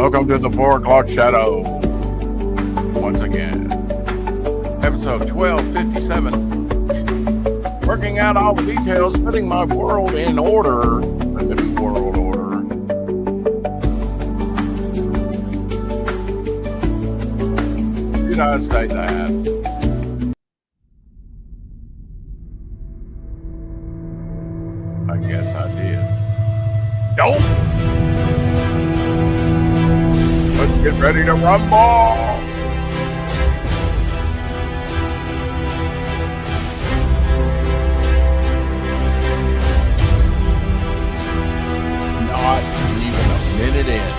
Welcome to the 4 o'clock shadow. Once again, episode 1257. Working out all the details, putting my world in order, the new world order. Did I say that? I guess I did. Nope. Let's get ready to rumble. Not even a minute in,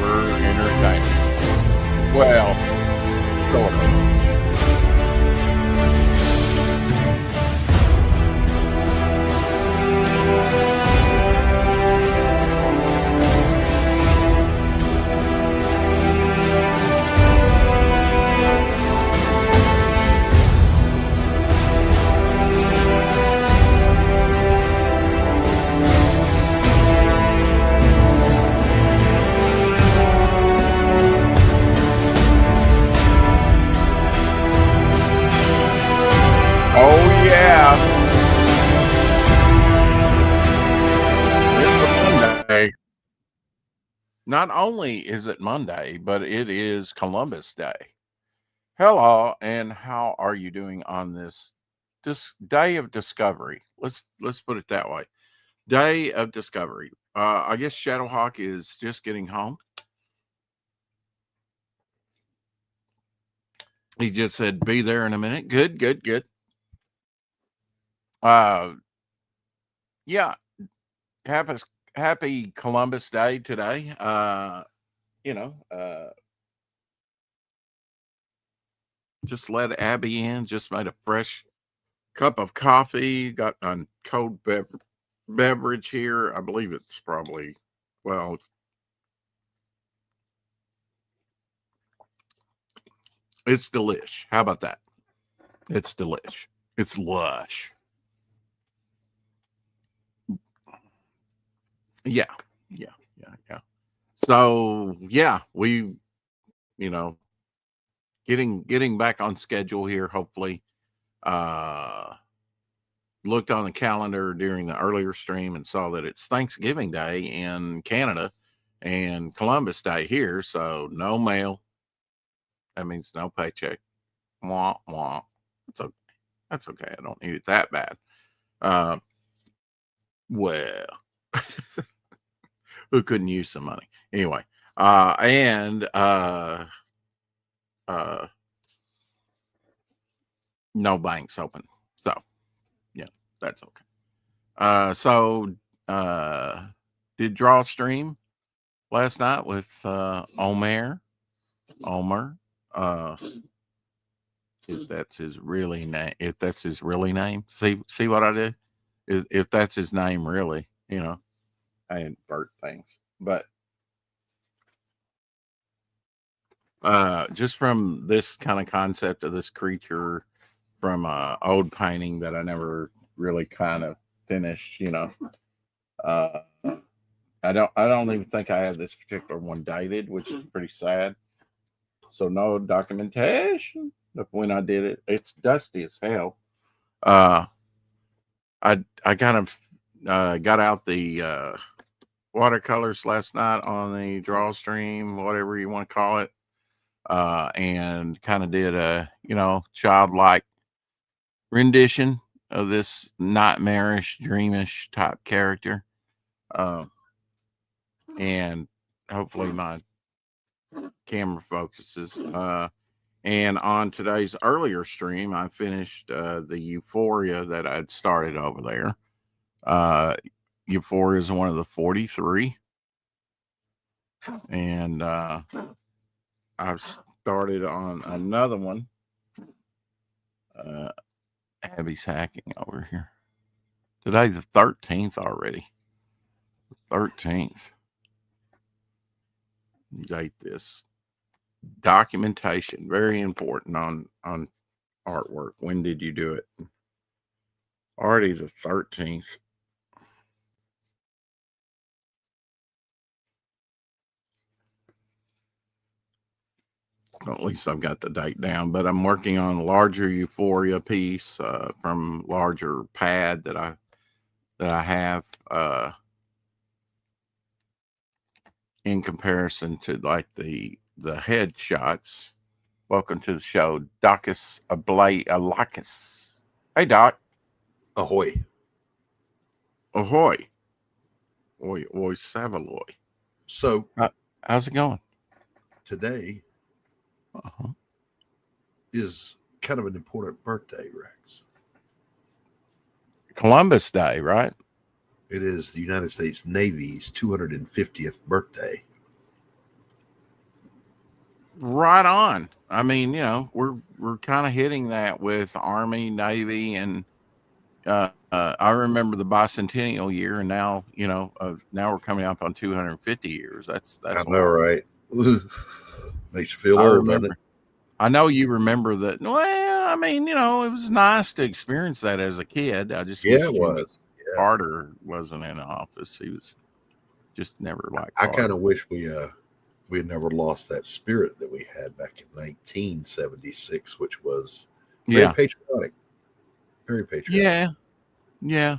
we're entertaining. Well, sort of. Oh, yeah. It's a Monday. Not only is it Monday, but it is Columbus Day. Hello, and how are you doing on this day of discovery? Let's put it that way. Day of discovery. I guess Shadowhawk is just getting home. He just said, be there in a minute. Good. Yeah, happy Columbus Day today. Just let Abby in, just made a fresh cup of coffee, got a cold beverage here. I believe it's probably, well, it's delish. How about that? It's delish. It's lush. Yeah. So yeah, we, getting back on schedule here. Hopefully, looked on the calendar during the earlier stream and saw that it's Thanksgiving Day in Canada and Columbus Day here. So no mail. That means no paycheck. Wah wah. That's okay. I don't need it that bad. Well, who couldn't use some money anyway? No banks open. So yeah, that's okay. Did draw stream last night with Omer. If that's his really name, see what I did? If that's his name, really, I invert things, but just from this kind of concept of this creature from old painting that I never really kind of finished, I don't even think I have this particular one dated, which is pretty sad. So no documentation of when I did it. It's dusty as hell. I kind of got out the watercolors last night on the draw stream, whatever you want to call it, and kind of did a childlike rendition of this nightmarish, dreamish type character, and hopefully my camera focuses. And on today's earlier stream, I finished the Euphoria that I'd started over there. Euphoria is one of the 43. And I've started on another one. Abby's hacking over here. Today's the 13th already. 13th. Date this. Documentation, very important on artwork. When did you do it? Already the 13th. Well, at least I've got the date down, but I'm working on a larger Euphoria piece from larger pad that I have in comparison to like the headshots. Welcome to the show, Docus Alakis. Hey, Doc. Ahoy. Ahoy. Oi, Savaloy. So, how's it going? Today is kind of an important birthday, Rex. Columbus Day, right? It is the United States Navy's 250th birthday. Right on. I mean, you know, we're kind of hitting that with Army, Navy, and I remember the bicentennial year, and now you know, now we're coming up on 250 years. That's I know, right? Makes you feel I old, remember. doesn't it? I know you remember that. Well, I mean, you know, it was nice to experience that as a kid. I just wish it was. Yeah. Carter wasn't in office. He was just never like. I kind of wish we had never lost that spirit that we had back in 1976, which was very patriotic. Very patriotic. Yeah.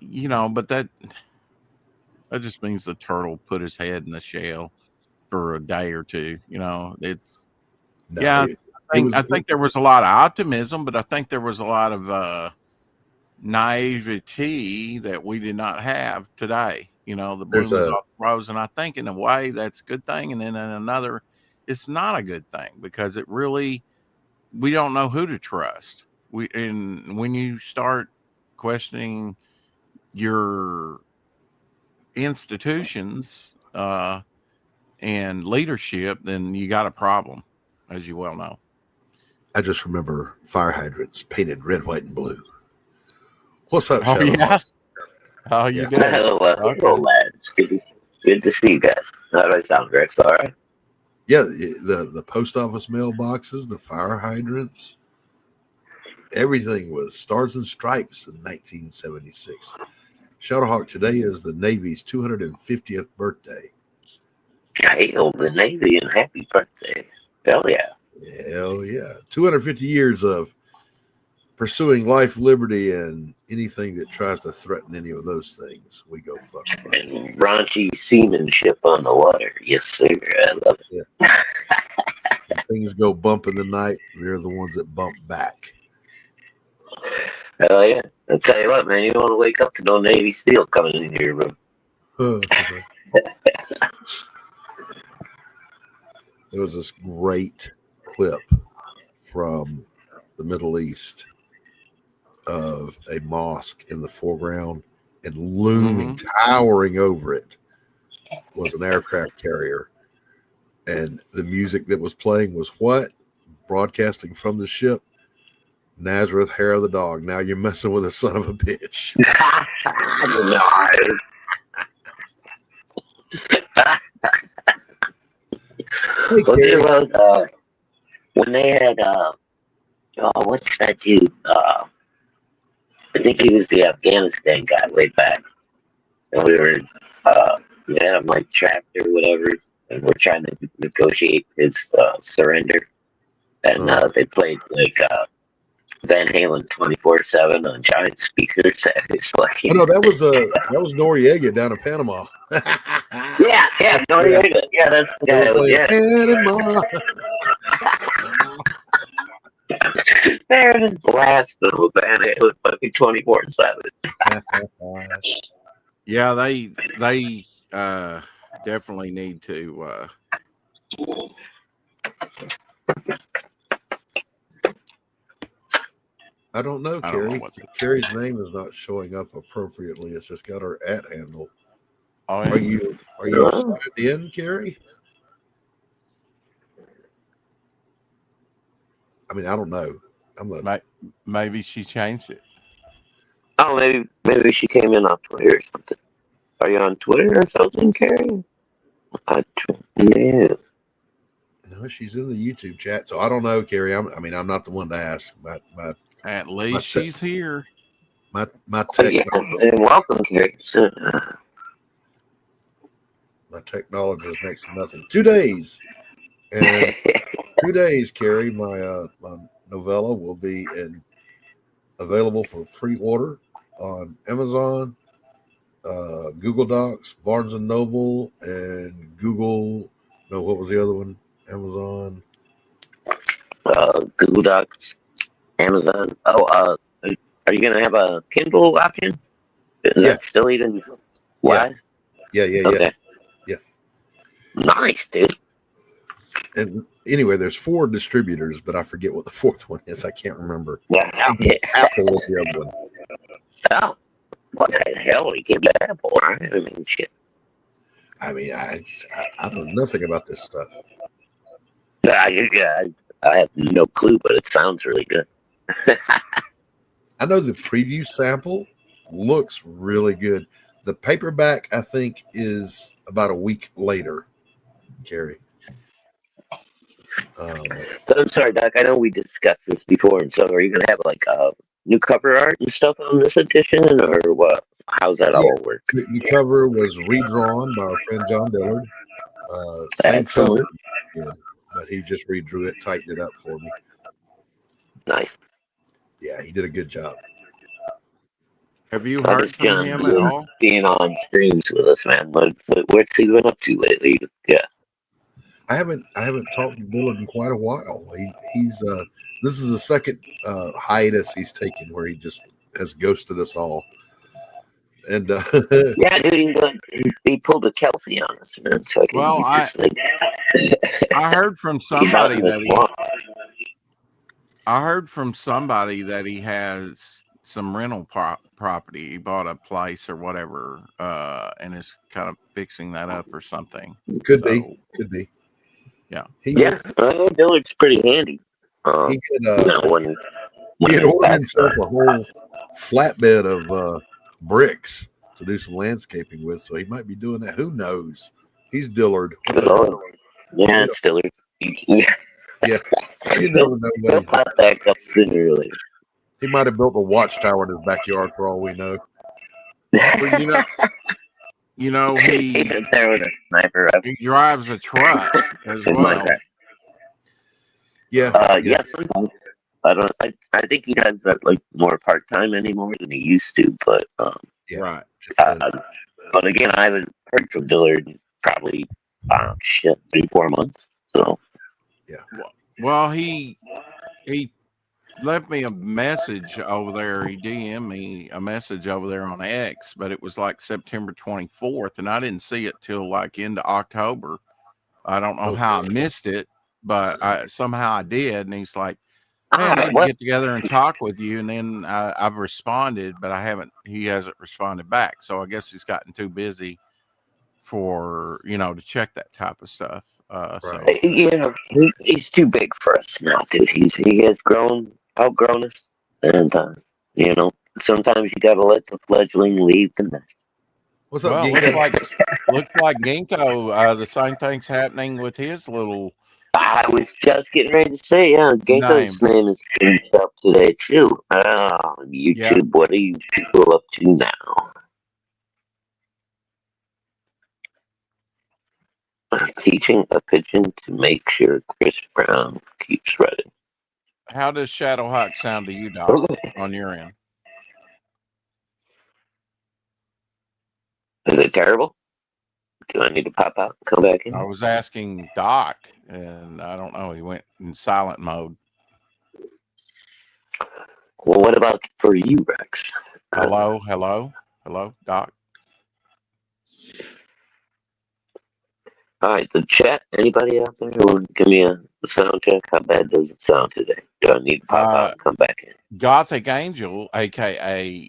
You know, but that just means the turtle put his head in the shell for a day or two. You know, I think there was a lot of optimism, but I think there was a lot of naivety that we did not have today. You know, the bloom is off the rose, and I think in a way that's a good thing, and then in another, it's not a good thing because we don't know who to trust. And when you start questioning your institutions and leadership, then you got a problem, as you well know. I just remember fire hydrants painted red, white, and blue. What's up, Shadow? Yeah. Oh, you did. Hello, lads. Good to see you guys. How do I sound, Rex? All right. Yeah, the post office mailboxes, the fire hydrants, everything was stars and stripes in 1976. Shadowhawk, today is the Navy's 250th birthday. Hail the Navy and happy birthday. Hell yeah. Hell yeah. 250 years of pursuing life, liberty, and anything that tries to threaten any of those things. We go fuck. And raunchy seamanship on the water. Yes, sir. I love it. Yeah. Things go bump in the night. They're the ones that bump back. Hell yeah. I'll tell you what, man. You don't want to wake up to no Navy SEAL coming in your room. There was this great clip from the Middle East of a mosque in the foreground, and looming, towering over it was an aircraft carrier. And the music that was playing was what? Broadcasting from the ship. Nazareth, hair of the dog. Now you're messing with a son of a bitch. When they had, what's that dude? I think he was the Afghanistan guy way back. And we had him like trapped or whatever, and we're trying to negotiate his surrender. And they played like Van Halen 24/7 on giant speakers. Oh no, that was Noriega down in Panama. yeah, Noriega. Yeah, that's the guy. Panama. There it is, blast little Van Halen fucking 24/7. Yeah, they definitely need to. I don't know, Carrie. Carrie's name is not showing up appropriately. It's just got her @ handle. Oh, yeah. Are you signed in, Carrie? I mean, I don't know. Maybe she changed it. Oh, maybe she came in on Twitter or something. Are you on Twitter or something, Carrie? Yeah. No, she's in the YouTube chat, so I don't know, Carrie. I'm not the one to ask. At least she's here. My tech. Welcome, Carrie. My technology is next to nothing. 2 days. And 2 days, Carrie, my novella will be available for pre-order on Amazon, Google Docs, Barnes and Noble, and Google. No, what was the other one? Amazon. Google Docs, Amazon. Oh, are you gonna have a Kindle option? Is Yeah. that still even Yeah. live? Yeah. Okay. Yeah. Nice, dude. And anyway, there's 4 distributors, but I forget what the 4th one is. I can't remember. Yeah. Apple was the other one. Oh, what the hell? We get Apple, right? I mean, shit. I mean, I don't know nothing about this stuff. Yeah, I have no clue, but it sounds really good. I know the preview sample looks really good. The paperback, I think, is about a week later, Carrie. So I'm sorry, Doc. I know we discussed this before, and so are you gonna have like new cover art and stuff on this edition, or what? How's that all work? The cover was redrawn by our friend John Dillard. Same color, but he just redrew it, tightened it up for me. Nice. Yeah, he did a good job. Have you heard from him at all? Being on streams with us, man. What's he been up to lately? Yeah. I haven't talked to Dillard in quite a while. He's this is the second hiatus he's taken where he just has ghosted us all. And yeah, dude, he pulled a Kelsey on us, man. So I heard from somebody that I heard from somebody that he has some rental property. He bought a place or whatever, and is kind of fixing that up or something. Could be. Yeah. Dillard's pretty handy. He had ordered himself a whole flatbed of bricks to do some landscaping with, so he might be doing that. Who knows? He's Dillard. Yeah, it's Dillard. Yeah, you never know. He'll pop back up sooner or later. He might have built a watchtower in his backyard for all we know. Well, you know, he's there with a sniper. He drives a truck as well. Yeah. Yeah. Sometimes. I think he does that like more part time anymore than he used to. But right. But again, I haven't heard from Dillard in probably 3-4 months. So yeah. Well, he left me a message over there. He DM'd me a message over there on X, but it was like September 24th, and I didn't see it till like into October. I don't know how I missed it, but somehow I did. And he's like, "Man, I need to get together and talk with you." And then I've responded, but he hasn't responded back. So I guess he's gotten too busy for, to check that type of stuff. Right. He's too big for us now, dude. He has outgrown us, and sometimes you gotta let the fledgling leave the nest. What's up, Ginkgo? Looks like Ginkgo. The same thing's happening with his little. I was just getting ready to say, Ginkgo's name is changed up today too. YouTube, yeah. What are you people up to now? I'm teaching a pigeon to make sure Chris Brown keeps running. How does Shadowhawk sound to you, Doc, on your end? Is it terrible? Do I need to pop out and come back in? I was asking Doc, and I don't know. He went in silent mode. Well, what about for you, Rex? Hello, Doc. All right, the chat. Anybody out there who would give me a sound check? How bad does it sound today? Do I need to pop out and come back in? Gothic Angel, aka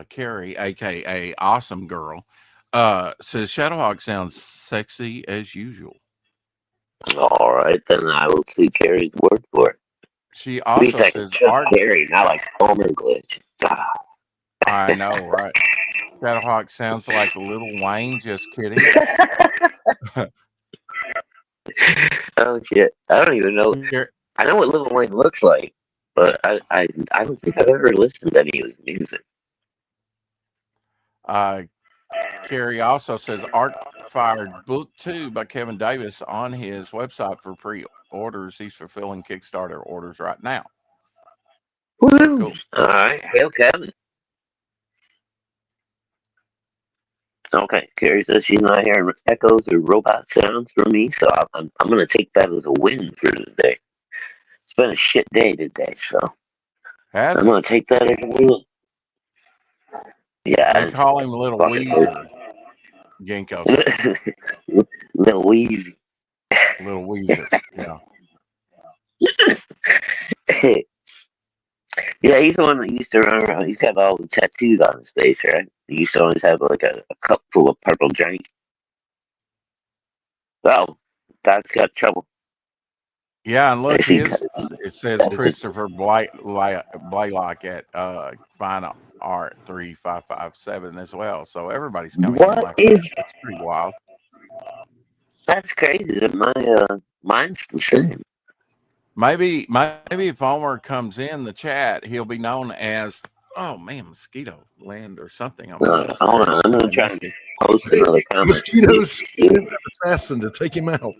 Carrie, aka Awesome Girl, says Shadowhawk sounds sexy as usual. All right, then I will take Carrie's word for it. She also says art. Carrie, not like Homer Glitch. I know, right? Shadowhawk sounds like Lil Wayne. Just kidding. Oh shit! I don't even know. I know what Lil Wayne looks like, but I don't think I've ever listened to any of his music. Carrie also says art Darkfire Book 2 by Kevin Davis on his website for pre-orders. He's fulfilling Kickstarter orders right now. Woo! Cool. All right, hail Kevin. Okay, Carrie says she's not hearing echoes or robot sounds from me, so I'm gonna take that as a win for today. It's been a shit day today, so Has I'm it? gonna take that as a win. Yeah. They call him Little Weezer. Ginkgo says. Little Weezy. Little Weezer. Yeah. Yeah, he's the one that used to run around. He's got all the tattoos on his face, right? He used to always have like a cup full of purple drink. Oh, that's got trouble. Yeah, and look, Actually, it says Christopher Blaylock at Fine Art 3557 as well. So everybody's coming in like that. That's pretty wild. That's crazy. Mine's the same. Maybe if Homer comes in the chat, he'll be known as Mosquito Land or something. Hold on, I'm gonna try to post another comment. Mosquitoes, assassin to take him out.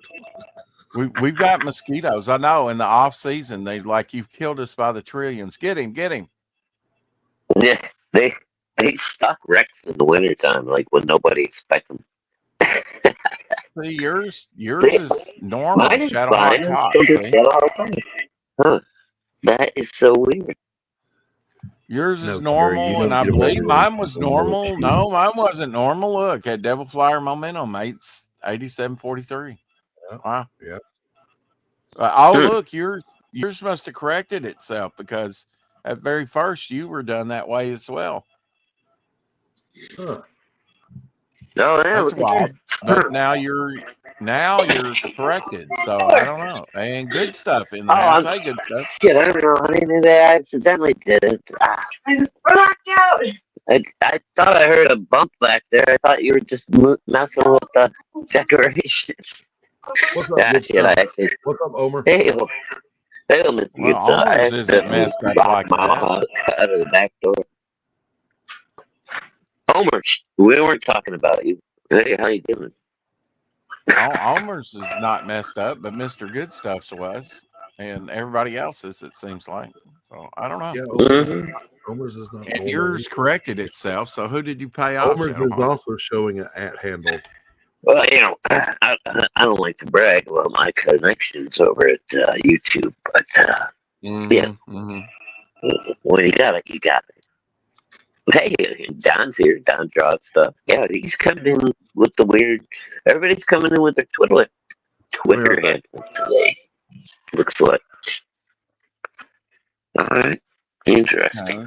We've got mosquitoes. I know. In the off season, they like, you've killed us by the trillions. Get him. Yeah, they stock Rex in the wintertime, like when nobody expects them. See, yours is normal. Mine is Shadow fine. Hot Top. Huh. That is so weird. Yours is normal, and I believe mine was normal. No, mine wasn't normal. Look at Devil Flyer Momentum, 8743. Wow. Yeah. Look, yours must have corrected itself, because at very first you were done that way as well. Huh. Oh, yeah, that's wild. But now you're corrected. So I don't know. And good stuff in there. I say good stuff. Shit, I don't know. Maybe I accidentally did it. We're locked out. I thought I heard a bump back there. I thought you were just messing with the decorations. What's up, what's up, Omer? Hey, Mr. Well, Omer's isn't messed up like that. Out of the back door. Omer, we weren't talking about you. Hey, how you doing? Omer's is not messed up, but Mr. Good Stuff's was, and everybody else's, it seems like. So I don't know. Yeah, Omer's is not. And yours corrected itself. So who did you pay off? Omer's is also showing an @ Well, I don't like to brag about my connections over at YouTube, but when you got it, you got it. Hey, Don's here. Don draws stuff. Yeah, he's coming in with the weird. Everybody's coming in with their Twitter handles today. Looks like. All right. Interesting.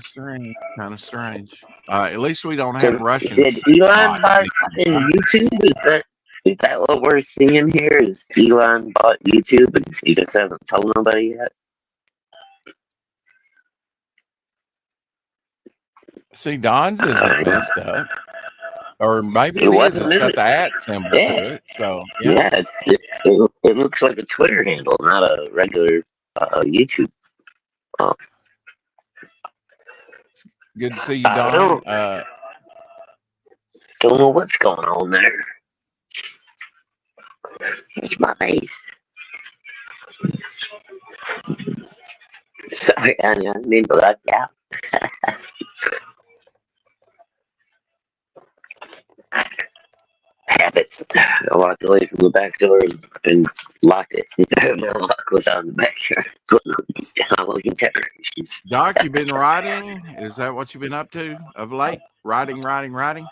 Kind of strange. At least we don't have Russians. Did Elon buy YouTube? Is that what we're seeing here? Is Elon bought YouTube and he just hasn't told nobody yet? See, Don's isn't messed up. Or maybe it is. It's got the @ symbol to it. So, yeah it looks like a Twitter handle, not a regular YouTube. Good to see you, Don. Don't know what's going on there. It's my face. Sorry, I didn't mean to let you out. Habits. I walked away from the back door and locked it. My lock was on the back door. Halloween decorations. Doc, you been writing? Is that what you've been up to of late? Writing? I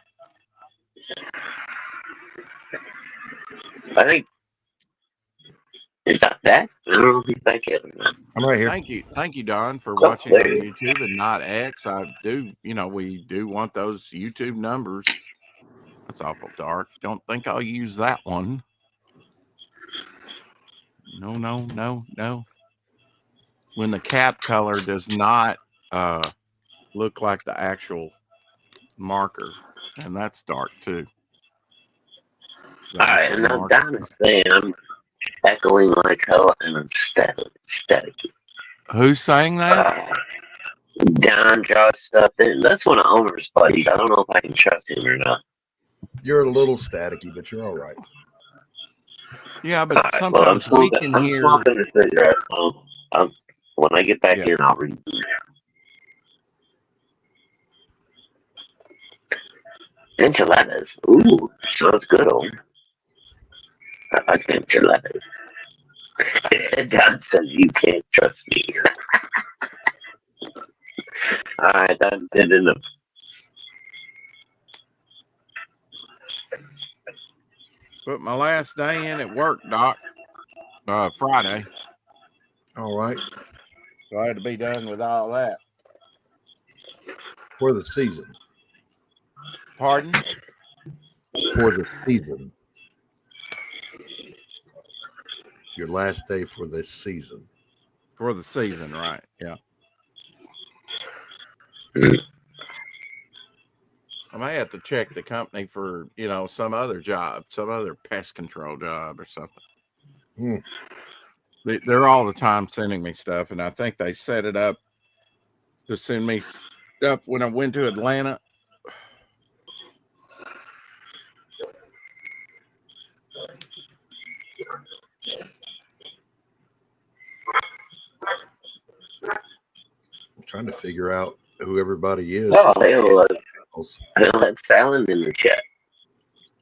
think it's not that. I don't know if I can. I'm right here. Thank you, Don, for watching on YouTube and not X. I do, we do want those YouTube numbers. That's awful dark. Don't think I'll use that one. No. When the cap color does not look like the actual marker, and that's dark too. All right, and now Don is saying I'm echoing like hell and I'm static. Who's saying that? Don draws stuff in. That's one of Omer's buddies. I don't know if I can trust him or not. You're a little staticky, but you're all right. Yeah, All but right, well, I'm sometimes we smoking. can I'm hear. smoking a cigarette. When I get back Yeah. in, I'll read. Enchiladas. Ooh, sounds good. I like enchiladas. Don says you can't trust me. All right, that's good enough. Put my last day in at work, Doc. Friday. All right. So I had to be done with all that. For the season. Pardon? For the season. Your last day for this season. For the season, right? Yeah. I may have to check the company for, some other job, some other pest control job or something. Hmm. They're all the time sending me stuff, and I think they set it up to send me stuff when I went to Atlanta. I'm trying to figure out who everybody is. Oh, hell, Is that's Alan in the chat.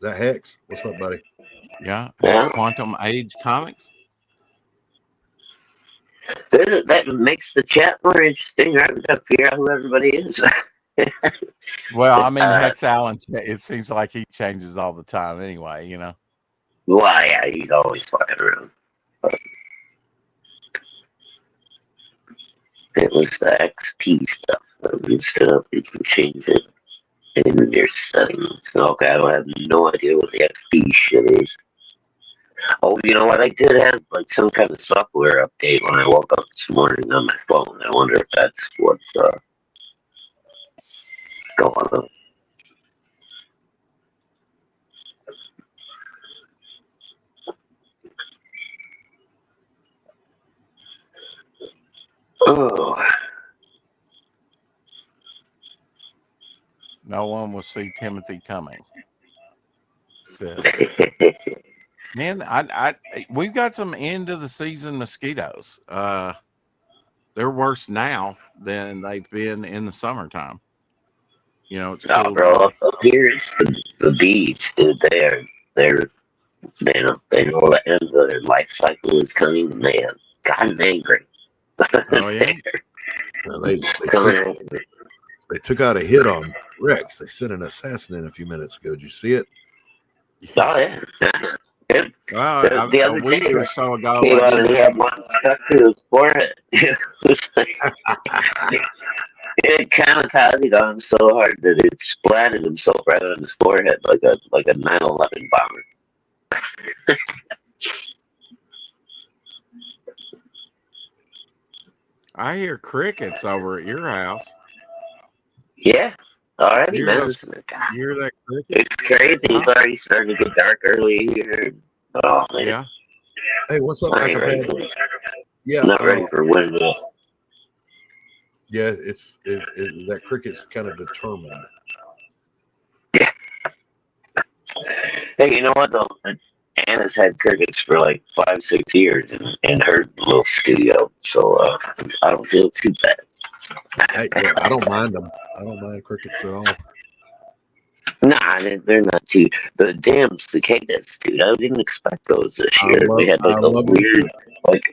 that Hex? What's up, buddy? Yeah. Yeah. Quantum Age Comics. That makes the chat more interesting, right? We got to figure out who everybody is. Well, I mean, Hex Allen, it seems like he changes all the time anyway, Well, yeah, he's always fucking around. It was the XP stuff. You set up, you can change it in your settings. Okay, I have no idea what the XP shit is. Oh, you know what? I did have like some kind of software update when I woke up this morning on my phone. I wonder if that's what's going on. Oh. No one will see Timothy coming. Says, man, we've got some end of the season mosquitoes. They're worse now than they've been in the summertime. It's cooled Bro, off. up here it's the bees, dude. They know the end of their life cycle is coming, and they have gotten angry. Oh yeah. Well, Coming they took out a hit on Rex. They sent an assassin in a few minutes ago. Did you see it? Oh yeah. Well, The a other week day, or so ago, he I didn't have. had one stuck to his forehead. It kamikazed on him so hard that it splattered himself right on his forehead like a 9/11 bomber. I hear crickets over at your house. Yeah, already, You man. hear that cricket? It's crazy. It's already starting to get dark early here. Oh man. Yeah. Hey, what's up, I ain't ready Michael? for, Yeah, not ready for winter. yeah. It's that cricket's kind of determined. Yeah. Hey, you know what though? Anna's had crickets for like 5-6 years in her little studio, so I don't feel too bad. Hey, yeah, I don't mind them. I don't mind crickets at all. Nah, they're not too. The damn cicadas, dude. I didn't expect those this year. We had like a weird, like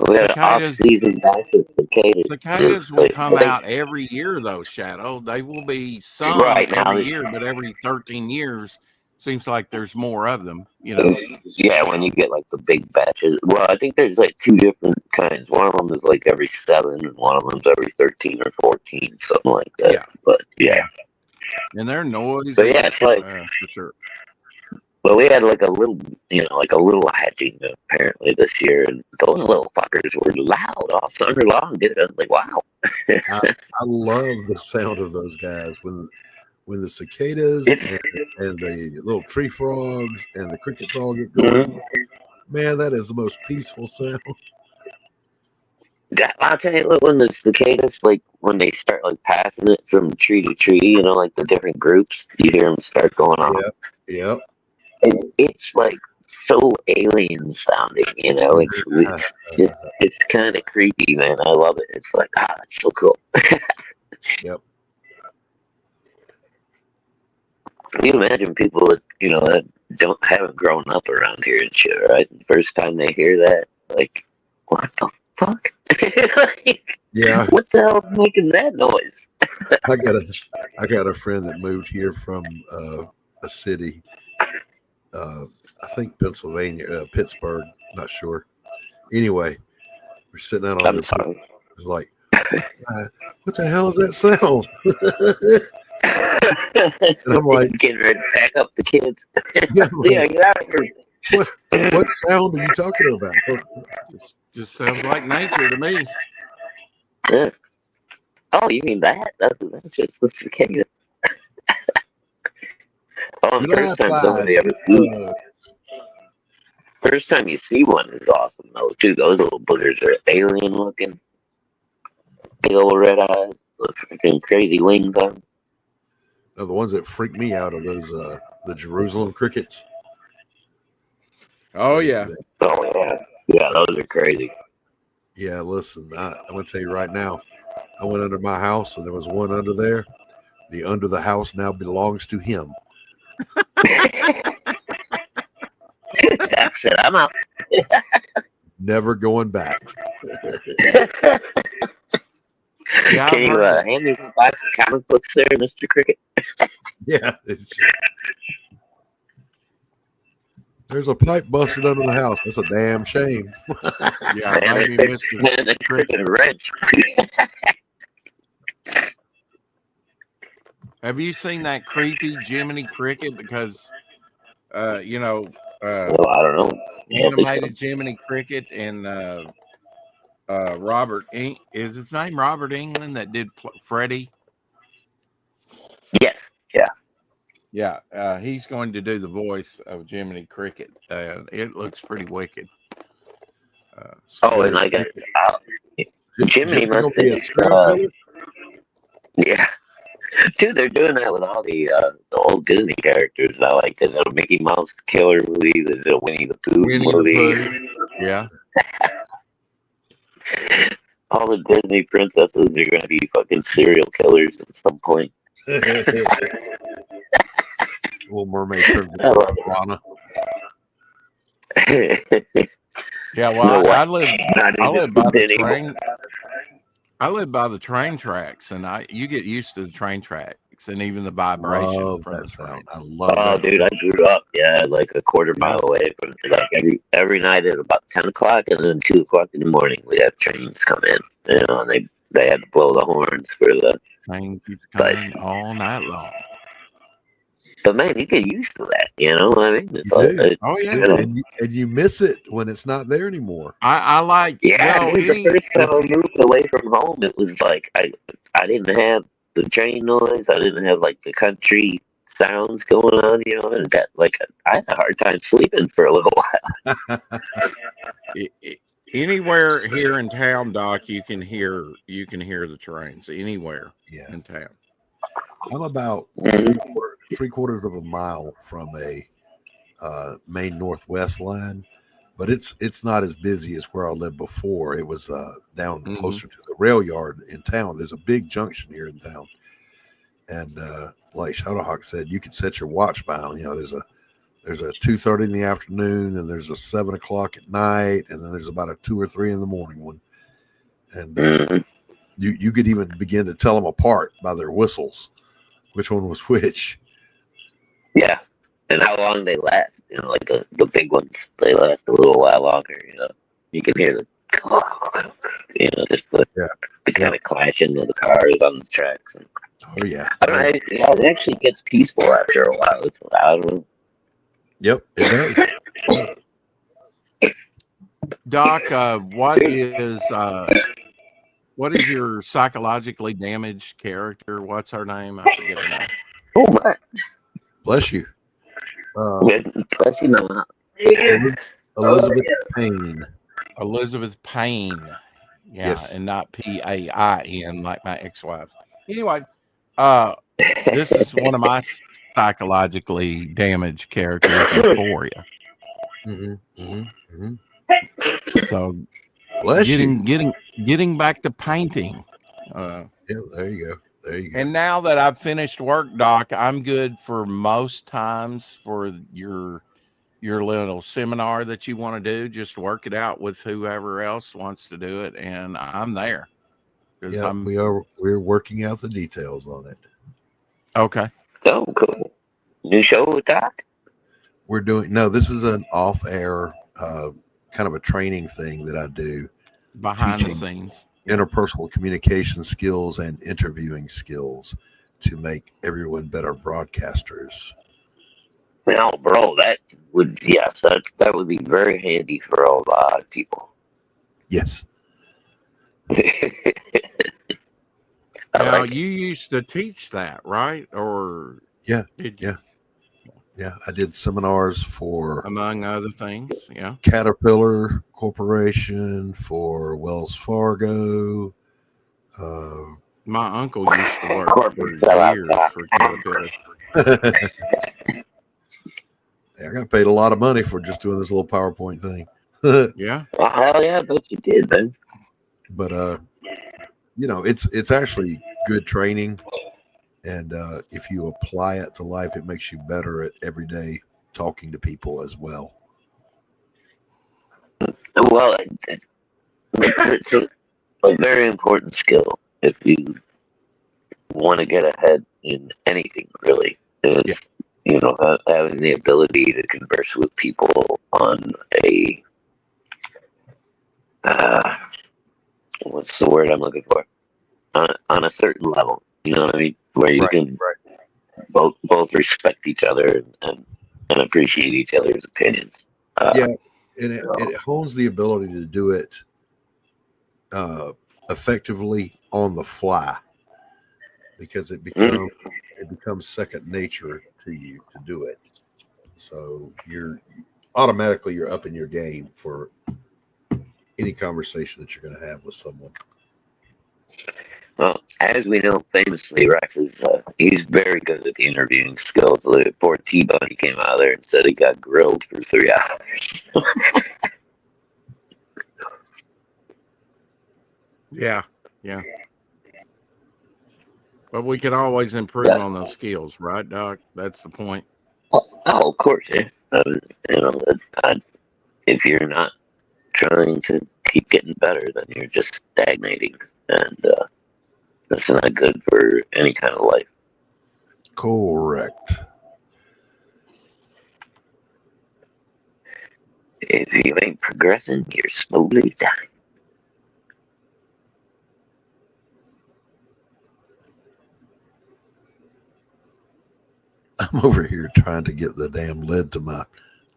we had an off-season batch of cicadas. Cicadas will come out every year, though. Shadow. They will be some every year, but every 13 years seems like there's more of them. Yeah, when you get like the big batches. Well, I think there's like 2 different kinds. One of them is like every 7, and one of them's every 13 or 14, something like that. Yeah. But yeah. And they're noisy. But yeah, it's like for sure. But we had like a little, hatching apparently this year, and those little fuckers were loud all summer long, dude. I was like, wow. I love the sound of those guys when the cicadas and the little tree frogs and the crickets all get going. Man, that is the most peaceful sound. I'll tell you what, when the cicadas, like when they start like passing it from tree to tree, like the different groups, you hear them start going off. Yep. Yep. And it's like so alien sounding, it's kind of creepy, man. I love it. It's like, it's so cool. Yep. Can you imagine people that haven't grown up around here and shit, right? The first time they hear that, like, what the fuck? Yeah. What the hell is making that noise? I got a friend that moved here from a city, I think Pennsylvania, Pittsburgh, not sure. Anyway, we're sitting out on I'm the sorry. It's like, what the hell is that sound? And I'm like, getting ready to pack up the kids. yeah, Yeah, get out of here. what sound are you talking about? Just sounds like nature to me. Yeah. Oh, you mean that? That's just the cicada. Oh, and first time you see one is awesome though too. Those little boogers are alien looking, big old red eyes, with freaking crazy wings on them. The ones that freak me out are those the Jerusalem crickets. Oh yeah. Yeah, those are crazy. Yeah, listen, I'm gonna tell you right now. I went under my house and there was one under there. The under the house now belongs to him. That's it. I'm out. Never going back. Yeah, Can you hand me some box of comic books there, Mr. Cricket? Yeah. There's a pipe busted under the house. That's a damn shame. Yeah, maybe Mr. Cricket wrench. Have you seen that creepy Jiminy Cricket? Because, well, I don't know. Animated Jiminy Cricket and Robert is his name Robert England that did Freddy? Yes. Yeah. Yeah. He's going to do the voice of Jiminy Cricket. It looks pretty wicked. And like Jiminy must be yeah. Dude, they're doing that with all the old Disney characters. I like the little Mickey Mouse Killer movie, the Winnie the Pooh movie. Yeah. All the Disney princesses are going to be fucking serial killers at some point. Little Mermaid turns into Lana. Yeah, well, I live by the train. I live by the train tracks, and you get used to the train tracks and even the vibration from the train. I love that. Oh, dude, I grew up, like a quarter mile away from it. Like every night at about 10 o'clock, and then 2 o'clock in the morning, we had trains come in. And they had to blow the horns for the train keeps coming all night long. But man, you get used to that, you know what I mean? Oh yeah, and you miss it when it's not there anymore. I like. Yeah, the first time I moved away from home, it was like I didn't have the train noise. I didn't have like the country sounds going on, and that I had a hard time sleeping for a little while. Anywhere here in town, Doc, you can hear the trains anywhere in town. I'm about three quarters of a mile from a main northwest line, but it's not as busy as where I lived before. It was down closer to the rail yard in town. There's a big junction here in town, and like Shadowhawk said, you can set your watch by them. There's a 2:30 in the afternoon, and there's a 7 o'clock at night, and then there's about a 2 or 3 in the morning one, and you could even begin to tell them apart by their whistles, which one was which. Yeah, and how long they last. Like the big ones, they last a little while longer. You can hear the, just the kind of clashing of the cars on the tracks. And, oh yeah, I don't know, it actually gets peaceful after a while. It's loud. Yep, it does. Doc, what is your psychologically damaged character? What's her name? I forget her name. Oh my! Bless you. Bless you, Mama. Elizabeth Payne. Elizabeth Payne. Yeah, Yes. and not PAIN like my ex-wife. Anyway, this is one of my psychologically damaged characters, Euphoria. So Bless you. getting back to painting. Yeah, there you go. There you go. And now that I've finished work, Doc, I'm good for most times for your little seminar that you want to do. Just work it out with whoever else wants to do it, and I'm there. Yeah, we're working out the details on it. Okay. Oh, cool. New show with Doc? We're doing this is an off-air kind of a training thing that I do, Behind the teaching scenes. interpersonal communication skills and interviewing skills to make everyone better broadcasters. No, bro, that would that would be very handy for a lot of people. Yes. Now, you used to teach that, right? Or Yeah, did you? Yeah. I did seminars for, Among other things, yeah. Caterpillar Corporation, for Wells Fargo. My uncle used to work Corporate for sellout, years Doc. for Caterpillar. I got paid a lot of money for just doing this little PowerPoint thing. Yeah. Oh, hell yeah, I bet you did, man. But it's actually good training, and if you apply it to life, it makes you better at every day talking to people as well. Well, it's a very important skill if you want to get ahead in anything, really. Is having the ability to converse with people on a what's the word I'm looking for? On a certain level, you know what I mean, where you can both respect each other and appreciate each other's opinions. And it hones the ability to do it effectively on the fly, because it becomes second nature to you to do it. So you're upping your game for any conversation that you're going to have with someone. Well, as we know, famously, Rex he's very good at the interviewing skills. Poor T-Bunny came out of there and said he got grilled for 3 hours. Yeah. But we can always improve on those skills, right, Doc? That's the point. Oh, of course, yeah. If you're not trying to keep getting better, then you're just stagnating, and that's not good for any kind of life. Correct. If you ain't progressing, you're slowly dying. I'm over here trying to get the damn lid to my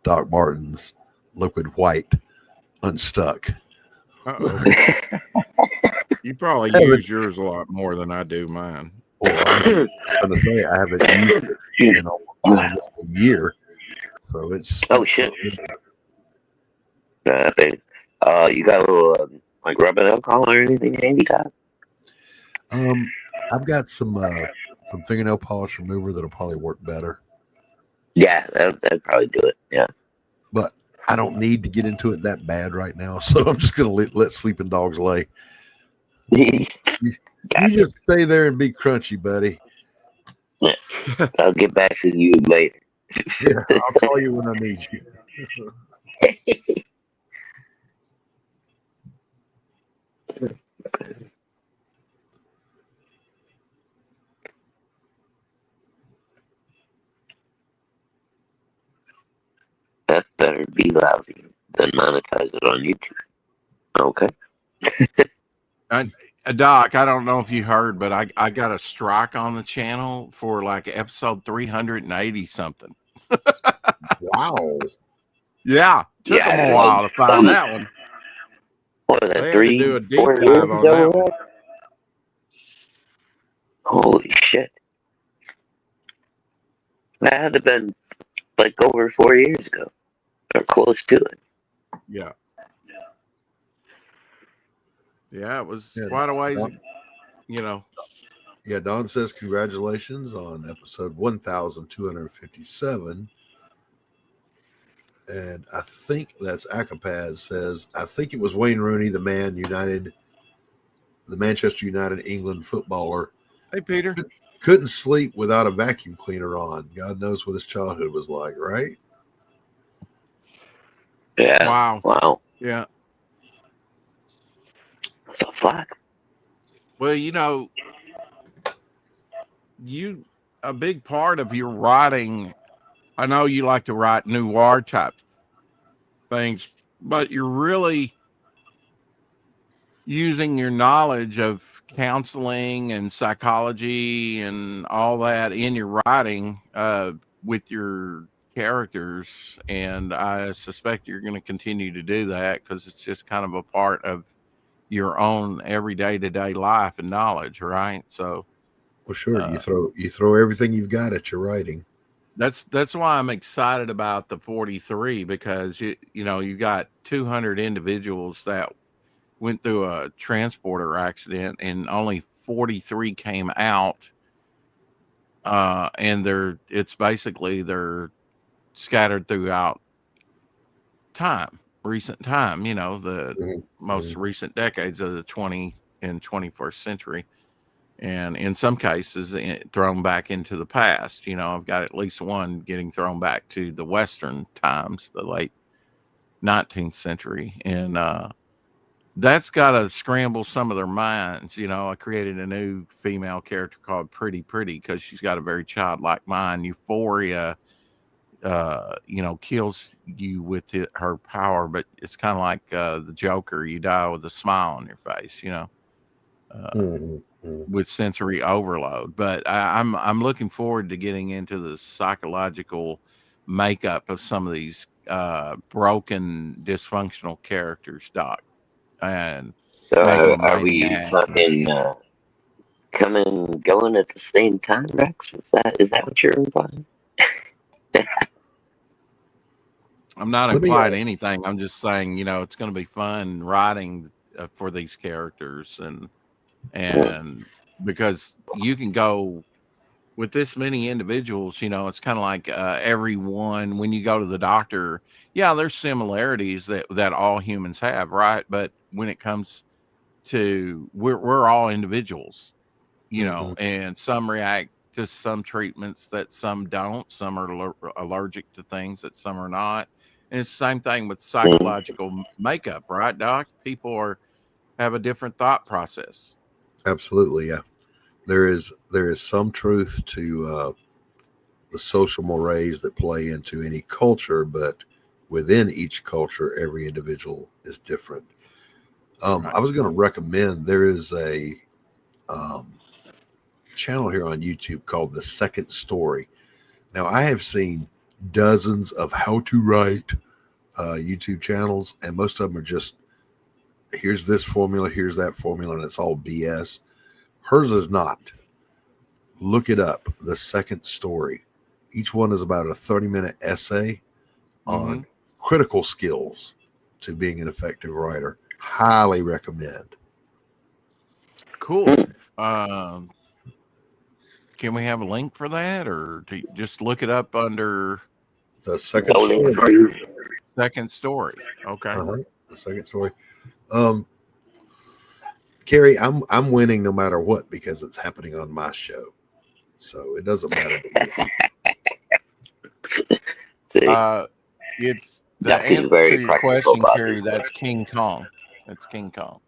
Doc Martens liquid white unstuck. Uh-oh. You probably use yours a lot more than I do mine. Well, I'm going to say I haven't used it in a year, so it's. Oh shit! You got a little like rubbing alcohol or anything handy, Doc? I've got some fingernail polish remover that'll probably work better. Yeah, that'd probably do it. Yeah, but I don't need to get into it that bad right now, so I'm just going to let sleeping dogs lay. You just stay there and be crunchy, buddy. Yeah. I'll get back to you later. Yeah, I'll call you when I need you. That better be lousy. Then monetize it on YouTube. Okay. Doc, I don't know if you heard, but I got a strike on the channel for like episode 380 something. Wow. Yeah. Took them a while to find that one. What was that, They had 3, to do a deep 4 dive years on ago? that one. Holy shit. That had to have been like over 4 years ago. Or close to it. Yeah. Yeah, it was Yeah, quite a ways, Don, you know. yeah, Don says congratulations on episode 1257. And I think that's Acapaz says, I think it was Wayne Rooney, the Manchester United England footballer, Hey, Peter. couldn't sleep without a vacuum cleaner on. God knows what his childhood was like, right? Yeah. Wow. Wow. Yeah. So fuck. Well, a big part of your writing, I know you like to write noir type things, but you're really using your knowledge of counseling and psychology and all that in your writing with your characters. And I suspect you're going to continue to do that because it's just kind of a part of your own everyday to day life and knowledge, right? So, Well, sure. uh, You throw everything you've got at your writing. that's why I'm excited about the 43 because you got 200 individuals that went through a transporter accident and only 43 came out, and they're scattered throughout recent time, the most Mhm. recent decades of the 20 and 21st century, and in some cases thrown back into the past. I've got at least one getting thrown back to the Western times, the late 19th century, and that's got to scramble some of their minds. I created a new female character called Pretty because she's got a very childlike mind. Euphoria, kills you with her power, but it's kind of like the Joker. You die with a smile on your face, Mhm. Mhm. with sensory overload. But I'm looking forward to getting into the psychological makeup of some of these broken, dysfunctional characters, Doc, and So make them a are we maniac. talking coming and going at the same time, Rex? Is that what you're implying? I'm not Let me implying anything. I'm just saying, it's going to be fun writing for these characters, Mm. and because you can go with this many individuals, it's kind of like everyone when you go to the doctor. Yeah, there's similarities that all humans have, right? But when it comes to we're all individuals, Mhm. and some react to some treatments that some don't. Some are allergic to things that some are not. And it's the same thing with Mm. psychological makeup, right, Doc? People have a different thought process. Absolutely, yeah. There is some truth to the social mores that play into any culture, but within each culture, every individual is different. Right. I was going to recommend there is a um, channel here on YouTube called The Second Story. Now, I have seen dozens of how to write YouTube channels, and most of them are just here's this formula, here's that formula, and it's all BS. Hers is not. Look it up. The Second Story. Each one is about a 30-minute essay Mm-hmm. on critical skills to being an effective writer. Highly recommend. Cool. Mm. Can we have a link for that, or just look it up under The Second No link Story. for you. Second Story? Okay. Uh-huh. The Second Story. Um, Carrie, I'm winning no matter what because it's happening on my show, so it doesn't matter. See, It's the Duck is answer very to your practical question, about Carrie. this That's stuff. King Kong. That's King Kong.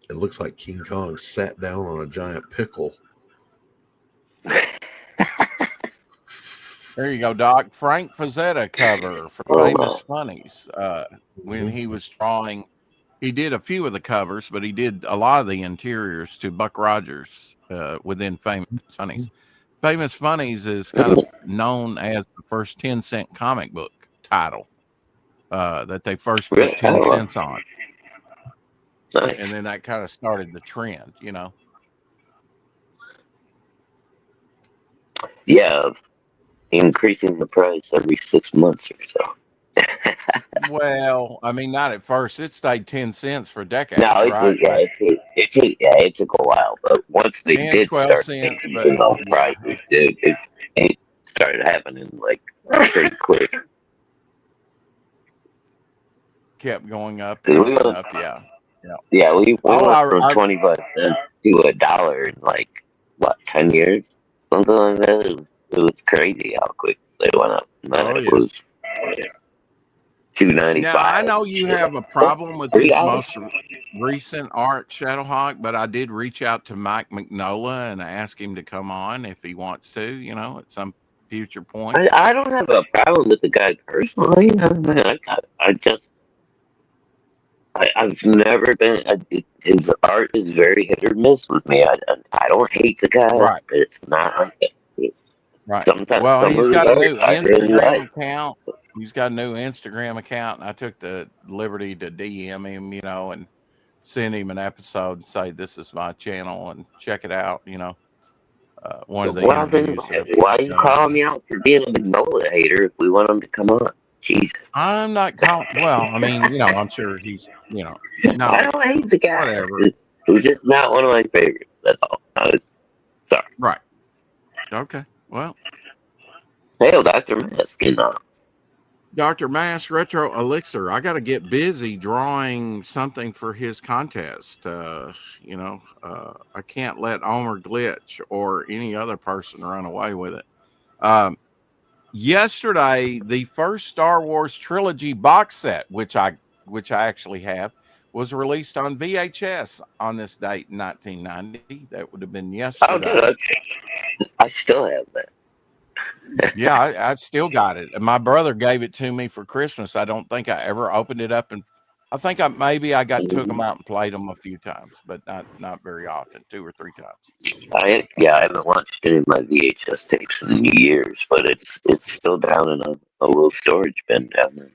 It looks like King Kong sat down on a giant pickle. There you go, Doc. Frank Frazetta cover for Oh Famous my. Funnies. When Mhm. he was drawing, he did a few of the covers, but he did a lot of the interiors to Buck Rogers within Famous Funnies. Famous Funnies is kind of Mm. known as the first 10-cent comic book title that they first put Really? 10 Oh, cents on. And nice. then that kind of started the trend. Yeah. increasing the price every 6 months or so. Well, I mean, not at first. It stayed 10 cents for No, decades, right? But it took a while, but once they 10, did 12 start cents. But increasing those yeah, prices, it started happening like pretty quick. kept going up 'Cause and we up and went, up. Yeah. Yeah. yeah, we Oh, went from 25 cents to $1 in like what 10 years, something like that. It was crazy how quick they went up. And then oh, it yeah. was two ninety Now, I five know and you shit. have a problem with Three his dollars. most recent art, Shadowhawk, but I did reach out to Mike McNola and ask him to come on if he wants to, at some future point. I don't have a problem with the guy personally. I just I've never been. His art is very hit or miss with me. I don't hate the guy, Right, but it's not like it. right. Sometimes Well, some he's of his got a art new I really Instagram like. account. He's got a new Instagram account, and I took the liberty to DM him, and send him an episode and say, "This is my channel and check it out." One of the Well then, interviews that I've why are you done. calling me out for being a Magnolia hater if we want him to come on? Jesus, I'm not calling. Well, I mean, I'm sure he's, I no, don't hate the guy. whatever. He's just not one of my favorites. That's all. Sorry. Right. Okay. Well, Hail Dr. Maskin. Dr. Mass Retro Elixir, I got to get busy drawing something for his contest. I can't let Omer Glitch or any other person run away with it. Yesterday, the first Star Wars trilogy box set, which I actually have, was released on VHS on this date in 1990. That would have been Oh, yesterday. dude, I still have that. Yeah, I've still got it. My brother gave it to me for Christmas. I don't think I ever opened it up, and I think I took them out and played them a few times, but not very often, 2 or 3 times. I haven't watched any of my VHS tapes in years, but it's still down in a little storage bin down there.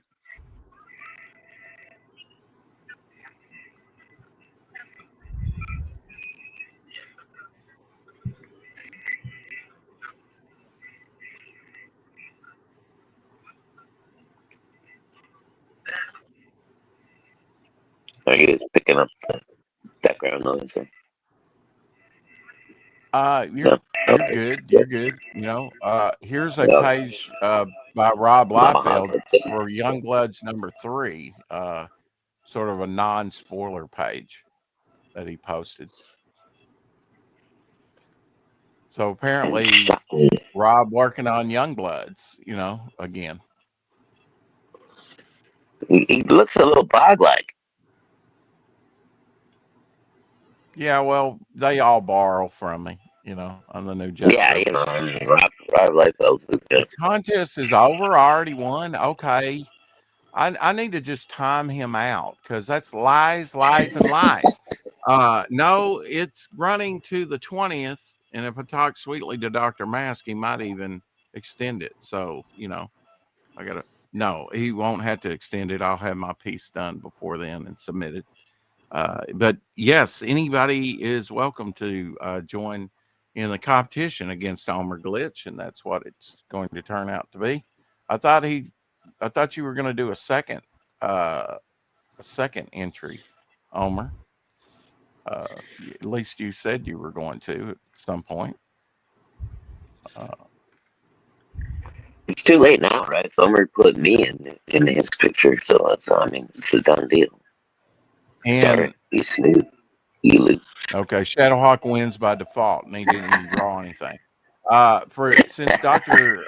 Are you guys picking up the background noise? You're No. you're Okay. good. You're good. Here's a No. page by Rob No. Liefeld for Youngbloods #3. Sort of a non-spoiler page that he posted. So apparently, Rob working on Youngbloods. Again. He looks a little bog-like. Yeah, well, they all borrow from me. On the new Jet Yeah, Troopers. I mean, Rob Liefeld's The contest is over. I already won. Okay. I need to just time him out because that's lies, lies, and lies. No, it's running to the 20th. And if I talk sweetly to Dr. Mask, he might even extend it. So, no, he won't have to extend it. I'll have my piece done before then and submitted. But yes, anybody is welcome to join in the competition against Omer Glitch, and that's what it's going to turn out to be. I thought you were going to do a second entry, Omer. At least you said you were going to at some point. It's too late now, right? Somebody put me in his picture, so it's a done deal. And sorry, you snooze. You lose. okay, Shadowhawk wins by default, and he didn't even draw anything. Since Dr.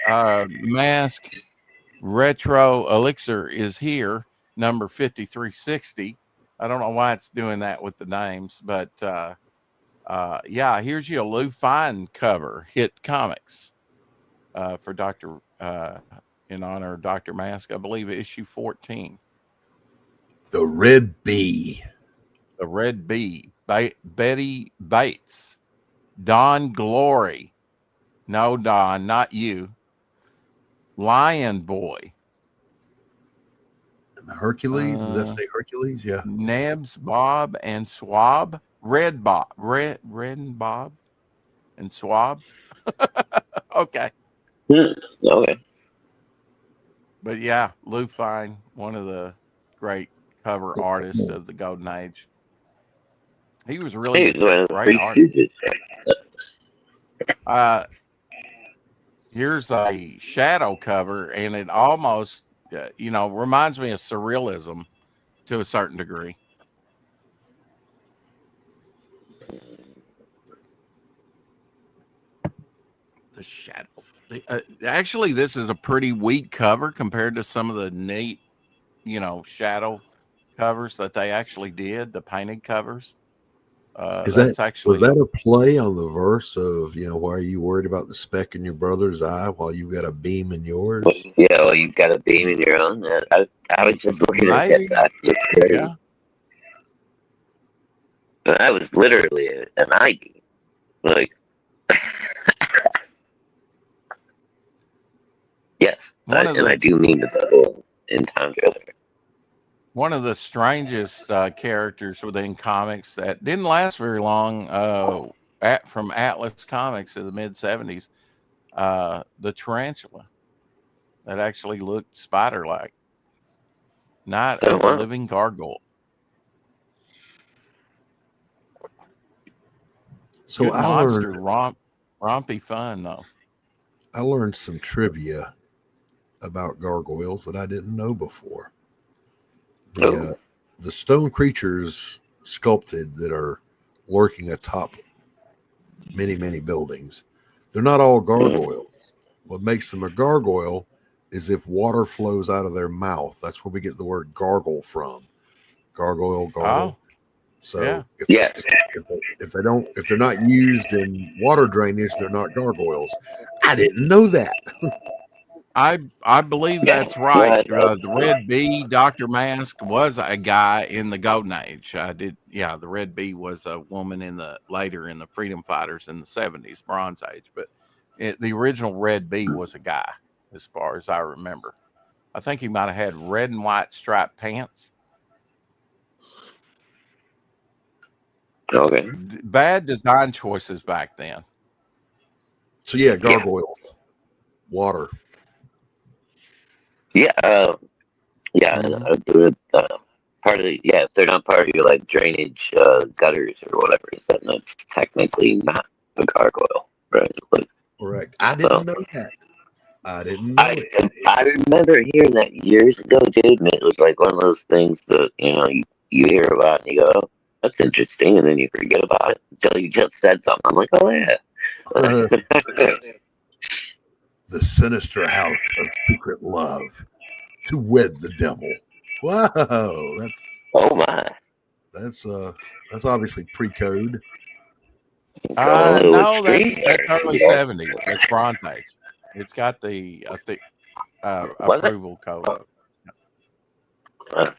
Mask Retro Elixir is here, number 5360. I don't know why it's doing that with the names, but yeah, here's your Lou Fine cover, Hit Comics, for Dr. In honor of Dr. Mask, I believe issue 14. The Red Bee. The Red Bee, Betty Bates, Don Glory. No, Don, not you. Lion Boy. Hercules? Does that say Hercules? Yeah. Nebs, Bob, and Swab. Red and Bob and Swab. Okay. Okay. But yeah, Lou Fine, one of the great cover artists of the Golden Age. He was really Hey, a one of the great Three artist. Stooges. Uh, here's a shadow cover, and it almost, reminds me of surrealism to a certain degree. The shadow. Actually, this is a pretty weak cover compared to some of the neat, shadow covers that they actually did. The painted covers. Is that That's was actually that a play on the verse of why are you worried about the speck in your brother's eye while you've got a beam in yours? Yeah, well, you've got a beam in your own. I was just looking at that. maybe, It's crazy. yeah. I was literally an ID. Like, yes, One of I the do mean the bubble in time together. one of the strangest characters within comics that didn't last very long. From Atlas Comics in the mid-70s, the tarantula that actually looked spider-like, Night Oh, of the wow. Living Gargoyle. So Good monster, rompy fun though. I learned some trivia about gargoyles that I didn't know before. Oh, The stone creatures sculpted that are lurking atop many buildings, they're not all gargoyles. What makes them a gargoyle is if water flows out of their mouth. That's where we get the word gargle from. Gargoyle, gargle. Oh, So yeah. yes. if they're not used in water drainage, they're not gargoyles. I didn't know that. I believe that's right. The Red Bee, Dr. Mask, was a guy in the Golden Age. The Red Bee was a woman in the Freedom Fighters in the 70s, Bronze Age. But the original Red Bee was a guy, as far as I remember. I think he might have had red and white striped pants. Okay. Bad design choices back then. So yeah, gargoyles, water. Yeah. Yeah. Mhm. Part of if they're not part of your like drainage gutters or whatever, then that's technically not a gargoyle, right? Like, Correct. I so didn't know that. I didn't know it. I remember hearing that years ago, dude, and it was like one of those things that you hear about and you go, oh, that's interesting, and then you forget about it until you just said something. I'm like, oh yeah. The sinister house of secret love to wed the devil. Wow, Oh my. that's obviously pre-code. Going a little No, extreme that's there. early 70s. That's Bronze Age. It's got the Was it? approval code. Uh,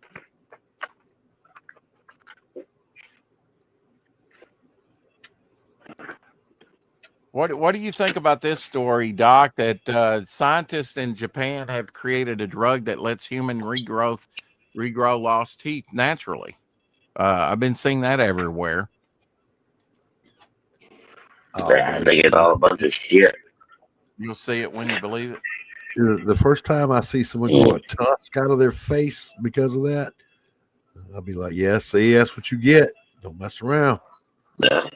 What do you think about this story, Doc? That scientists in Japan have created a drug that lets human regrow lost teeth naturally. I've been seeing that everywhere. I think it's all a bunch of shit. You'll see it when you believe it. The first time I see someone grow a tusk out of their face because of that, I'll be like, "Yeah, see, that's what you get. Don't mess around." Yeah.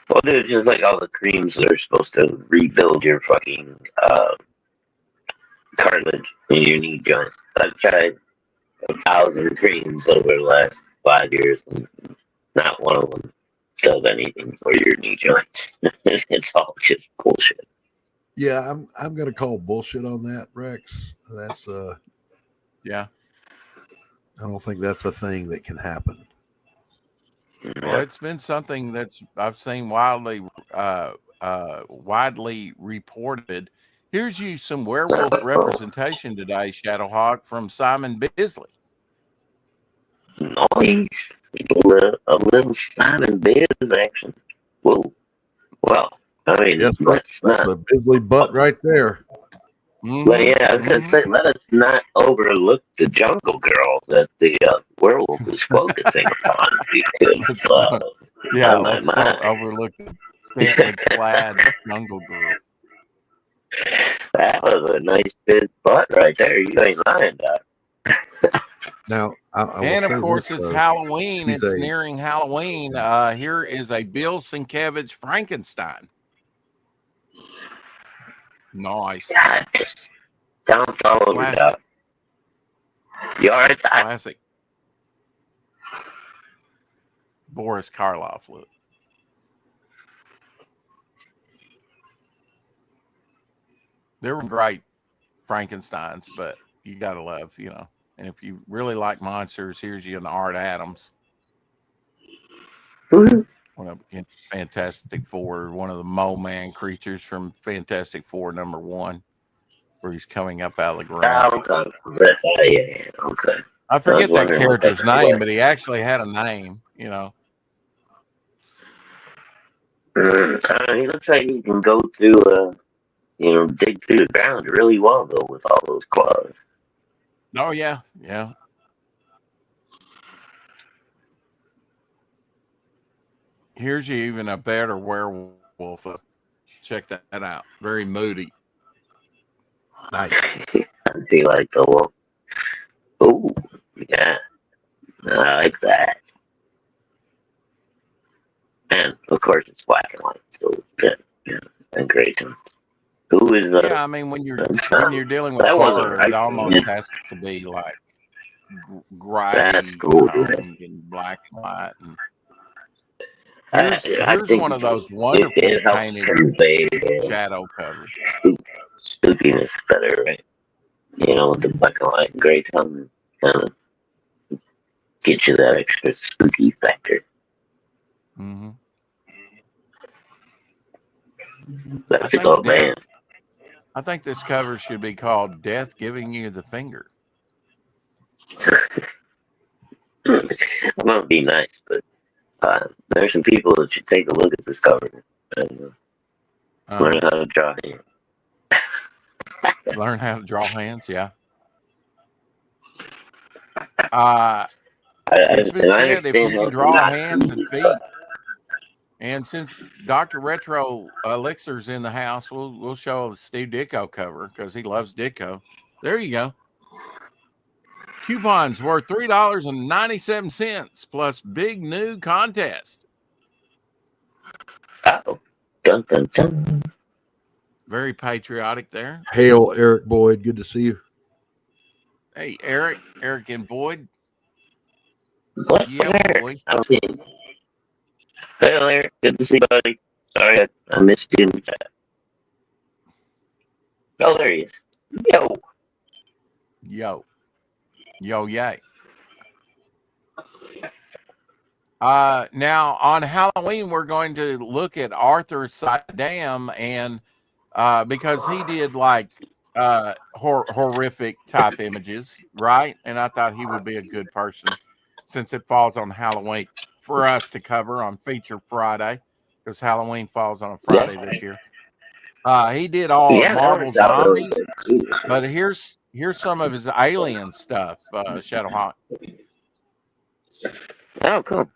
Well, dude, it's just like all the creams that are supposed to rebuild your fucking cartilage in your knee joints. I've tried 1,000 creams over the last 5 years, and not one of them does anything for your knee joints. It's all just bullshit. Yeah, I'm gonna call bullshit on that, Rex. That's Yeah. I don't think that's a thing that can happen. Well, it's been something that's I've seen widely reported. Here's you some werewolf representation today, Shadowhawk, from Simon Bisley. Nice. A little Simon Biz action. Whoa. Well, I mean, Yes, let's that's not. a Bisley butt right there. But yeah, I was gonna Mhm. say, let us not overlook the Jungle Girl that the werewolf is focusing upon, because Yeah, my let's don't my, overlook the scantily clad jungle girl. That was a nice big butt right there. You ain't lying, Doc. Now, I will And say of course, this, it's though. Halloween. He's It's a nearing Halloween. Here is a Bill Sienkiewicz Frankenstein. Nice. God, just don't fall over, Classic. Doc. You all right, Doc? Classic. Boris Karloff look. They were great Frankensteins, but you gotta love, And if you really like monsters, here's you an Art Adams. One of Fantastic Four, one of the Mole Man creatures from Fantastic Four #1, where he's coming up out of the ground. Yeah, okay. I forget that character's name, but he actually had a name, He looks like he can go through, dig through the ground really well, though, with all those claws. Oh, yeah, yeah. Here's you even a better werewolf. Check that out. Very moody. nice. I feel like the wolf. Oh, yeah. I like that. And, of course, it's black and white, so it's good. Yeah, and great. Who is Yeah, I mean, when you're dealing with that wasn't horror, right. it almost has to be like gray That's cool, toned and black and white. And I here's think one of those wonderfully it helps painted convey shadow covers. spookiness better, right? With the black and white and gray tone, kind of get you that extra spooky factor. Mm-hmm. That's a good band. I think this cover should be called "Death Giving You the Finger." I'm gonna be nice, but there's some people that should take a look at this cover and learn how to draw hands. Learn how to draw hands, yeah. It's been said if you can draw hands and feet, and since Dr. Retro Elixir's in the house, we'll show the Steve Ditko cover because he loves Ditko. There you go. Coupons worth $3.97 plus big new contest. Oh, dun dun dun. Very patriotic there. Hail, Eric Boyd. Good to see you. Hey, Eric and Boyd. What? Yeah, boy. I was in. Hey, Eric. Good to see you, buddy. Sorry, I missed you in the chat. Oh, there he is. Yo, yay. Now on Halloween, we're going to look at Arthur Saddam, and because he did like horrific type images, right? And I thought he would be a good person since it falls on Halloween for us to cover on Feature Friday, because Halloween falls on a Friday this year. He did all of Marvel's zombies, but here's some of his alien stuff, Shadowhawk. Oh, cool.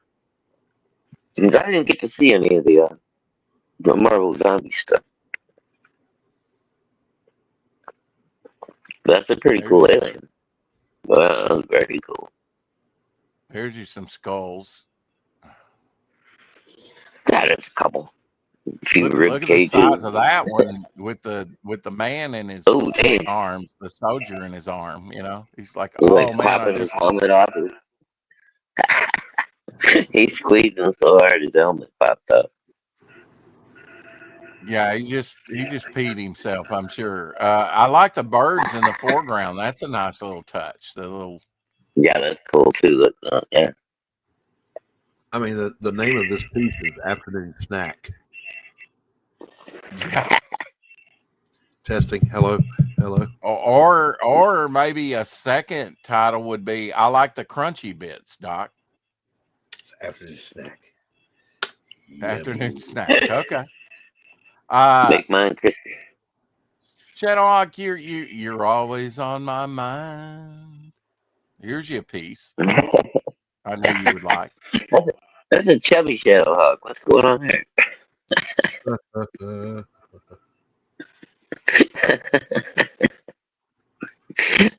I didn't get to see any of the Marvel zombie stuff. That's a pretty cool alien. Well, very cool. Here's you some skulls. Yeah, there's a couple. Look at the size of that one with the man in his arms, the soldier in his arm. He's like, oh man, I just helmet off. He's squeezing so hard his helmet popped up. Yeah, he just peed himself, I'm sure. I like the birds in the foreground. That's a nice little touch. Yeah, that's cool too. Yeah. I mean, the name of this piece is Afternoon Snack. Yeah. Testing. Hello. Or maybe a second title would be I like the crunchy bits, Doc. It's Afternoon Snack. Afternoon Snack. Okay. Make mine crispy. Shadowhawk, you're always on my mind. Here's your piece. I knew you would like. That's a chubby Shadowhawk. What's going on there?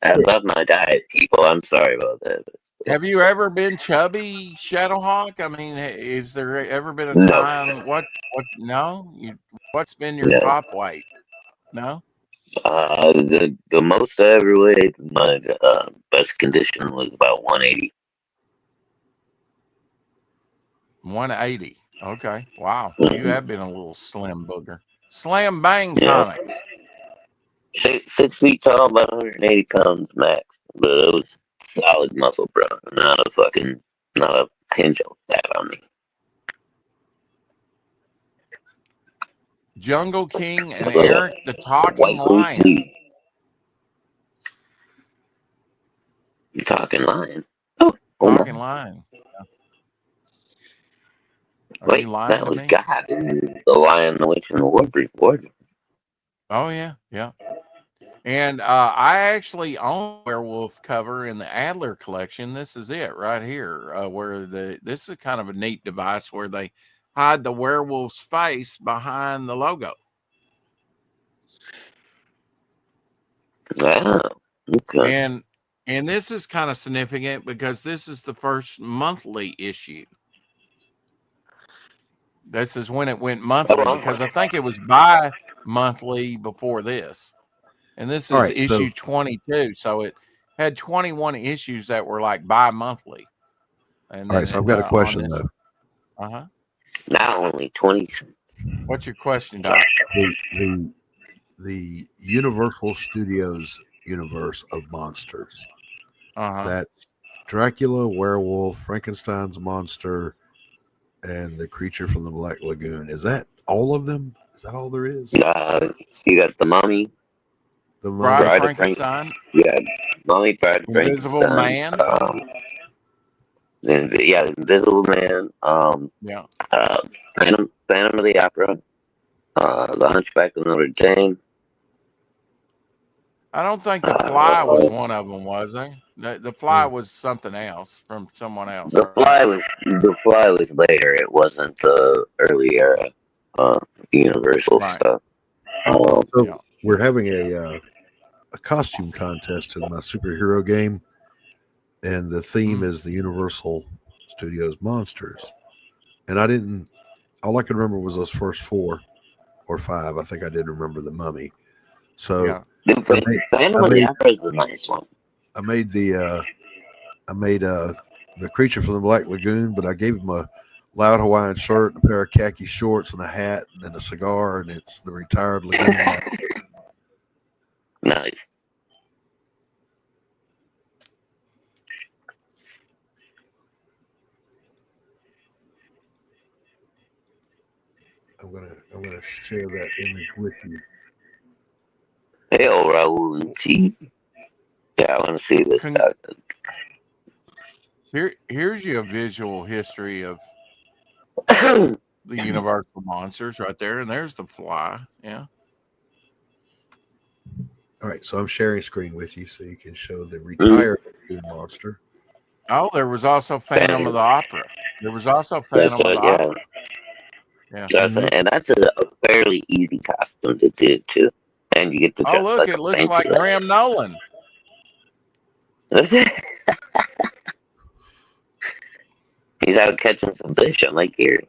I love my diet, people. I'm sorry about that. Have you ever been chubby, Shadowhawk? I mean, is there ever been a No, time? What? No. What's been your no. top weight? No. The most I ever weighed, my best condition was about 180. 180. Okay. Wow. You Mm-hmm. have been a little slim booger. Slam bang Yeah, tonics. 6 feet tall, about 180 pounds max. But it was solid muscle, bro. Not a pinch of fat on me. Jungle King and But, Eric the Talking white loose Lion. leaf. You talking lion? Oh Talking my. Lion. Are Wait, you lying that to was me? God. The lion, the witch, and the wardrobe. Oh yeah, yeah. And I actually own a werewolf cover in the Adler collection. This is it right here, where this is kind of a neat device where they hide the werewolf's face behind the logo. Wow. Okay. And this is kind of significant because this is the first monthly issue. This is when it went Oh, monthly wow. because I think it was bi-monthly before this. And this All is right. So, issue 22. So it had 21 issues that were like bi-monthly. And all right. then So I've got a on question this, though. uh-huh. Now only 20. What's your question, Doc? The Universal Studios universe of monsters. Uh-huh. That's Dracula, werewolf, Frankenstein's monster, and the creature from the Black Lagoon. Is that all of them? Is that all there is? You got the mummy, The Bride mummy. of bride of Frankenstein. Frankenstein, You got mummy, bride of Invisible Frankenstein. Man. The Invisible Man. Yeah. Phantom of the Opera. The Hunchback of Notre Dame. I don't think the Fly was Uh, one of them, was they? The Fly was something else from someone else, the right? Fly was later. It wasn't the early era Universal Right. stuff. Um, So Yeah. we're having a costume contest in my superhero game, and the theme is the Universal Studios monsters. And I didn't. All I could remember was those first 4 or 5. I think I did remember the mummy. So Yeah. Dude, I made, Phantom I of the made, Opera is the nice one. I made the creature from the Black Lagoon, but I gave him a loud Hawaiian shirt, a pair of khaki shorts, and a hat, and then a cigar, and it's the retired lagoon. Nice. I'm gonna share that image with you. Hell, Raul and T. Yeah, I want to see this. Here's your visual history of Oh, the Universal monsters right there, and there's the Fly. Yeah. All right, so I'm sharing screen with you so you can show the retired lagoon monster. Oh, there was also Phantom of the Opera. There was also Phantom of the yeah. Opera. Yeah. And that's a fairly easy costume to do too. And you get to Oh, dress look, like it a looks fancy like Graham Nolan. He's out catching some fish on Lake Erie.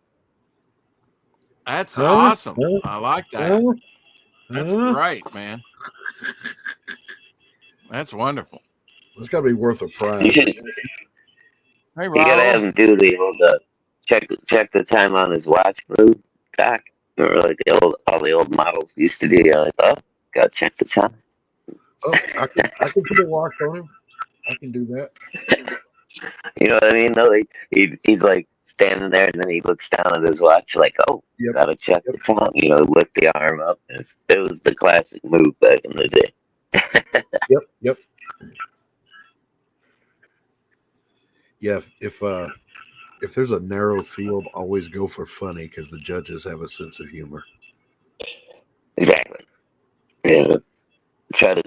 That's awesome. I like that. That's Huh? great, man. That's wonderful. It's got to be worth a You prize. should. Hey, You gotta have Raul. him do the old check the time on his watch move, Doc. Remember, like all the old models used to do. Gotta check the time. Oh, I can put a watch on him. I can do that. You know what I mean? No, like he's like standing there, and then he looks down at his watch, like, "Oh, Yep. gotta check the time." Lift the arm up. It was the classic move back in the day. Yep. Yeah. If there's a narrow field, always go for funny because the judges have a sense of humor. Exactly. Yeah. Try to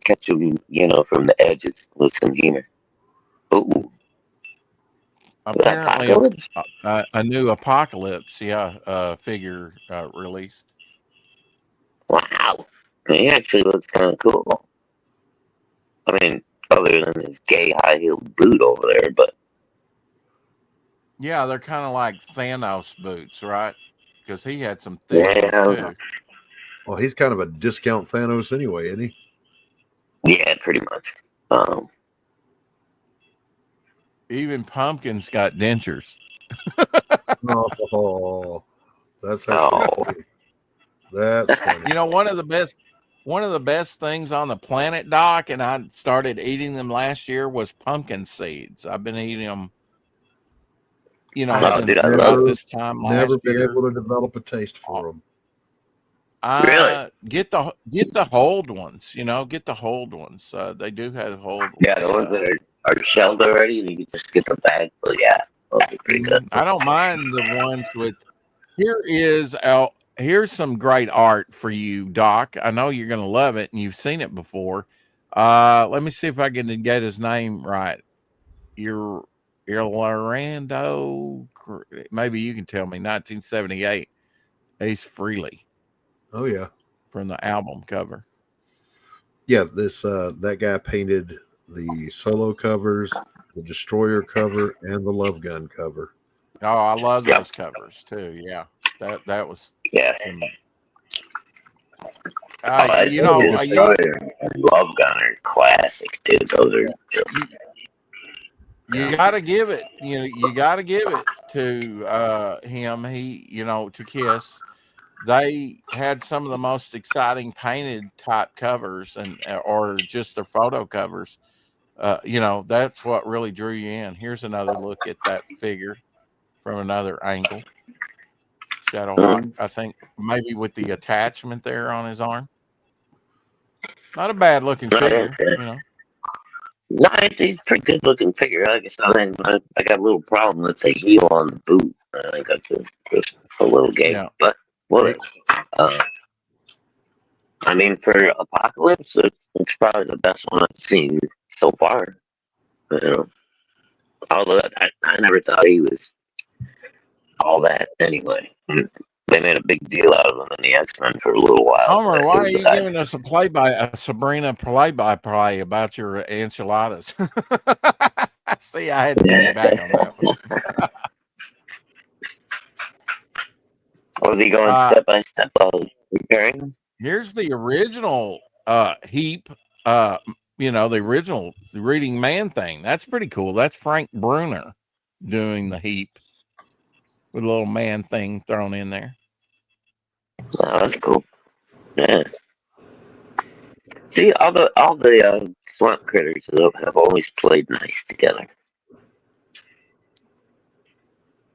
catch him, from the edges with some humor. Ooh, Apparently, Apocalypse. a new Apocalypse, figure released. Wow. He actually looks kind of cool. I mean, other than his gay high heel boot over there, but Yeah, they're kind of like Thanos boots, right? Because he had some thick ones yeah, too. Well, he's kind of a discount Thanos anyway, isn't he? yeah, pretty much. Um, Even Pumpkin's got dentures. Oh, that's actually oh, funny. That's funny. You know, one of the best things on the planet, Doc, and I started eating them last year was pumpkin seeds. I've been eating them, I oh, have dude, since I love about it. this time never last been year. able to develop a taste Uh, for them. Really? Get the hold ones. Get the hold ones. They do have hold Yeah, the ones. ones that are shelled already, you can just get the bag. But yeah, those are pretty good. I don't mind the ones with. Here's some great art for you, Doc. I know you're gonna love it, and you've seen it before. Let me see if I can get his name right. Your Orlando, maybe you can tell me. 1978. Ace Frehley Oh yeah, from the album cover. yeah. This that guy painted the solo covers, the Destroyer cover, and the Love Gun cover. Oh, I love Yep. those covers too. Yeah, that was Yeah. some. Oh, You One of know, the Destroyer and Love Gun are classic, dude. Those are you, yeah, you got to give it. You got to give it to him. To Kiss. They had some of the most exciting painted type covers or just their photo covers. That's what really drew you in. Here's another look at that figure from another angle. Shadowhawk, I think maybe with the attachment there on his arm. Not a bad looking no, yeah, figure, yeah. No, it's a pretty good looking figure. Like I said, I got a little problem with the heel on the boot. I think that's just a little gay, Yeah. but whatever. It, Uh, I mean, for Apocalypse, it's probably the best one I've seen so far. You know, although I never thought he was all that anyway. They made a big deal out of him in the X-Men for a little while. Homer, why are you giving us a Sabrina play-by-play about your enchiladas? See, I had to get you back on that one. Was he going step by step of repairing them? Here's the original heap. The original reading man thing. That's pretty cool. That's Frank Bruner doing the heap with a little man thing thrown in there. Oh, that's cool. Yeah. See, all the swamp critters have always played nice together.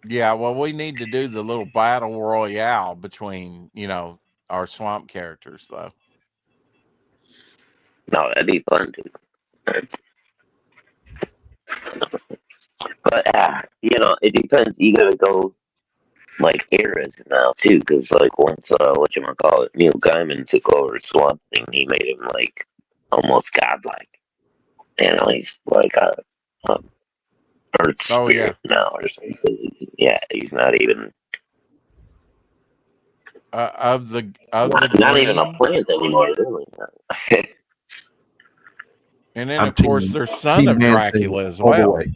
Yeah, well, we need to do the little battle royale between, our swamp characters, though. No, that'd be fun, dude. But it depends. You gotta go like eras now too, because like once Neil Gaiman took over Swamp Thing, he made him like almost godlike. He's like a earth spirit now or something. Yeah, he's not even not even a plant anymore, really. And then, I'm of course, team, there's son team of Man Dracula Thing as all the well. way.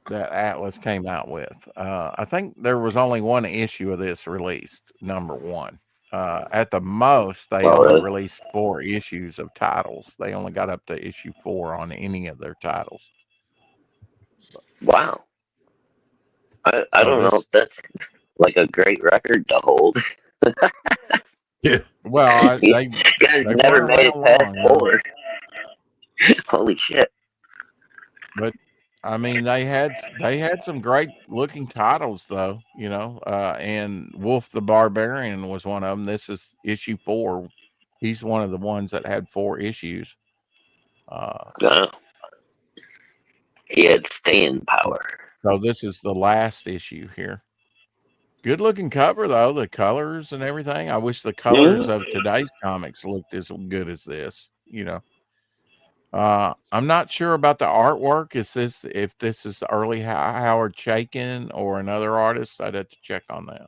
That Atlas came out with. I think there was only one issue of this released, number one. At the most, they only Really? released 4 issues of titles. They only got up to issue 4 on any of their titles. Wow. I don't know if that's like a great record to hold. Yeah. Well, You guys they never weren't made it around past long. 4. Holy shit. But I mean, they had some great looking titles though, and Wolf the Barbarian was one of them. This is issue 4. He's one of the ones that had 4 issues. He had staying power. So this is the last issue here. Good looking cover though, the colors and everything. I wish the colors of today's comics looked as good as this, I'm not sure about the artwork. If this is early Howard Chaykin or another artist? I'd have to check on that.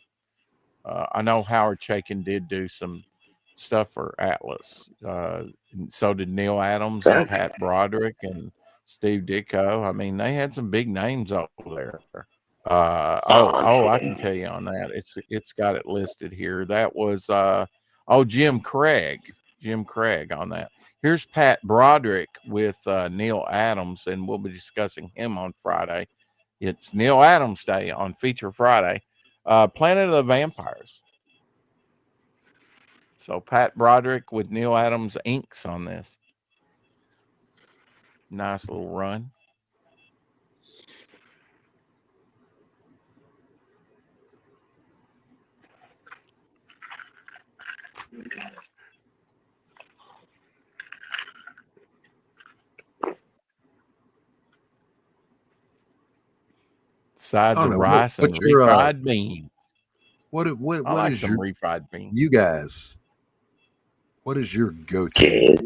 I know Howard Chaykin did do some stuff for Atlas. And so did Neil Adams and Pat Broderick and Steve Ditko. I mean, they had some big names over there. I can tell you on that. It's got it listed here. That was Jim Craig on that. Here's Pat Broderick with Neil Adams, and we'll be discussing him on Friday. It's Neil Adams Day on Feature Friday. Planet of the Vampires. So Pat Broderick with Neil Adams inks on this. Nice little run. Sides of rice and refried beans. What like is some your refried beans? You guys, what is your go-to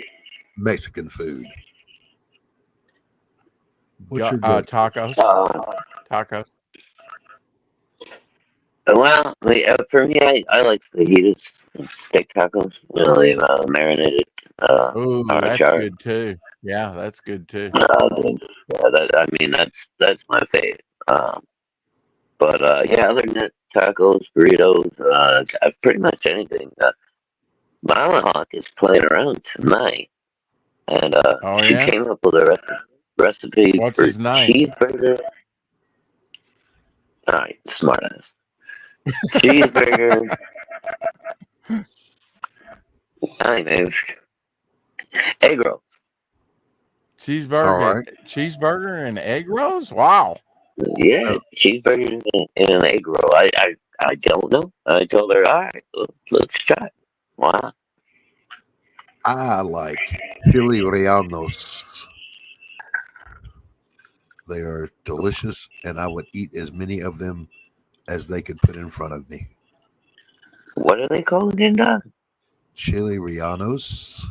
Mexican food? What's your tacos? Tacos. Well, for me, I like fajitas, steak tacos. Really marinated. Ooh, that's good too. Yeah, that's good too. That's my favorite. But yeah, other than that, tacos, burritos, pretty much anything. Mama Hawk is playing around tonight, and she came up with a recipe What's for his name? cheeseburger. All right, smart ass. Cheeseburger. I mean, egg rolls. Cheeseburger and egg rolls. Wow. Yeah, cheeseburger and an egg roll. I don't know. I told her, all right, let's try it. Wow. I like chili rellenos. They are delicious, and I would eat as many of them as they could put in front of me. What are they called again, Doc? Chili rellenos.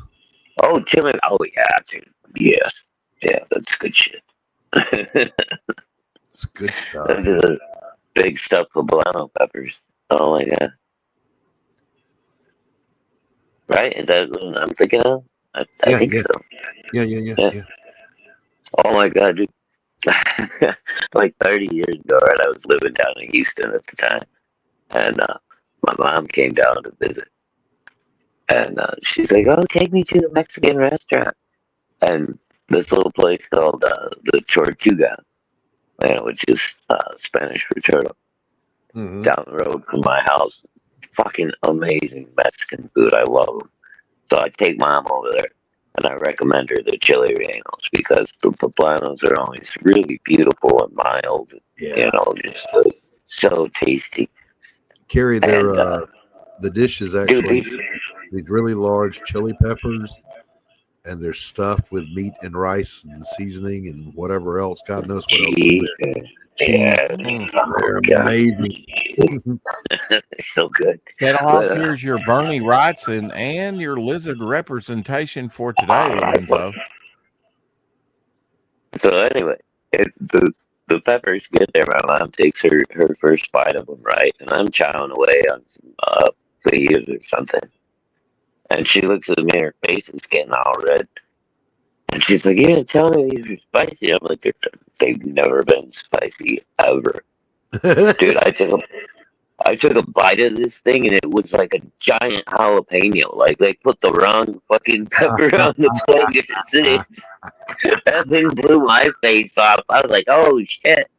Oh, chili. Oh, yeah, dude. Yes. Yeah, that's good shit. It's good stuff. Big stuff for poblano peppers. Oh, my God. Right? Is that what I'm thinking of? I think so. Yeah. Oh, my God, dude. Like 30 years ago, right? I was living down in Houston at the time. And my mom came down to visit. And she's like, oh, take me to the Mexican restaurant. And this little place called the Tortuga, which is Spanish for turtle, down the road from my house. Fucking amazing Mexican food. I love them. So I take Mom over there, and I recommend her the chili rellenos because the poblanos are always really beautiful and mild. Yeah. Just so tasty. Carrie, the dish is actually these really large chili peppers, and they're stuffed with meat and rice and seasoning and whatever else. God knows what else. Cheese. They're amazing. So good. Here's your Bernie Wrightson and your lizard representation for today, Lorenzo. So anyway, the peppers get there. My mom takes her first bite of them, right? And I'm chowing away on some fajitas or something. And she looks at me, her face is getting all red. And she's like, yeah, tell me these are spicy. I'm like, they've never been spicy ever. Dude, I took a bite of this thing and it was like a giant jalapeno. Like they put the wrong fucking pepper on the plate. That thing blew my face off. I was like, oh shit.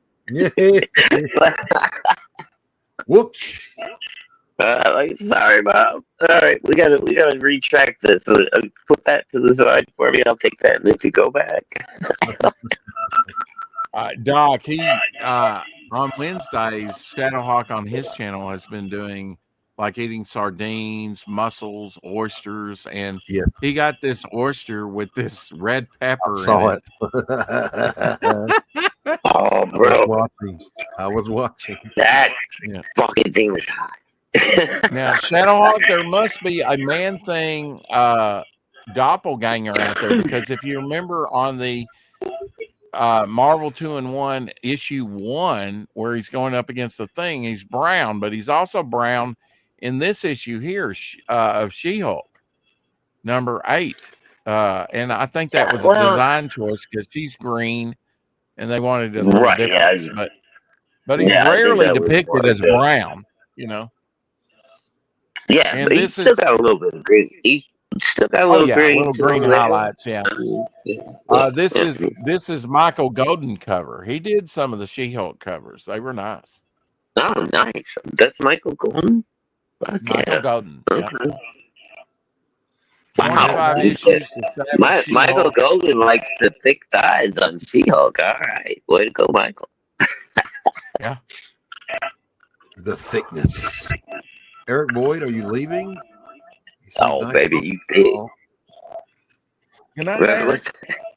Whoops. Like, sorry, Mom. All right, we gotta retract this. So, put that to the side for me. I'll take that, and then we go back. Doc, he on Wednesdays, Shadowhawk on his channel has been doing like eating sardines, mussels, oysters, and he got this oyster with this red pepper in it. Oh, bro! I was watching. That fucking thing was hot. Now, Shadowhawk, there must be a Man Thing doppelganger out there, because if you remember on the Marvel 2-in-1 issue 1, where he's going up against the Thing, he's brown, but he's also brown in this issue here of She-Hulk, number 8. And I think that was a Well, design choice because she's green and they wanted a little right, difference. But he's I think rarely that was depicted more as just, brown, you know. yeah, And but he's this still is, got a little bit of green. He's still got a oh little yeah, green little to green him there. highlights. Yeah. This is Michael Golden cover. He did some of the She-Hulk covers. They were nice. Oh, nice. That's Michael Gordon. Fuck Michael yeah. Golden. Okay. Yeah. Wow. 25 He's good. issues to 7 Michael She-Hulk. Golden likes the thick thighs on She-Hulk. All right. Way to go, Michael. Yeah. The thickness. Eric Boyd, are you leaving? You seem Oh, nice. baby, you big. Oh, Good night, Right, Eric. what's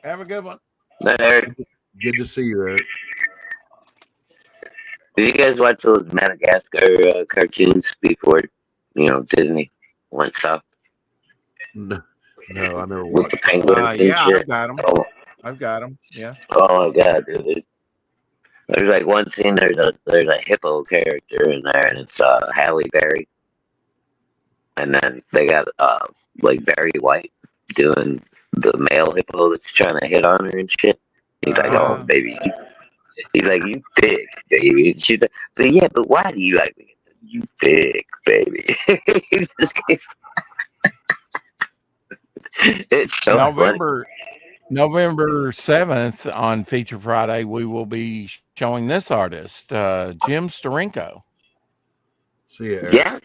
Have a good one. that, Eric? good to see you, Eric. Did you guys watch those Madagascar cartoons before, Disney went south No, I never with the watched. penguins and Yeah, shit? Oh, I've got them. Yeah. oh my god, dude. There's like one scene. There's a hippo character in there, and it's Halle Berry, and then they got like Barry White doing the male hippo that's trying to hit on her and shit. He's like, "Oh, baby," he's like, "You big, baby." And she's like, "But yeah, but why do you like me? You big, baby." He just keeps- it's so funny. November 7th on Feature Friday, we will be showing this artist, Jim Steranko. See you, Eric. Yeah,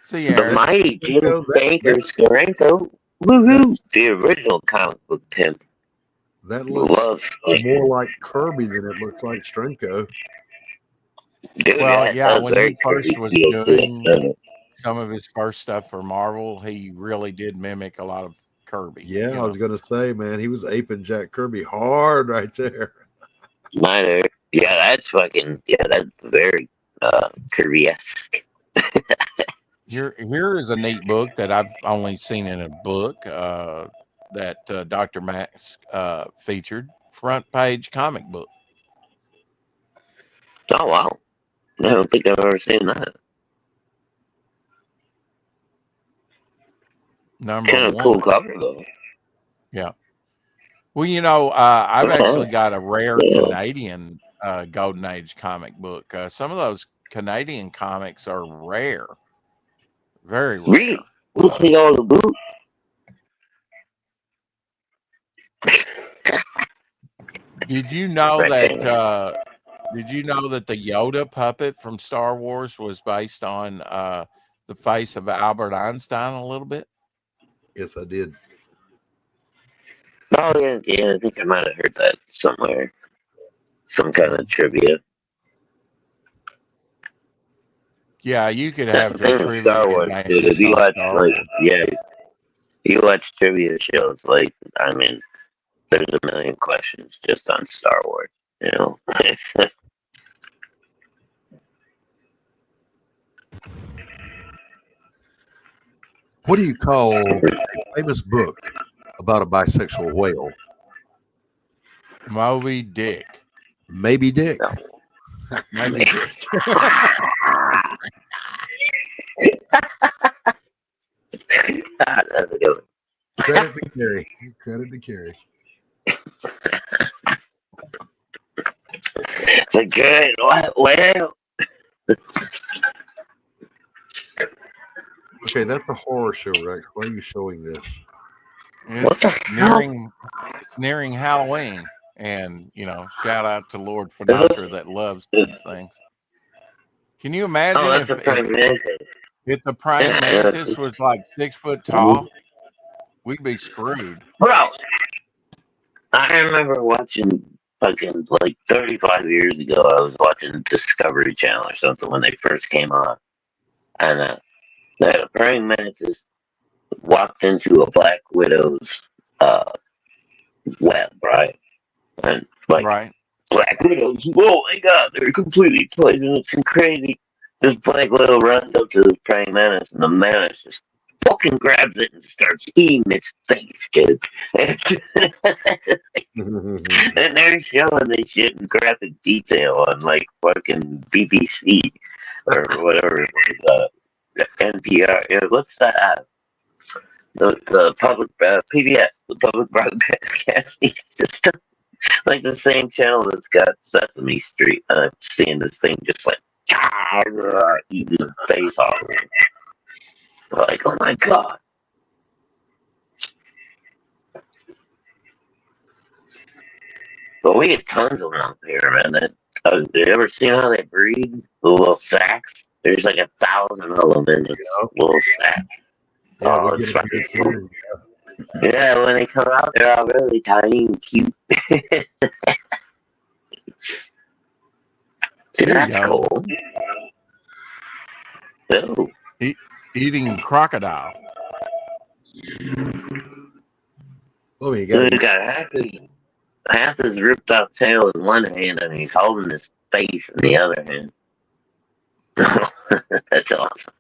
See you, the Eric. mighty Jim That- Banker Steranko. Woohoo! The original comic book pimp. That looks Loves more like Kirby than it looks like Strenko. Dude, Well, that yeah, sounds when very he first Kirby was feel to it, doing doesn't it? some of his first stuff for Marvel, he really did mimic a lot of Kirby. Yeah, you I know. was gonna say, man, he was aping Jack Kirby hard right there. Minor. Yeah, that's fucking. Yeah, that's very Kirby-esque. Here is a neat book that I've only seen in a book that Dr. Max featured. Front page comic book. Oh wow! I don't think I've ever seen that. Number Kind of 1. cool cover though. Yeah. Well, I've actually got a rare Yeah. Canadian Golden Age comic book. Some of those Canadian comics are rare. Very rare. Really? We'll see all the boot. Did you know Right. that did you know that the Yoda puppet from Star Wars was based on the face of Albert Einstein a little bit? Yes, I did. Oh yeah, I think I might have heard that somewhere. Some kind of trivia. Yeah, you could That's have the the thing with trivia Star Wars, game dude. If just you on watch Star like, Wars. yeah, you watch trivia shows, like, I mean, there's a million questions just on Star Wars, you know. What do you call a famous book about a bisexual whale? Moby Dick. Maybe Dick. No. Maybe Dick. That's a good one. Credit to Carrie. Credit to Carrie. It's a good well. Okay, that's a horror show, Rex. Why are you showing this? What the hell? It's nearing Halloween. And, shout out to Lord Finocchio that loves these things. Can you imagine Oh, that's a prime mantis. if the praying mantis was like 6 foot tall? We'd be screwed. Bro, I remember watching fucking like 35 years ago. I was watching Discovery Channel or something when they first came on, and the praying mantis walked into a black widow's web, right? And like Right. black widows, oh my god, they're completely poisonous and crazy. This black widow runs up to the praying mantis, and the mantis just fucking grabs it and starts eating its face, dude. And they're showing this shit in graphic detail on like fucking BBC. or whatever. NPR. What's that? The public PBS, the public broadcasting system, like the same channel that's got Sesame Street. I'm seeing this thing just like eating the face off. Like, oh my god. But we get tons of them out here, man. Have you ever seen how they breed? The little sacks? There's like 1,000 of them in this little sack. Yeah, Oh, we it's get them fucking here cool. too. Yeah, when they come out, they're all really tiny and cute. See, Here you that's go. cool. Oh, Eating crocodile. Oh, you so got he's got half his ripped out tail in one hand, and he's holding his face in the other hand. That's awesome.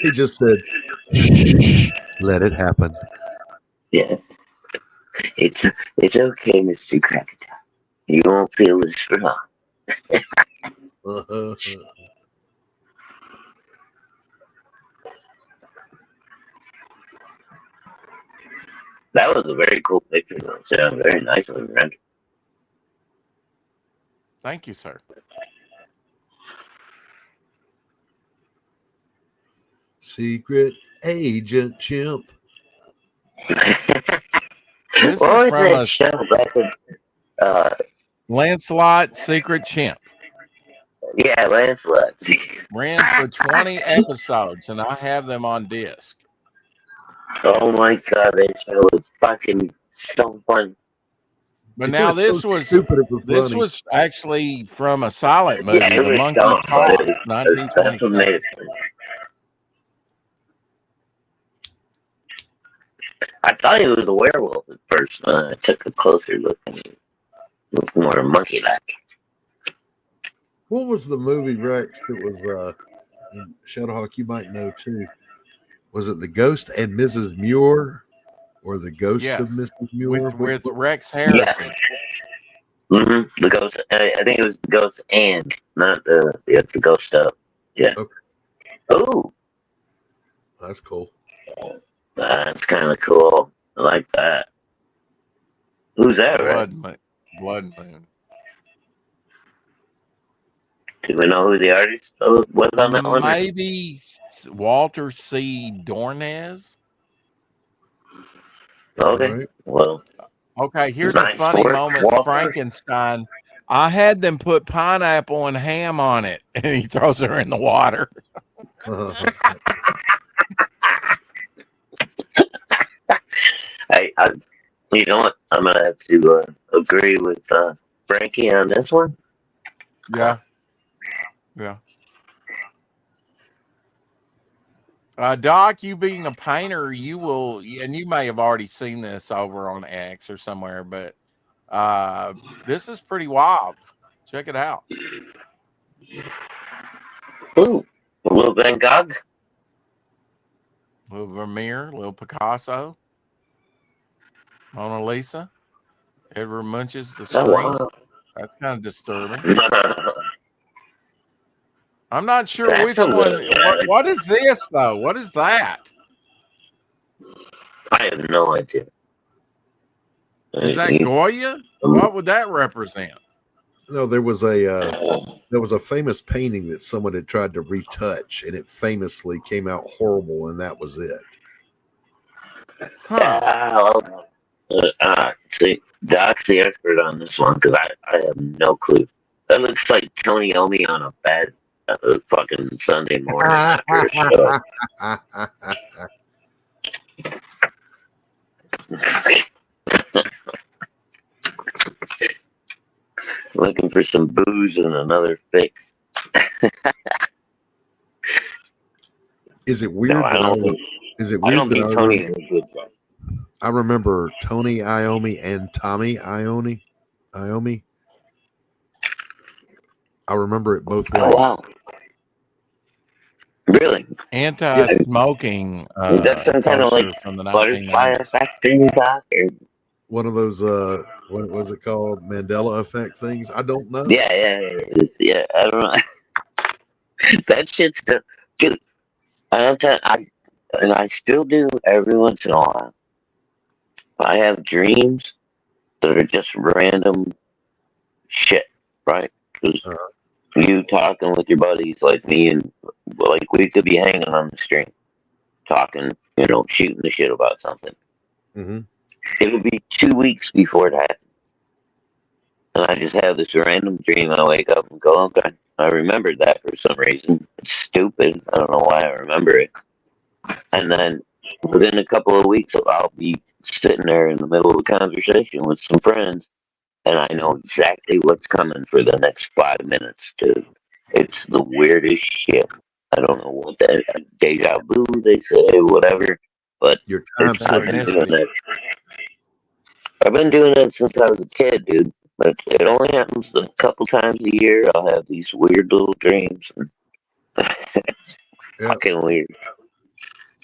he just said, "Let it happen." Yeah, it's okay, Mr. Crocodile. You won't feel as strong. That was a very cool picture, though. It's very nice of him, rendered. Thank you, sir. Secret Agent Chimp. This What is was from that show back in, Lancelot Secret Chimp. yeah, Lancelot. Ran for 20 episodes, and I have them on disc. Oh my god, that show was fucking so fun. But now this so was stupid. It was this funny. was actually from a silent movie, Yeah, it The was Monkey dumb, Talk, but that's what made 1927. it fun. I thought he was a werewolf at first, but I took a closer look and he looked more monkey-like. What was the movie, Rex? It was Shadowhawk. You might know too. Was it The Ghost and Mrs. Muir, or The Ghost Yes, of Mrs. Muir? with Rex Harrison. The ghost. I think it was the ghost and not the ghost stuff. Yeah. Okay. Oh, That's cool. that's kind of cool. I like that. Who's that, right? Blood Moon. Do we know who the artist was on that one? Maybe Walter C. Dornez. Okay. Right. Well. Okay, here's Nice a funny work, moment. Walter. Frankenstein. I had them put pineapple and ham on it, and he throws her in the water. I, you know what? I'm gonna have to agree with Frankie on this one. Yeah. Doc, you being a painter, you will, and you may have already seen this over on X or somewhere, but this is pretty wild. Check it out. Ooh, a little Van Gogh. Little Vermeer, little Picasso, Mona Lisa, Edward Munch's The Scream. Oh, wow. That's kind of disturbing. I'm not sure That's which a one. little What is this though? What is that? I have no idea. Is that Goya? What would that represent? No, there was a famous painting that someone had tried to retouch, and it famously came out horrible, and that was it. Huh. See, Doc's the expert on this one because I have no clue. That looks like Tony Omi on a bad fucking Sunday morning after a show. Looking for some booze and another fix. Is it weird? No, I don't think. Is it I weird don't think that Tony is a good guy. I remember Tony Iommi and Tommy Iommi. I remember it both ways. Oh wow! Really? Anti-smoking. Is that some kind of like from the butterfly 1990s. effect thing, Doc? Or... One of those what was it called? Mandela effect things? I don't know. Yeah. I don't know. That shit's still, dude. I still do every once in a while. I have dreams that are just random shit, right? 'Cause Uh, you talking with your buddies like me, and like we could be hanging on the street talking, shooting the shit about something. mm-hmm. It'll be 2 weeks before it happens. And I just have this random dream. I wake up and go, okay, I remembered that for some reason. It's stupid. I don't know why I remember it. And then within a couple of weeks, I'll be sitting there in the middle of a conversation with some friends, and I know exactly what's coming for the next 5 minutes, dude. It's the weirdest shit. I don't know what that deja vu they say, whatever, but Your time I've been doing Synchronicity. that. I've been doing it since I was a kid, dude. But it only happens a couple times a year. I'll have these weird little dreams. It's Yep. fucking weird.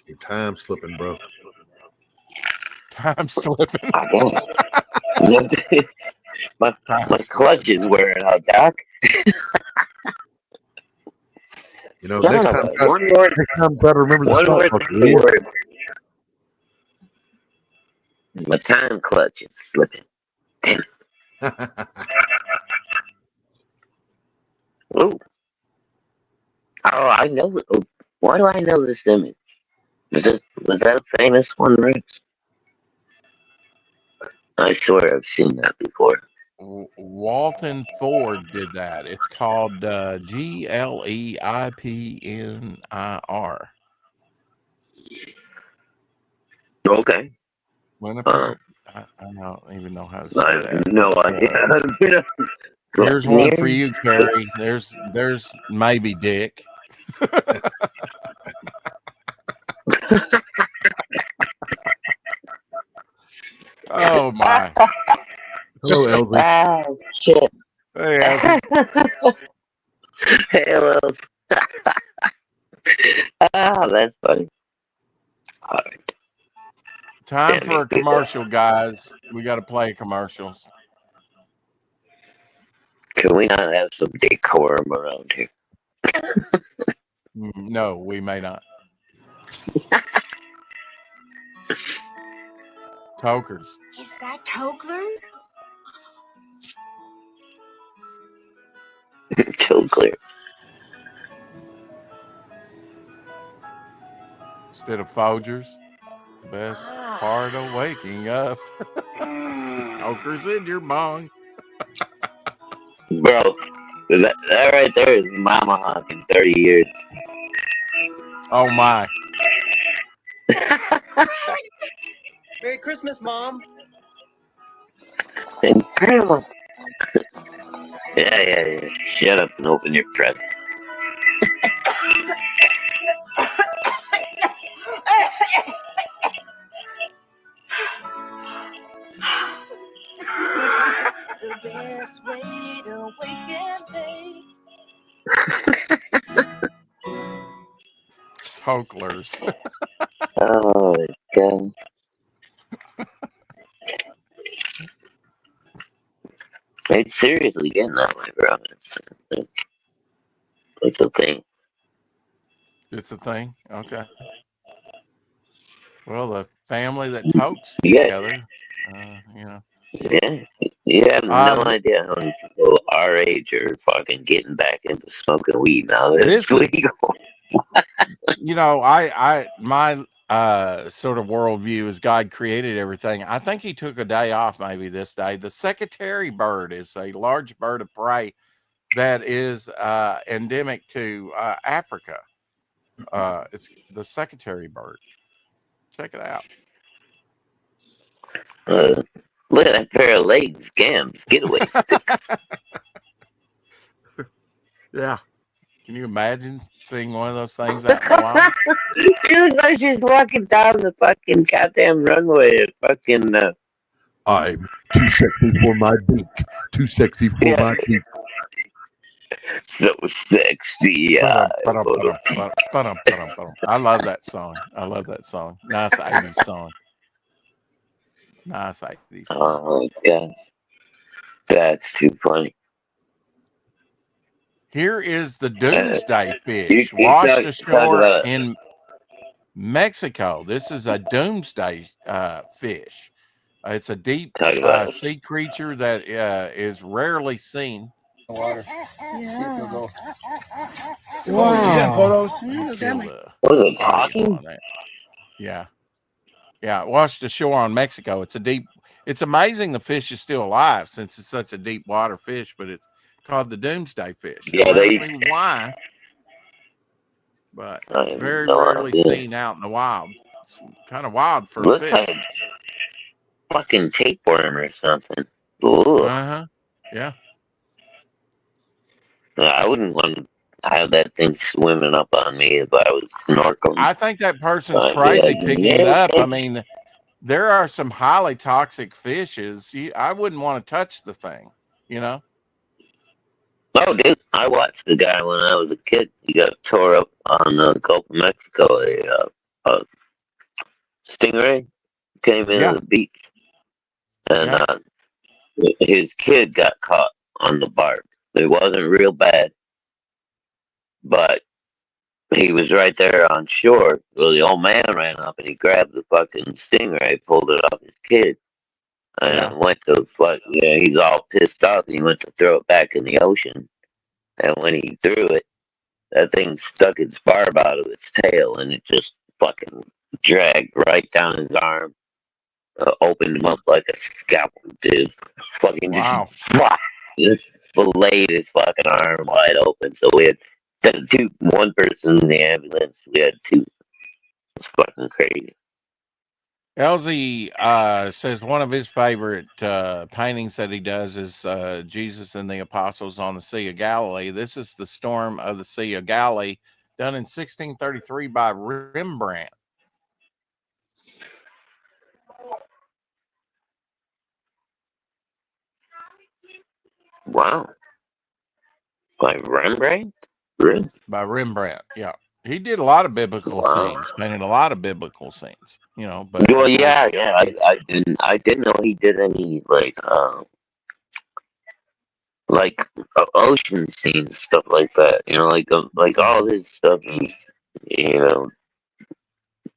Your time slipping, bro. Time slipping. I guess. my Time my clutch slipping. is wearing out, Doc. Next Son of time, a one more next time, try to remember the one stop more button. thing to worry about. My time clutch is slipping. Damn it. Ooh. Oh, I know. Why do I know this image? Was that a famous one, Rex? I swear I've seen that before. Walton Ford did that. It's called Gleipnir. Okay. Winnipeg. I don't even know how to I say have that, no but idea. here's one for Near? you, Carrie. There's maybe Dick. Oh my. Hello, Elsie. Ah, shit. Hey, Elsie. Hey, Lils. Ah, that's funny. All right. Time Damn for it, a commercial, guys. We got to play commercials. Can we not have some decorum around here? No, we may not. Tokers. Is that Togler? Too clear. Instead of Folgers. Best part of waking up. Tokers in your bong. Bro, that right there is Mama Hawk in 30 years. Oh my. Merry Christmas, Mom. And Grandma. Yeah. Shut up and open your present. The best way to wake and bake. Toklers. Oh, my God. It's seriously getting that way, bro. It's a thing. It's a thing. Okay. Well, the family that tokes Yeah. together, you know. Yeah. You have no idea how many people our age are fucking getting back into smoking weed now that it's This is, legal. you know, my sort of worldview is God created everything. I think he took a day off maybe this day. The secretary bird is a large bird of prey that is endemic to Africa. It's the secretary bird. Check it out. Look at that pair of legs, gams, getaway sticks. Yeah. Can you imagine seeing one of those things out in the wild? It looks like she's walking down the fucking goddamn runway at fucking. I'm too sexy for my beak. Too sexy for Yeah. my beak. So sexy. I love that song. Nice 80s song. Nice 80s song. Oh, gosh. That's too funny. Here is the doomsday You fish washed talk ashore about in Mexico. This is a doomsday fish. It's a deep talk about sea creature that is rarely seen. Water. See if he'll go. Wow. You got photos? Kill the what was it video talking? on that. Yeah. Yeah. Washed ashore on Mexico. It's amazing the fish is still alive since it's such a deep water fish, but it's called the doomsday fish. Yeah, Don't ask they. me why, but I have very no rarely idea. seen out in the wild. It's kind of wild for a Looks fish. like a fucking tapeworm or something. Ooh. Uh-huh. Yeah. I wouldn't want to have that thing swimming up on me if I was snorkeling. I think that person's I'd be crazy like, picking it yeah, up. I okay. mean, there are some highly toxic fishes. I wouldn't want to touch the thing, you know? Oh, dude, I watched the guy when I was a kid. He got tore up on the Gulf of Mexico. A stingray came into Yeah. the beach, and Yeah. his kid got caught on the bark. It wasn't real bad, but he was right there on shore. Well, the old man ran up and he grabbed the fucking stingray, pulled it off his kid, and Yeah. went to fuck. Yeah, he's all pissed off. He went to throw it back in the ocean, and when he threw it, that thing stuck its barb out of its tail, and it just fucking dragged right down his arm. Opened him up like a scalpel, dude. Fucking Wow. just filleted his fucking arm wide open. So we had instead of one person in the ambulance, we had two. It's fucking crazy. LZ says one of his favorite paintings that he does is Jesus and the Apostles on the Sea of Galilee. This is the Storm of the Sea of Galilee, done in 1633 by Rembrandt. Wow. By Rembrandt? Really? By Rembrandt, yeah. He did a lot of biblical Wow. scenes, painted a lot of biblical scenes, you know. But Well, of course, yeah. I didn't know he did any like ocean scenes, stuff like that. You know, like all his stuff. You know,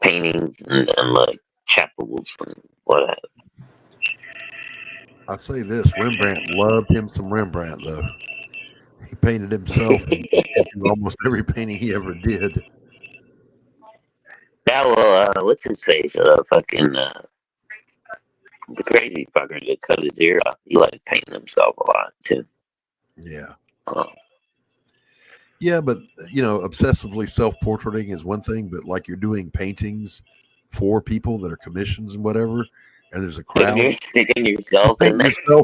paintings and like chapels and whatever. I'll say this: Rembrandt loved him some Rembrandt, though. He painted himself into almost every painting he ever did. Yeah, well, what's his face? Fucking the crazy fucker that cut his ear off. He liked painting himself a lot too. Yeah. Oh. Yeah, but obsessively self-portraiting is one thing, but like you're doing paintings for people that are commissions and whatever, and there's a crowd. You're sticking yourself in there. You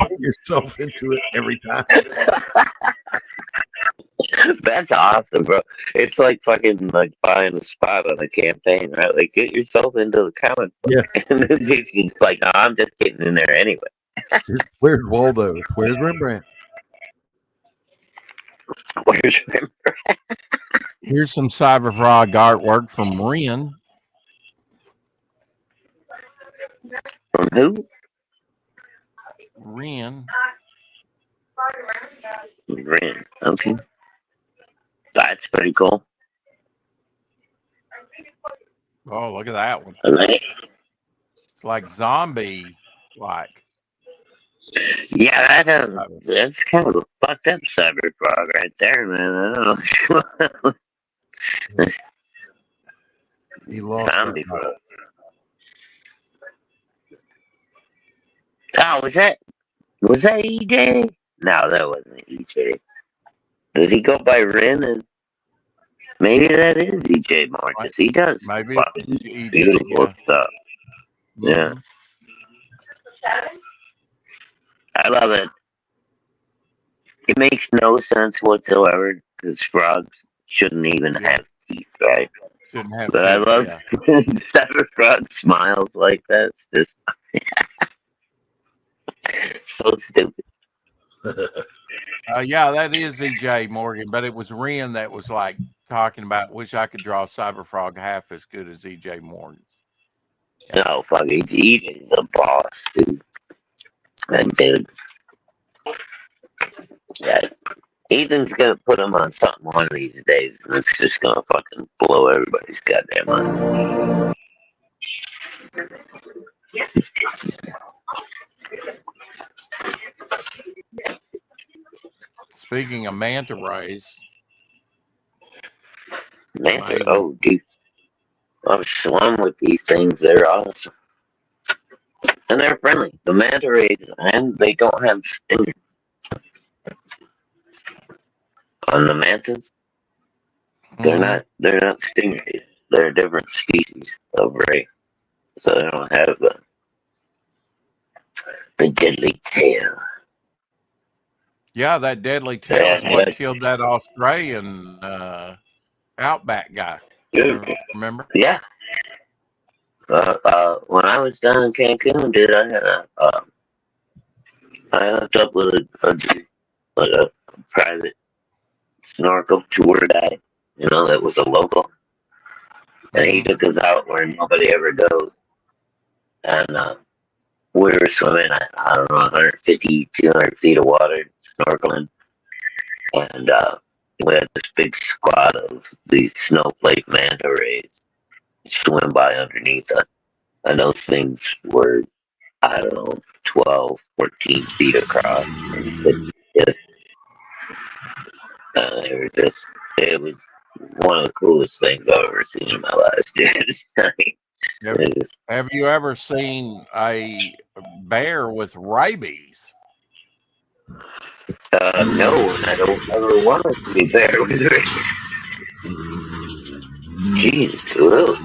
paint yourself into it every time. That's awesome, bro. It's like fucking like buying a spot on a campaign, right? Like get yourself into the comic book. Yeah. And then he's like, no, I'm just getting in there anyway. Where's Waldo? Where's Rembrandt? Where's Rembrandt? here's some cyberfrog artwork from Ren. From who? Ren. Ren. Okay. That's pretty cool. Oh, look at that one. Right? It's like zombie like. Yeah, that's kind of a fucked up cyber frog right there, man. I don't know. He lost Zombie that. frog. Oh, was that EJ? No, that wasn't EJ. Does he go by Ren? Maybe that is EJ Marcus. He does Maybe fucking EJ, beautiful yeah. stuff. Yeah. Mhm. I love it. It makes no sense whatsoever because frogs shouldn't even have teeth, right? Shouldn't have But I teeth, love yeah. Cyber Frog smiles like that. It's just so stupid. Yeah, that is EJ Morgan, but it was Ren that was like talking about. Wish I could draw Cyberfrog half as good as EJ Morgan's. Yeah. No, fuck, EJ's a boss, dude. That dude. Yeah. Ethan's gonna put him on something one of these days, and it's just gonna fucking blow everybody's goddamn mind. Speaking of manta rays, Man, amazing. oh, dude. I've swum with these things. They're awesome. And they're friendly. The manta rays, and they don't have stingers. On the mantas, they're not stingrays. They're a different species of ray. So they don't have the deadly tail. Yeah, that deadly tail is what killed that Australian outback guy. Remember? Yeah. When I was down in Cancun, dude, I had I hooked up with a private snorkel tour guide, that was a local. And he took us out where nobody ever goes. And we were swimming at, I don't know, 150, 200 feet of water, snorkeling. And we had this big squad of these snowflake manta rays swim by underneath us. And those things were, I don't know, 12, 14 feet across. It was one of the coolest things I've ever seen in my life. Have you ever seen a bear with rabies? No, I don't ever want to be bear with rabies. Jeez, cool.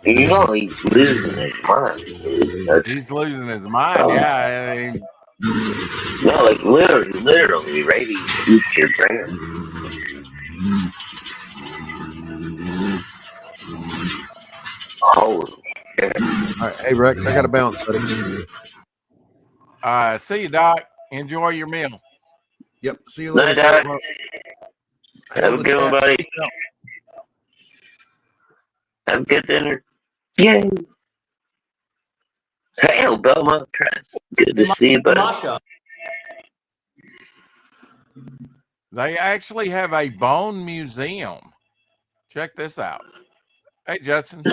He's losing his mind. He's losing his mind, yeah. No, like literally, rabies eats your brain. Holy shit. All right, hey Rex, I got to bounce, buddy. See you, Doc. Enjoy your meal. Yep. See you later. Night, Doc. Have a good one, buddy. Have a good dinner. Yay. Hey, Belmont Press. Good to see you, buddy. Masha. They actually have a bone museum. Check this out. Hey, Justin.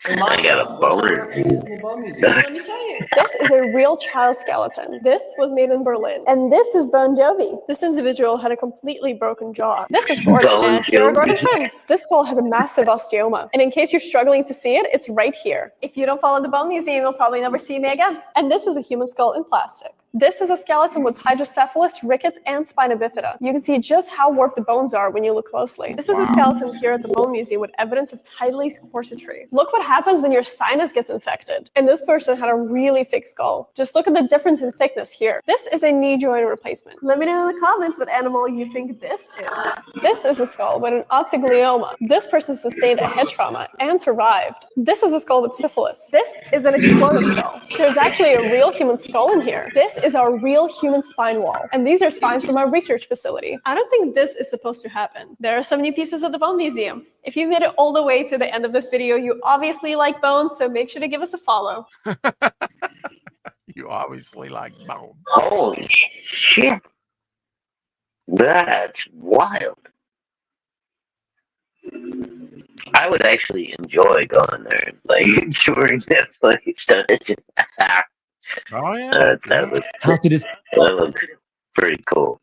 Hey, I got a boner. Let me show you. This is a real child skeleton. This was made in Berlin. And this is Bon Jovi. This individual had a completely broken jaw. This is Gordon, and here are Gordon's friends. This skull has a massive osteoma. And in case you're struggling to see it, it's right here. If you don't follow the Bone Museum, you'll probably never see me again. And this is a human skull in plastic. This is a skeleton with hydrocephalus, rickets, and spina bifida. You can see just how warped the bones are when you look closely. This is a skeleton here at the Bone Museum with evidence of Tylee's corsetry. Look what happens when your sinus gets infected. And this person had a really thick skull. Just look at the difference in thickness here. This is a knee joint replacement. Let me know in the comments what animal you think this is. This is a skull with an optic-glioma. This person sustained a head trauma and survived. This is a skull with syphilis. This is an exploded skull. There's actually a real human skull in here. This is our real human spine wall. And these are spines from our research facility. I don't think this is supposed to happen. There are so many pieces of the Bone Museum. If you made it all the way to the end of this video, you obviously like bones, so make sure to give us a follow. You obviously like bones. Holy shit. That's wild. I would actually enjoy going there, like touring that place. Oh yeah. That looks pretty cool.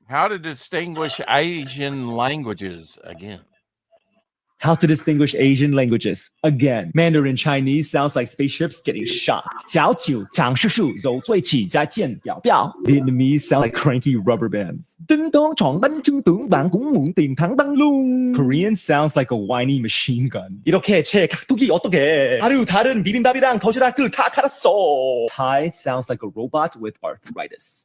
How to distinguish Asian languages again. How to distinguish Asian languages. Again, Mandarin Chinese sounds like spaceships getting shot. 小九长叔叔揉最起再见表表. Vietnamese sound like cranky rubber bands. Korean sounds like a whiny machine gun. 이렇게 제 각도기 어떻게? 하루 다른 비빔밥이랑 도시락을 다 갈았어. Thai sounds like a robot with arthritis.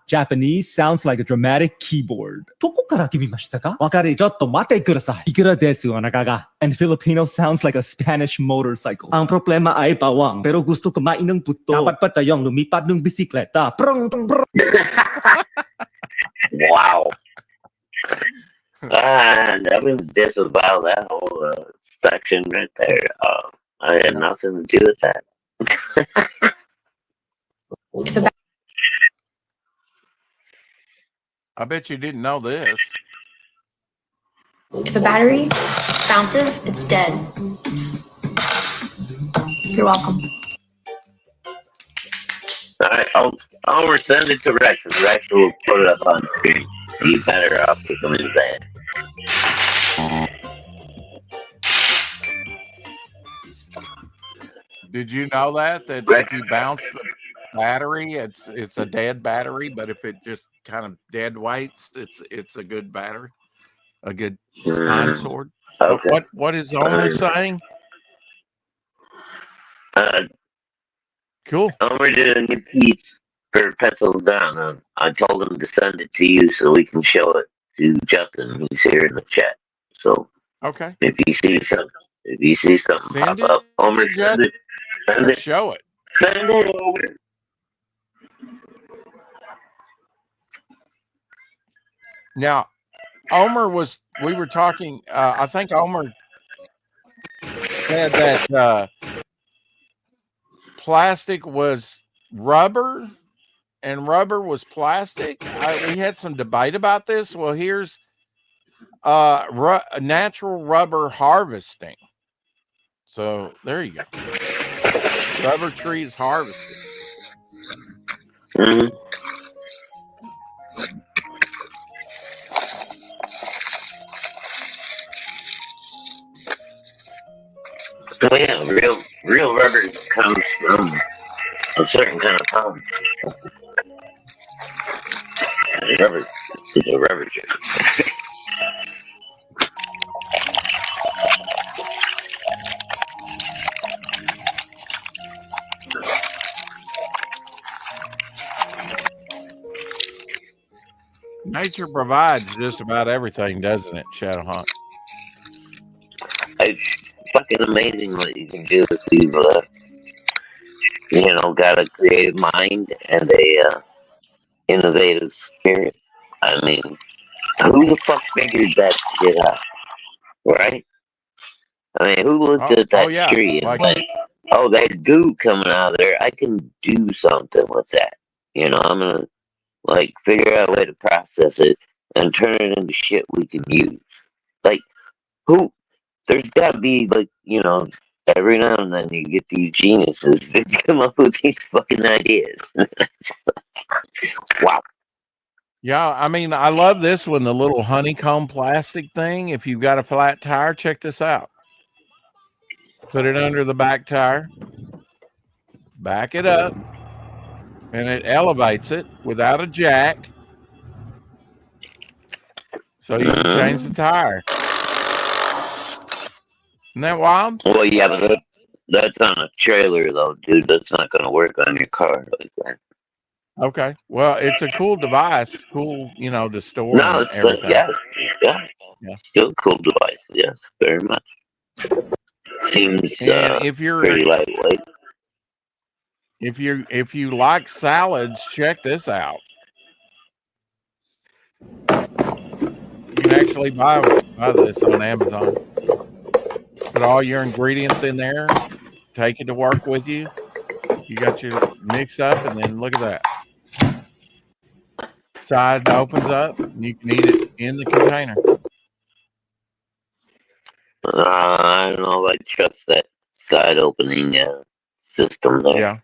Japanese sounds like a dramatic keyboard. どこから来ましたか? わかり、ちょっと待ってください。いくらですお腹が? And Filipino sounds like a Spanish motorcycle. Ang problema ay bawang, pero gusto kumain ng puto. Dapat pa tayong lumipad ng bisikleta. Wow. I would disavow that whole section right there. I had nothing to do with that. I bet you didn't know this. If a battery bounces, it's dead. You're welcome. Alright, I'll resend it to Rex, and Rex will put it up on screen. You better off with him in bed. Did you know that if you bounce the battery, it's a dead battery, but if it just kind of dead weights, it's a good battery, a good pine sword. Okay. But what is Omer saying? Cool. Omer did a new piece for Pencils Down. I told him to send it to you so we can show it to Justin, who's here in the chat. So okay, if you see something send pop up, Omer, send it. Show it. Send it over. Now, we were talking, I think Omer said that plastic was rubber and rubber was plastic. We had some debate about this. Well, here's natural rubber harvesting. So there you go. Rubber trees harvested. Mm-hmm. Oh yeah, real rubber comes from a certain kind of palm. Rubber is a rubber tree. Nature provides just about everything, doesn't it, Shadowhawk? It's fucking amazing what you can do if you've, got a creative mind and a innovative spirit. I mean, who the fuck figured that shit out, right? I mean, who looked at that tree and went, "Oh, that goo coming out of there, I can do something with that." I'm gonna figure out a way to process it and turn it into shit we can use. Like, who? There's got to be every now and then you get these geniuses that come up with these fucking ideas. Wow. Yeah, I mean, I love this one, the little honeycomb plastic thing. If you've got a flat tire, check this out. Put it under the back tire, back it up, and it elevates it without a jack. So you can change the tire. Isn't that wild? Well, yeah, but that's on a trailer, though, dude. That's not going to work on your car like that. Okay. Well, it's a cool device. Cool, to store No, it's everything. Yeah. Still a cool device. Yes, very much. Seems if you're pretty lightweight. If you like salads, check this out. You can actually buy this on Amazon. Put all your ingredients in there. Take it to work with you. You got your mix up, and then look at that. Side opens up, and you can eat it in the container. I don't know if I trust that side opening system there. Yeah.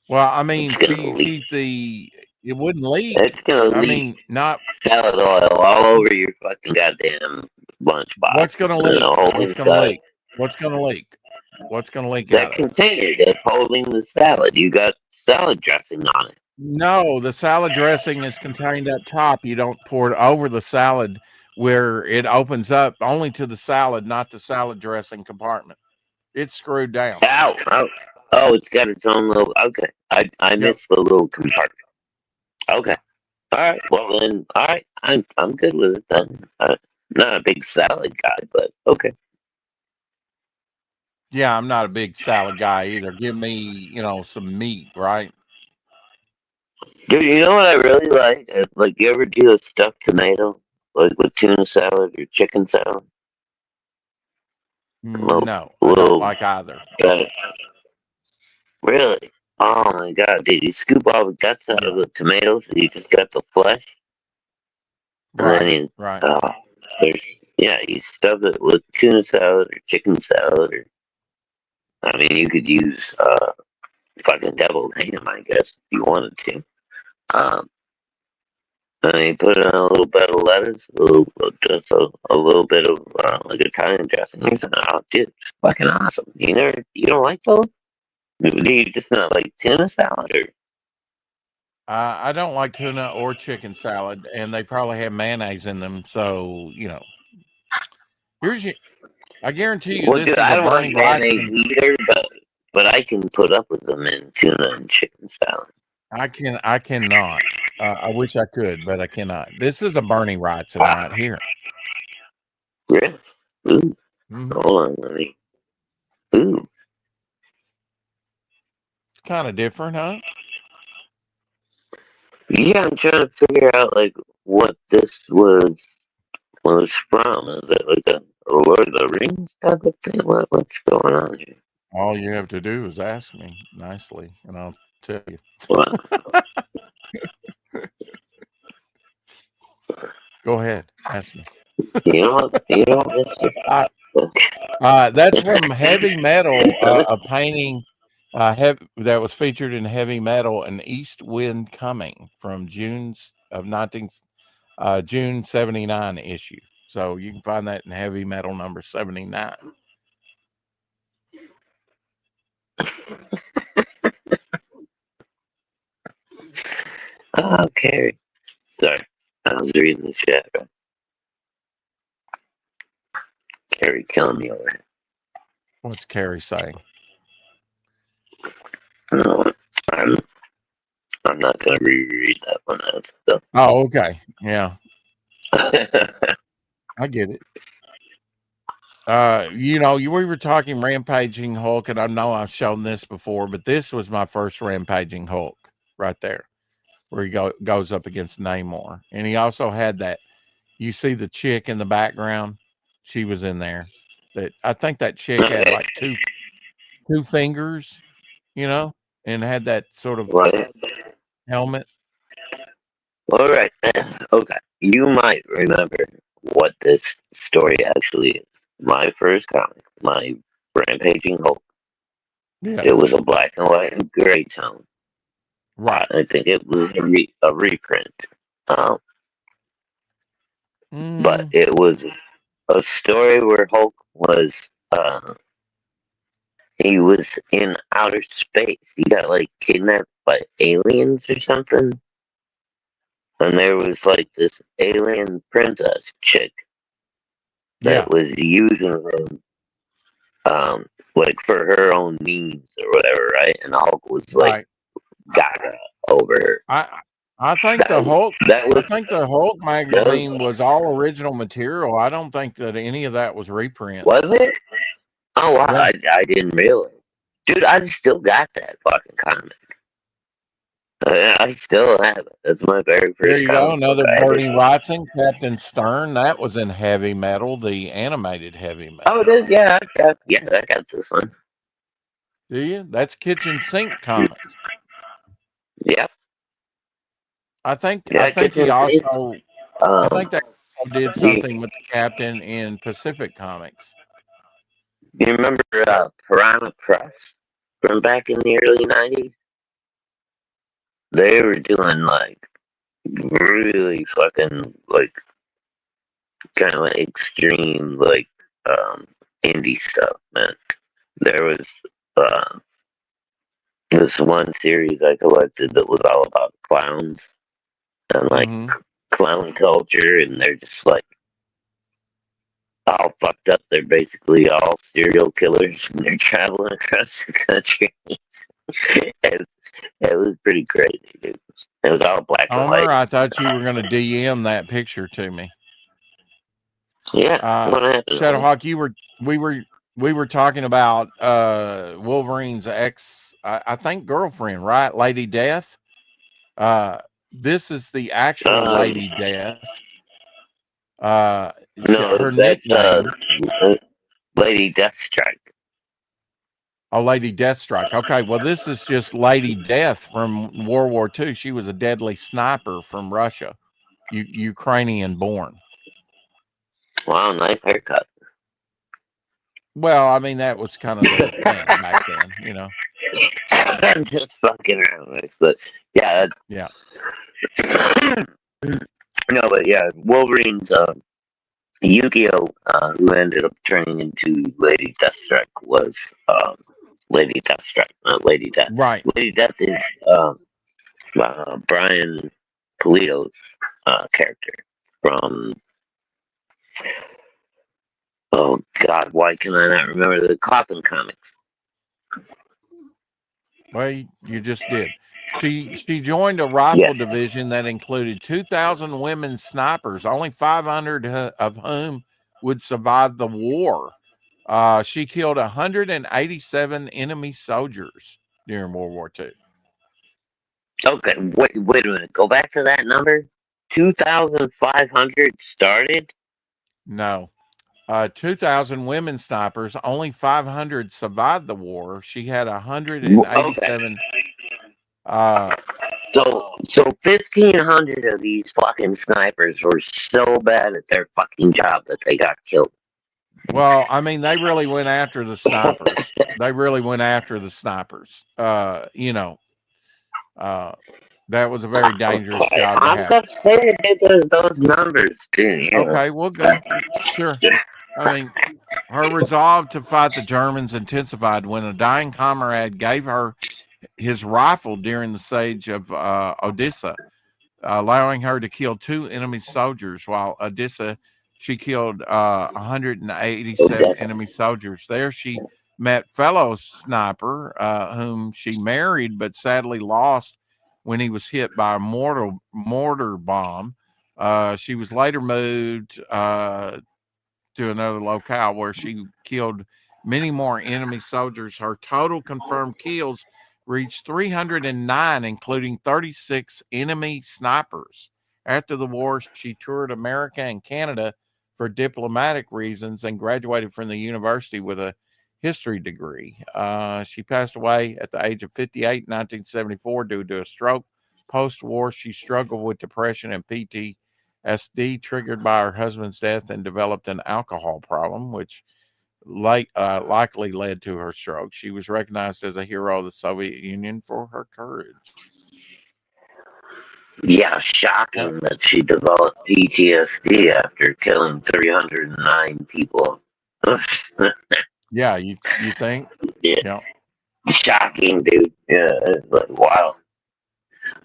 Well, I mean, it wouldn't leak. It's gonna leak. I mean, not salad oil all over your fucking goddamn lunchbox. What's gonna leak? What's gonna leak? What's gonna leak? What's gonna leak? That container that's holding the salad. You got salad dressing on it. No, the salad dressing is contained up top. You don't pour it over the salad where it opens up only to the salad, not the salad dressing compartment. It's screwed down. Oh, it's got its own little. Okay, I missed the little compartment. Okay, all right. Well then, all right. I'm good with it then. Not a big salad guy, but okay. Yeah, I'm not a big salad guy either. Give me, some meat, right? Dude, you know what I really like? Like, you ever do a stuffed tomato? like with tuna salad or chicken salad? No, I don't Little, like either. really? Oh my god! Did you scoop all the guts out of Yeah. the tomatoes and you just got the flesh? And then Right. you, Right. there's you stuff it with tuna salad or chicken salad, or I mean, you could use fucking deviled ham, I guess, if you wanted to. Um, and then you put in a little bit of lettuce, just a little bit of like Italian dressing. You said, "Oh, dude, it's fucking awesome." You don't like those? Do you just not like tuna salad, or? I don't like tuna or chicken salad, and they probably have mayonnaise in them. So here's your. I guarantee you, Well, this dude, is I a don't like Bernie mayonnaise Wrightson. either, but I can put up with them in tuna and chicken salad. I cannot. I wish I could, but I cannot. This is a Bernie Wrightson right here. Really? Ooh, Mm-hmm. hold on, let me. Ooh, Kind of different, huh? yeah, I'm trying to figure out like what this was from. Is it like a Lord of the Rings type of thing? What's going on here? All you have to do is ask me nicely, and I'll tell you. What? Go ahead, ask me. You know what? That's from Heavy Metal, a painting that was featured in Heavy Metal, an East Wind Coming from June '79 issue. So you can find that in Heavy Metal number 79. Oh, Carrie. Sorry, I was reading the chat. Right? Carrie killing me over here. What's Carrie saying? No, I'm not gonna reread that one out. So. Oh, okay. Yeah, I get it. We were talking Rampaging Hulk, and I know I've shown this before, but this was my first Rampaging Hulk right there, where he goes up against Namor. And he also had that, you see the chick in the background? She was in there. That I think that chick had like two fingers, and had that sort of Right. helmet. All right. Okay. You might remember what this story actually is. My first comic, my Rampaging Hulk. Yeah. It was a black and white and gray tone. Right. I think it was a reprint. But it was a story where Hulk was he was in outer space. He got like kidnapped by aliens or something. And there was like this alien princess chick that was using him like for her own needs or whatever, right? And Hulk was like gaga over her. I think the Hulk magazine was all original material. I don't think that any of that was reprint. Was it? Oh wow, Yeah. I didn't realize. Dude, I still got that fucking comic. I still have it. That's my very first There you go. comic Another book. Bernie Wrightson, Captain Stern. That was in Heavy Metal, the animated Heavy Metal. Oh, dude, yeah, I got this one. Do you? That's Kitchen Sink Comics. Yep. I think Yeah, he also I think they also did something with the Captain in Pacific Comics. You remember Piranha Press from back in the early 90s? They were doing like really fucking like kind of like extreme like indie stuff, man. There was this one series I collected that was all about clowns and like clown culture, and they're just like all fucked up. They're basically all serial killers, and they're traveling across the country. It was pretty crazy, dude. It was all black and Homer, white. I thought you were going to DM that picture to me. Yeah. What happened? Shadowhawk, we were talking about Wolverine's ex, I think girlfriend, right? Lady Death. This is the actual Lady Death. No, Her that's nickname. Lady Deathstrike. Oh, Lady Deathstrike. Okay, well, this is just Lady Death from World War II. She was a deadly sniper from Russia, Ukrainian born. Wow, nice haircut. Well, I mean, that was kind of the thing back then, you know. I'm just fucking around, right? But yeah, Yeah. no, but yeah, Wolverine's Yu-Gi-Oh, who ended up turning into Lady Deathstrike, was Lady Deathstrike, not Lady Death. Right. Lady Death is Brian Pulido's character from. Oh God, why can I not remember the Puttng comics? Well, you just did. She joined a rifle division that included 2,000 women snipers, only 500 of whom would survive the war. She killed 187 enemy soldiers during World War II. Okay, wait a minute. Go back to that number. 2,500 started. No. 2,000 women snipers, only 500 survived the war. She had 187. So 1,500 of these fucking snipers were so bad at their fucking job that they got killed. Well, I mean, they really went after the snipers. They really went after the snipers. You know, that was a very dangerous job to I'm have. just saying those numbers, too. Okay, we'll go. Sure. I mean, her resolve to fight the Germans intensified when a dying comrade gave her his rifle during the siege of Odessa, allowing her to kill 2 enemy soldiers. While Odessa, she killed 187 enemy soldiers. There she met fellow sniper whom she married but sadly lost when he was hit by a mortar bomb. She was later moved to another locale where she killed many more enemy soldiers. Her total confirmed kills reached 309, including 36 enemy snipers. After the war, she toured America and Canada for diplomatic reasons and graduated from the university with a history degree. She passed away at the age of 58 in 1974 due to a stroke. Post-war, she struggled with depression and PTSD triggered by her husband's death and developed an alcohol problem, which likely led to her stroke. She was recognized as a hero of the Soviet Union for her courage. Yeah, shocking that she developed PTSD after killing 309 people. Yeah, you think? Yeah. Shocking, dude. Yeah, it's like wow.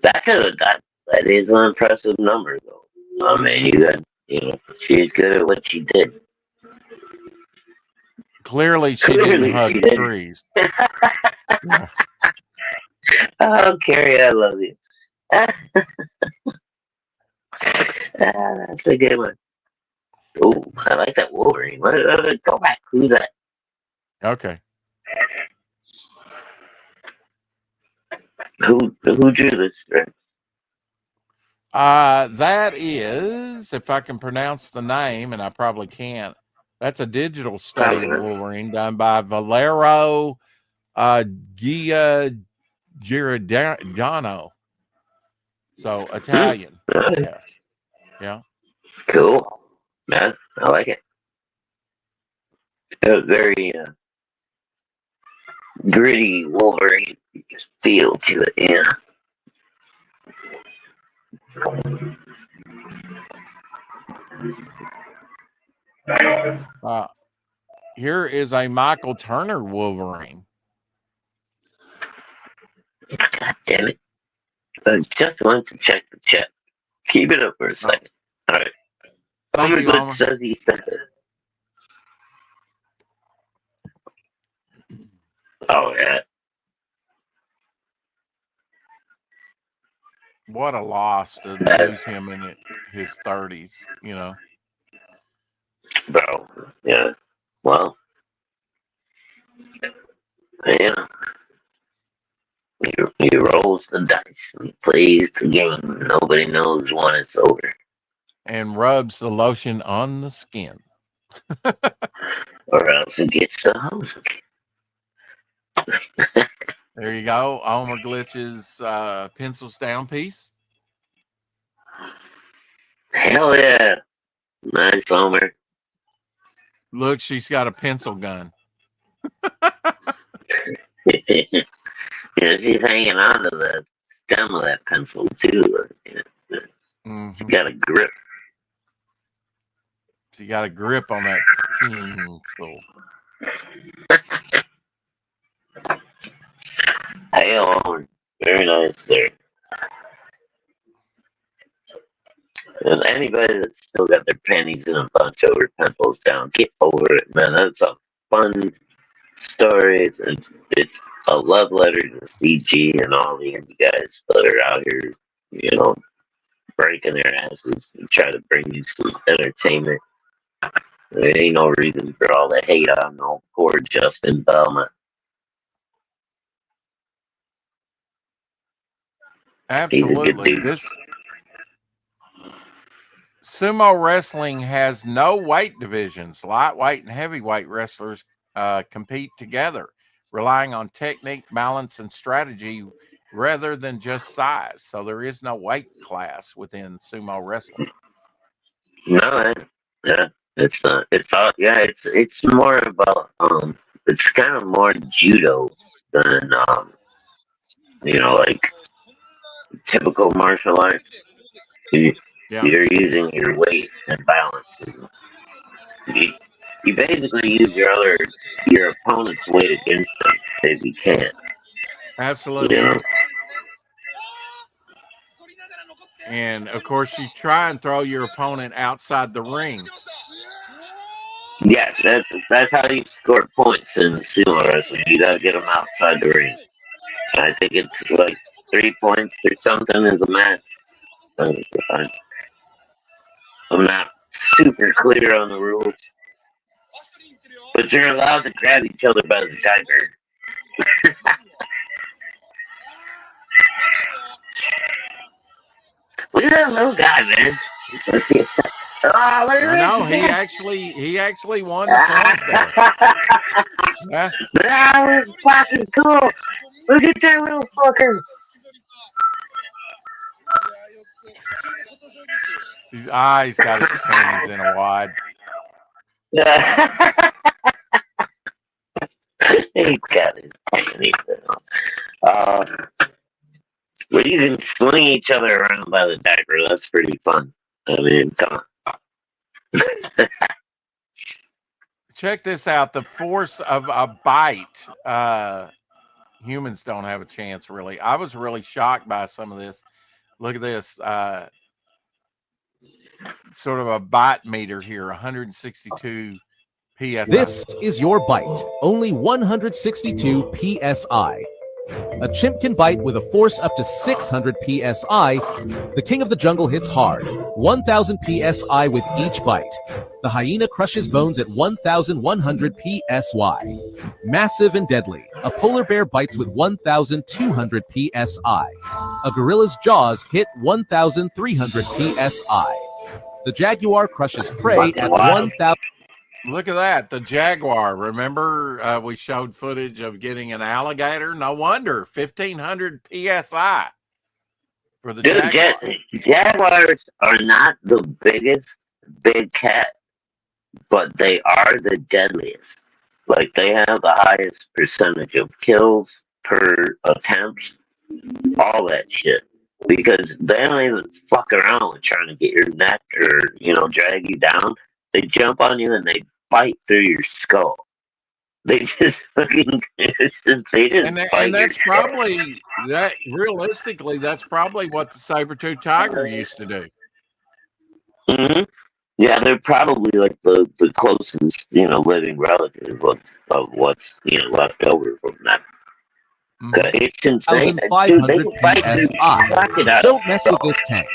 That is an impressive number, though. I mean, she's good at what she did. Clearly, she didn't hug trees. Yeah. Oh, Carrie, I love you. That's a good one. Oh, I like that Wolverine. Go back. Who's that? Okay. Who drew this? That is, if I can pronounce the name, and I probably can't. That's a digital study of Wolverine done by Valero Giordano. So Italian. Yes. Yeah. Cool. Man, I like it. Very gritty Wolverine feel to it, yeah. Here is a Michael Turner Wolverine. God damn it. I just wanted to check the chat. Keep it up for a second. All right. Homer says he said it. Oh, yeah. What a loss to lose him in his 30s, you know. Bro, yeah. Well, yeah. He rolls the dice. He plays the game. Nobody knows when it's over. and rubs the lotion on the skin. Or else it gets the hose. There you go. Homer Glitch's pencils down piece. Hell yeah. Nice, Homer. Look, she's got a pencil gun. Yeah, she's hanging on to the stem of that pencil, too. Mm-hmm. Got a grip. She got a grip on that pencil. Hey, Homer. Very nice there. And anybody that's still got their panties in a bunch over pencils down, get over it, man. That's a fun story. It's a love letter to CG and all the indie guys that are out here, breaking their asses to try to bring you some entertainment. There ain't no reason for all the hate on no poor Justin Belmont. Absolutely. This sumo wrestling has no weight divisions. Lightweight and heavyweight wrestlers compete together, relying on technique, balance, and strategy rather than just size. So there is no weight class within sumo wrestling. No, yeah, it's not. It's all. Yeah, it's more about it's kind of more judo than like typical martial arts. You're using your weight and balance. You basically use your opponent's weight against them if you can. Absolutely. You know? And of course, you try and throw your opponent outside the ring. Yeah, that's how you score points in sumo wrestling. You gotta get them outside the ring. I think it's like 3 points or something is a match. I'm not super clear on the rules, but you're allowed to grab each other by the diaper. Look at that little guy, man. Oh, look at No, he actually won the point there. Yeah. That was fucking cool. Look at that little fucker. He's got his panties in a wad. He's got his panties in. But you can sling each other around by the diaper. That's pretty fun. I mean, come on. Check this out. The force of a bite. Humans don't have a chance, really. I was really shocked by some of this. Look at this. Sort of a bite meter here, 162 PSI. This is your bite. Only 162 PSI. A chimp can bite with a force up to 600 PSI. The king of the jungle hits hard. 1,000 PSI with each bite. The hyena crushes bones at 1,100 PSY. Massive and deadly. A polar bear bites with 1,200 PSI. A gorilla's jaws hit 1,300 PSI. The jaguar crushes prey at 1,000. Look at that. The jaguar. Remember, we showed footage of getting an alligator? No wonder. 1,500 PSI for the jaguar. Jaguars are not the biggest big cat, but they are the deadliest. Like, they have the highest percentage of kills per attempts, all that shit. Because they don't even fuck around with trying to get your neck or, drag you down. They jump on you and they bite through your skull. They just fucking and that's probably that. Realistically, that's probably what the saber-toothed tiger used to do. Mm-hmm. Yeah, they're probably like the closest living relative of what's left over from that. It's insane. 1,500 PSI. Don't mess with this tank.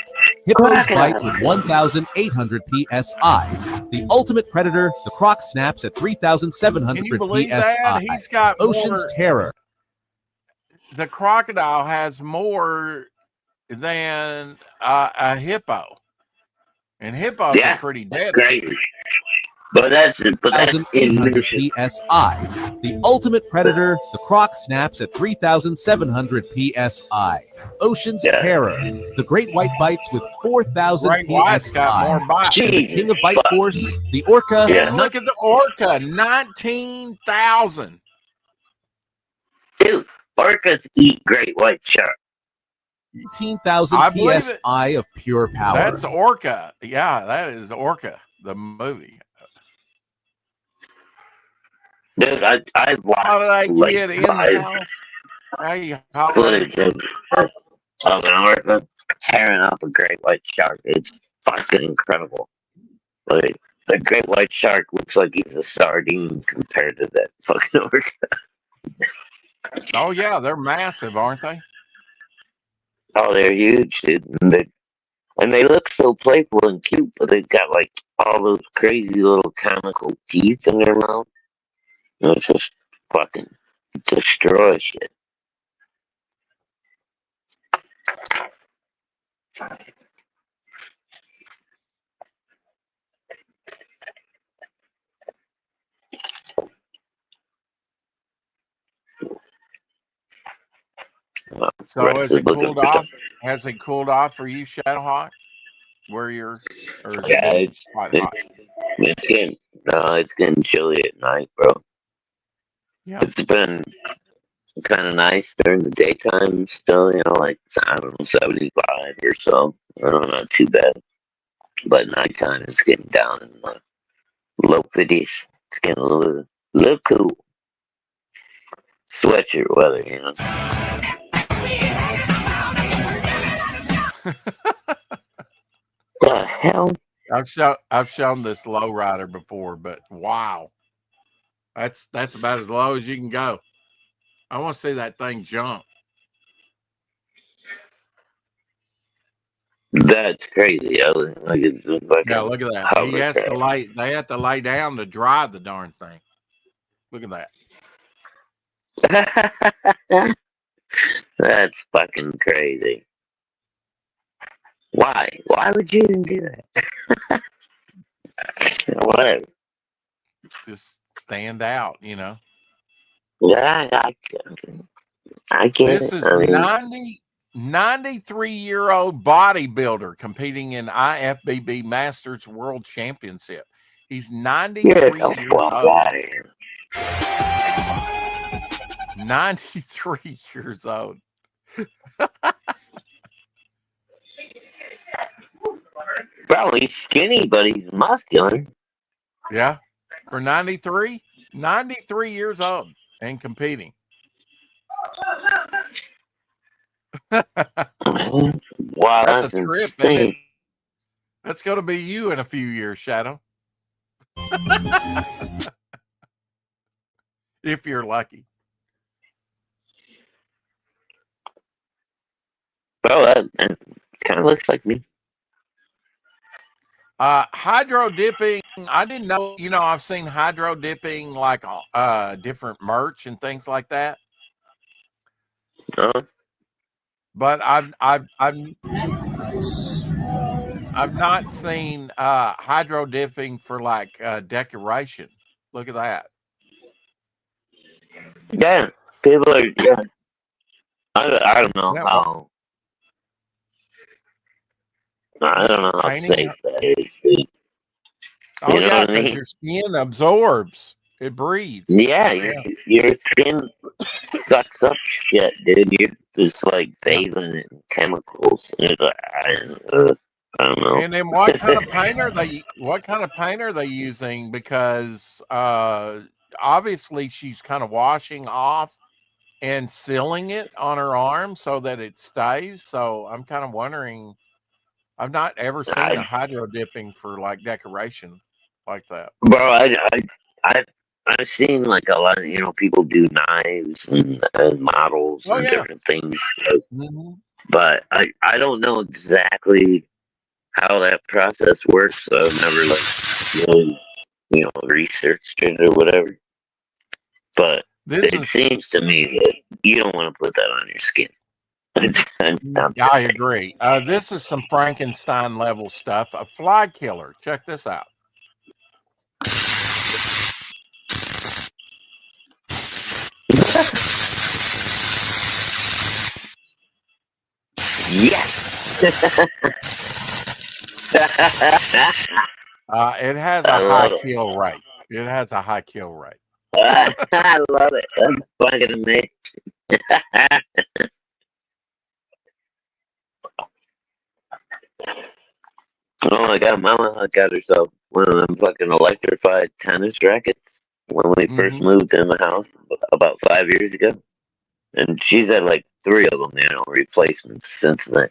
Hippos bite with 1,800 PSI. The ultimate predator, the croc snaps at 3,700 PSI. He's got Ocean's terror. The crocodile has more than a hippo. And hippos are pretty deadly. Crazy. But that's in 3,800 Mission. psi. The ultimate predator, the croc, snaps at 3,700 psi. Ocean's terror, the great white bites with 4,000 Great white's got more psi. bites. And the king of bite force, the orca. And look at the orca, 19,000. Dude, orcas eat great white shark. 18,000 psi of pure power. That's orca. Yeah, that is Orca, the movie. Dude, I watched How did I get in the house? footage of an orca tearing up a great white shark. It's fucking incredible. Like, the great white shark looks like he's a sardine compared to that fucking orca. Oh yeah, they're massive, aren't they? Oh, they're huge, dude. And they look so playful and cute, but they've got like all those crazy little comical teeth in their mouth. It just fucking destroys shit. So has it cooled off? Has it cooled off for you, Shadowhawk? Where you're? Or is Yeah, it hot? It's getting chilly at night, bro. Yeah. It's been kind of nice during the daytime still, you know, like, I don't know, 75 or so. I don't know, not too bad. But nighttime is getting down in the low 50s. It's getting a little cool. Sweatshirt weather, you know. The hell? I've shown this lowrider before, but wow, that's about as low as you can go. I want to see that thing jump. That's crazy. Yeah, look at that. He has to lay. They have to lay down to drive the darn thing. Look at that. That's fucking crazy. Why? Why would you even do that? Whatever. Just stand out, you know. Yeah, I get This it. is 93-year-old bodybuilder competing in IFBB Masters World Championship. He's 93 years old. 93 years old. Bro, he's skinny, but he's muscular. Yeah. For 93 years old and competing. Wow, that's a trip, insane. isn't it? That's going to be you in a few years, Shadow. If you're lucky. Bro, that kind of looks like me. Hydro dipping, I didn't know, you know, I've seen hydro dipping like different merch and things like that. But I've not seen hydro dipping for like decoration. Look at that. Yeah, people are. Yeah, I don't know how. I don't know how safe that is. Oh yeah, because your skin absorbs. It breathes. Yeah, your skin sucks up shit, dude. You're just like bathing in chemicals. I don't know. And then what kind of paint are they using? Because obviously she's kind of washing off and sealing it on her arm so that it stays. So I'm kind of wondering. I've not ever seen a hydro dipping for like decoration like that. Bro, I've seen like a lot of, you know, people do knives and models and different things. But I don't know exactly how that process works. So I've never like researched it or whatever. But it seems to me that you don't want to put that on your skin. I agree. This is some Frankenstein level stuff. A fly killer. Check this out. Yes. It has a high kill rate. It has a high kill rate. I love it. That's fucking amazing. Oh my god, Mama got herself one of them fucking electrified tennis rackets when we first moved in the house about 5 years ago. And she's had like 3 of them, replacements since then.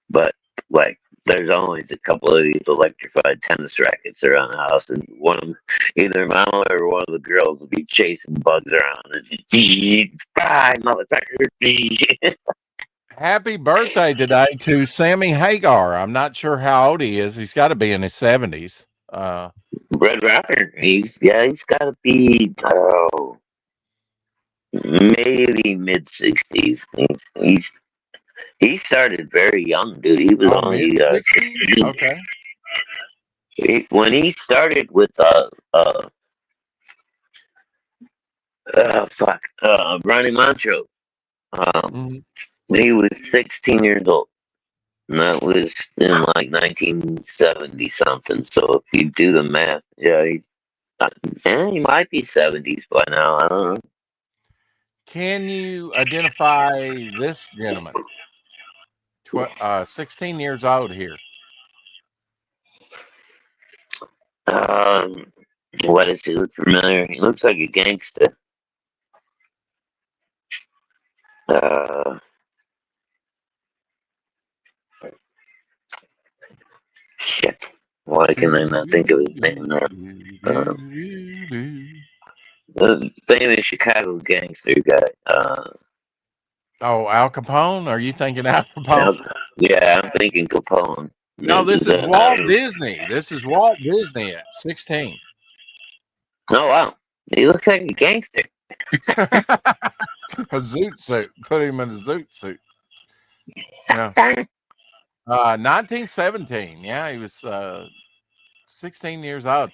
But like, there's always a couple of these electrified tennis rackets around the house, and one of them, either Mama or one of the girls, will be chasing bugs around. And bye, motherfucker. Happy birthday today to Sammy Hagar. I'm not sure how old he is. He's got to be in his 70s. Red Rapper. He's got to be maybe mid-60s. He started very young, dude. He was only mid-60s? 16. Okay. When he started with Ronnie Montrose, he was 16 years old. And that was in like 1970 something. So if you do the math, he might be 70s by now. I don't know. Can you identify this gentleman? 16 years old here. What does he look familiar? He looks like a gangster. Shit. Why can I not think of his name now? The famous Chicago gangster guy. Al Capone? Are you thinking Al Capone? Yeah, I'm thinking Capone. No, this is Walt Disney. This is Walt Disney at 16. Oh, wow. He looks like a gangster. A zoot suit. Put him in a zoot suit. Yeah. 1917. Yeah, he was 16 years old.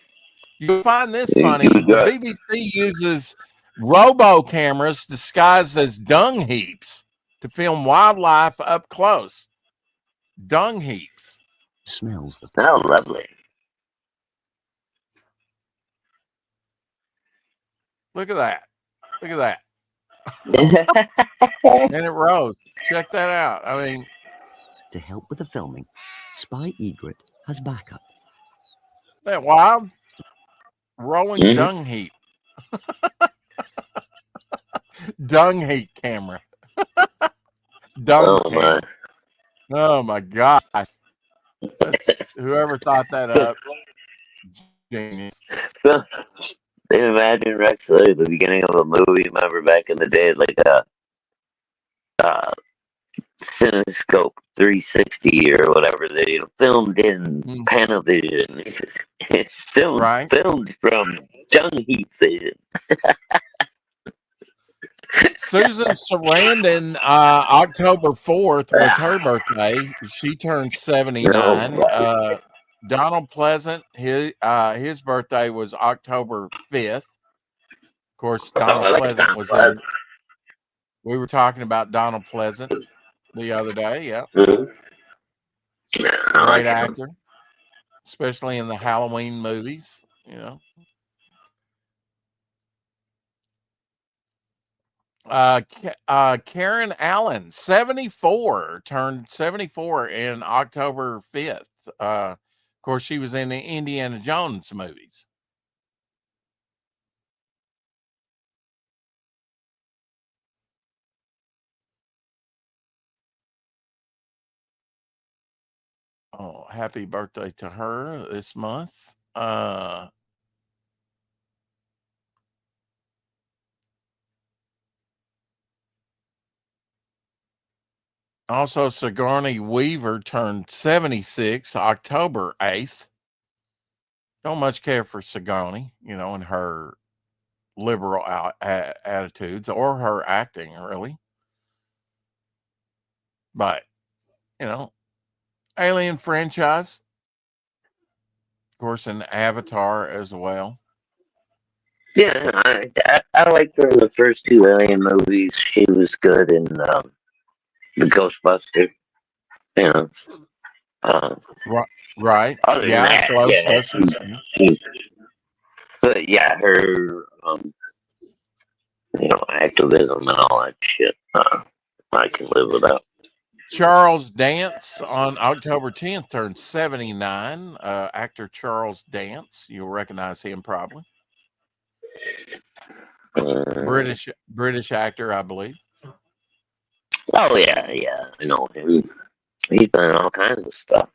You'll find this funny. The BBC uses robo cameras disguised as dung heaps to film wildlife up close. Dung heaps. Smells. Oh, lovely. Look at that. Look at that. And it rose. Check that out. I mean, to help with the filming, Spy Egret has backup. That wild rolling dung heap. Dung heap camera. Dung camera. Oh my gosh. Whoever thought that up. Genius. Imagine Rex at the beginning of a movie. Remember back in the day, like Cinescope 360 or whatever, they filmed in Panavision. It's filmed from dung heap vision. Susan Sarandon, October 4th was her birthday. She turned 79. Donald Pleasant, his birthday was October 5th. Of course, Donald Pleasant was in. We were talking about Donald Pleasant the other day. Yeah. Great actor, especially in the Halloween movies, you know. Karen Allen, 74, turned 74 in October 5th. Of course, she was in the Indiana Jones movies. Oh, happy birthday to her this month. Also, Sigourney Weaver turned 76 October 8th. Don't much care for Sigourney, you know, and her liberal attitudes or her acting, really. But, you know, Alien franchise, of course, an Avatar as well. Yeah, I liked her in the first two Alien movies. She was good in the Ghostbuster. You know, Right. other than Yeah, that, yeah, Ghostbusters. but yeah, her activism and all that shit. I can live without. Charles Dance on October 10th turned 79. Actor Charles Dance. You'll recognize him probably. British actor, I believe. Oh yeah, I know him. He's done all kinds of stuff.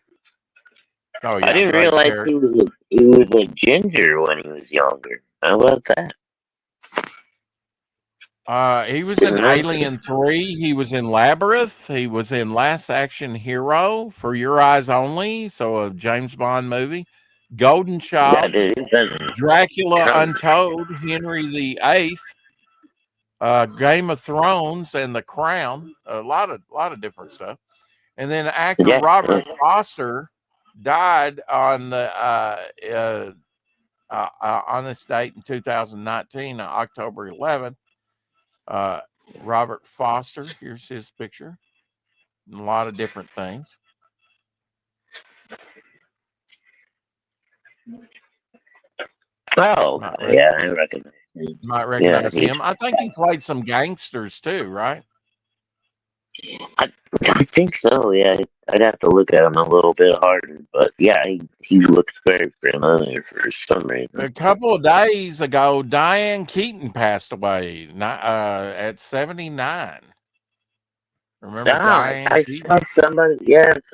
Oh yeah, I didn't great realize character. he was a ginger when he was younger. How about that? He was in Alien 3. He was in Labyrinth. He was in Last Action Hero, For Your Eyes Only, so a James Bond movie. Golden Child, Dracula Untold, Henry VIII, Game of Thrones, and The Crown. A lot of different stuff. And then actor Robert Foster died on this date in 2019, October 11th. Robert Foster, here's his picture. A lot of different things. Oh, yeah, I recognize him. Might recognize him. I think he played some gangsters too, right? I think so. Yeah, I'd have to look at him a little bit harder, but yeah, he looks very familiar for some reason. A couple of days ago, Diane Keaton passed away at 79. Remember Diane I Keaton? saw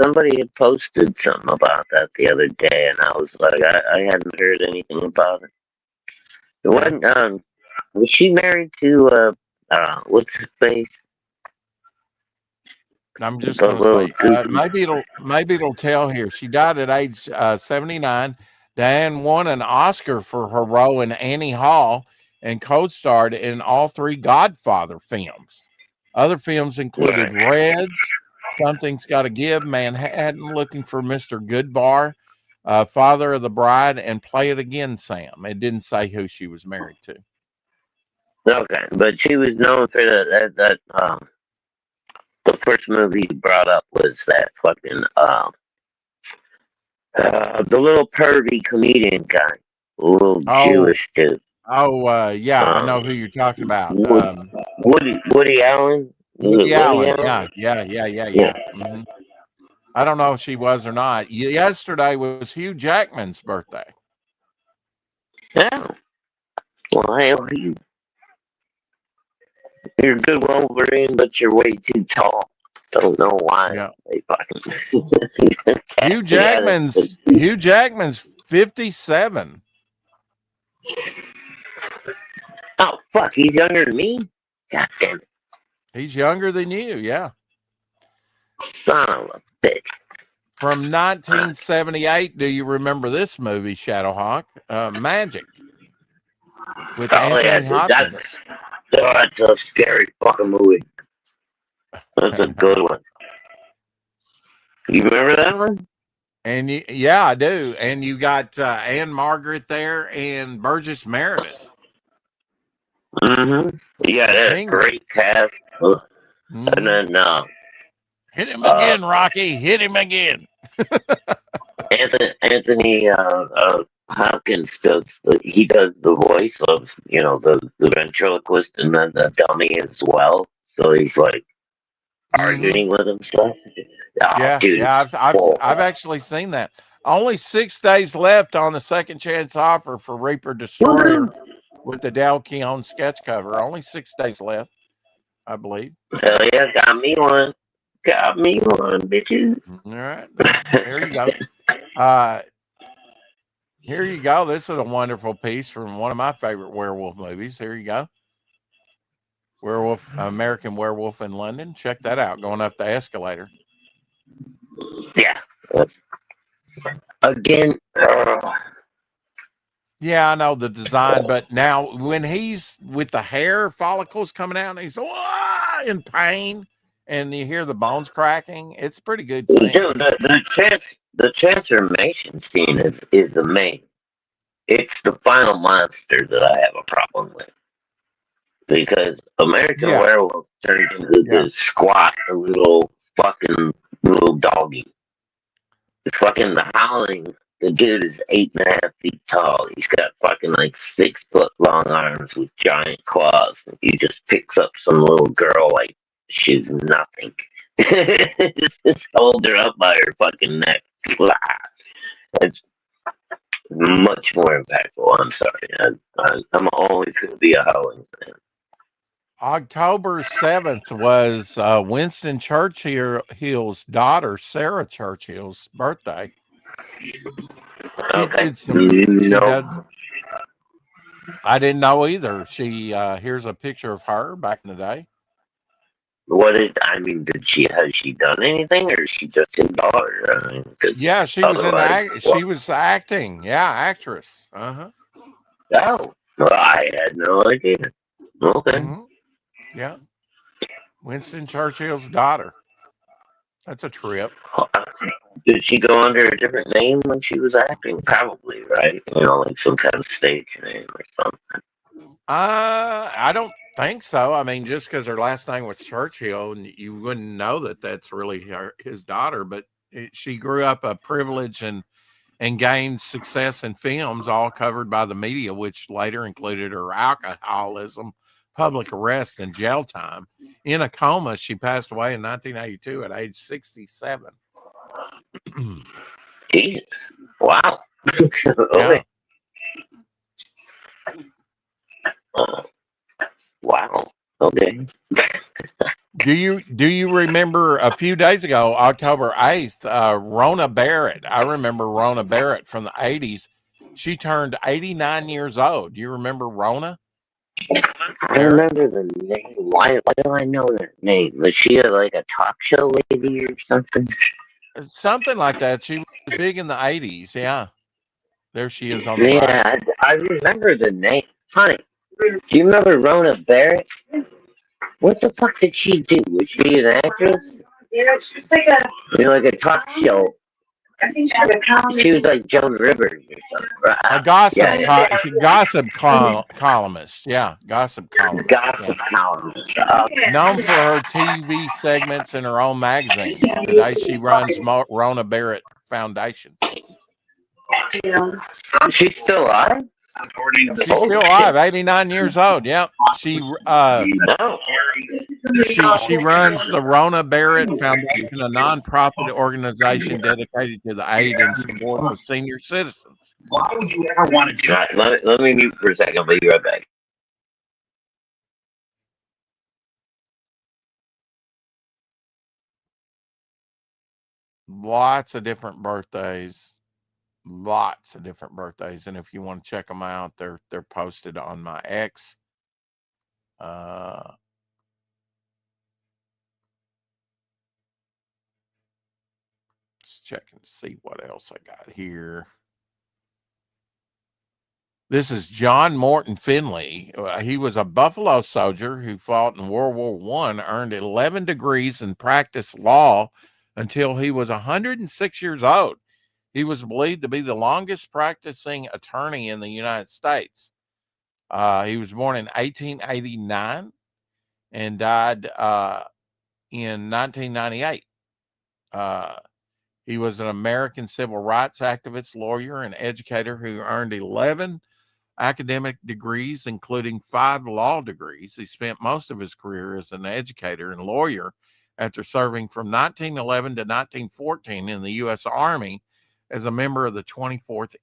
somebody had posted something about that the other day, and I was like, I hadn't heard anything about it. It wasn't, was she married to, what's his face? I'm just going to say, maybe it'll tell here. She died at age 79. Diane won an Oscar for her role in Annie Hall and co-starred in all three Godfather films. Other films included Reds, Something's Gotta Give, Manhattan, Looking for Mr. Goodbar, Father of the Bride, and Play It Again, Sam. It didn't say who she was married to. Okay, but she was known for that the first movie he brought up was that fucking the little pervy comedian guy, a little Jewish dude. Yeah, I know who you're talking about. Woody Allen. Woody Allen. Yeah. Mm-hmm. I don't know if she was or not. Yesterday was Hugh Jackman's birthday. Yeah. Well, you're a good Wolverine, but you're way too tall. Don't know why. Yeah. They fucking Hugh Jackman's 57. Oh fuck, he's younger than me? God damn it. He's younger than you, yeah. Son of a bitch. From 1978, do you remember this movie, Shadowhawk? Magic. With Anthony Hopkins. That's a scary fucking movie. That's a good one. You remember that one? And yeah, I do. And you got Anne Margaret there and Burgess Meredith. Mm-hmm. Yeah, that's a great cast. Mm-hmm. And then hit him again, Rocky. Hit him again. Anthony Hopkins does the voice of the ventriloquist and then the dummy as well. So he's like arguing with himself. Oh, dude, I've actually seen that. Only 6 days left on the second chance offer for Reaper Destroyer with the Dal Keown sketch cover. Only 6 days left, I believe. Hell yeah, got me one, bitches. All right, there you go. Here you go. This is a wonderful piece from one of my favorite werewolf movies. Here you go. American Werewolf in London. Check that out. Going up the escalator. Yeah. Again. Yeah, I know the design, but now when he's with the hair follicles coming out, and he's in pain, and you hear the bones cracking. It's a pretty good Dude, scene. the transformation scene is the main. It's the final monster that I have a problem with because American Yeah, Werewolf turns into yeah. this squat, little fucking little doggy. The fucking the Howling. The dude is 8.5 feet tall. He's got fucking like 6 foot long arms with giant claws. He just picks up some little girl like she's nothing. Just holds her up by her fucking neck. It's much more impactful. I'm sorry. I'm always going to be a Howling fan. October 7th was Winston Churchill's daughter, Sarah Churchill's birthday. She Okay. did some, she No. did, I didn't know either. She, here's a picture of her back in the day. Did she, has she done anything or is she just in daughter? I mean, Yeah, she was she was acting. Yeah, actress. Uh-huh. Oh, well, I had no idea. Okay. Mm-hmm. Yeah. Winston Churchill's daughter. That's a trip. Did she go under a different name when she was acting? Probably, right? Like some kind of stage name or something. I don't think so. I mean, just because her last name was Churchill, and you wouldn't know that that's really his daughter. But she grew up a privilege and gained success in films, all covered by the media, which later included her alcoholism, public arrest, and jail time. In a coma, she passed away in 1982 at age 67. Jesus. Wow. Yeah. Okay. Wow. Okay. Do you remember a few days ago, October 8th, Rona Barrett? I remember Rona Barrett from the 80s. She turned 89 years old. Do you remember Rona? I remember the name. Why do I know that name? Was she like a talk show lady or something? Something like that. She was big in the 80s. Yeah. There she is on the right. Yeah, I remember the name. Honey, do you remember Rona Barrett? What the fuck did she do? Was she an actress? Yeah, she was like a talk show. I think she was a comedy. She was like Joan Rivers or something. Right? A gossip, Yeah. columnist. Yeah, gossip columnist. Gossip columnist. Known for her TV segments and her own magazines. Today she runs Rona Barrett Foundation. She's still alive? She's still alive, 89 years old. Yep. She runs the Rona Barrett Foundation, a nonprofit organization dedicated to the aid and support of senior citizens. Why would you ever want to do that? Let me mute for a second. I'll be right back. Lots of different birthdays. And if you want to check them out, they're posted on my X. Let's check and see what else I got here. This is John Morton Finley. He was a Buffalo soldier who fought in World War I, earned 11 degrees and practiced law until he was 106 years old. He was believed to be the longest practicing attorney in the United States. He was born in 1889 and died in 1998. He was an American civil rights activist, lawyer, and educator who earned 11 academic degrees, including 5 law degrees. He spent most of his career as an educator and lawyer after serving from 1911 to 1914 in the U.S. Army as a member of the 24th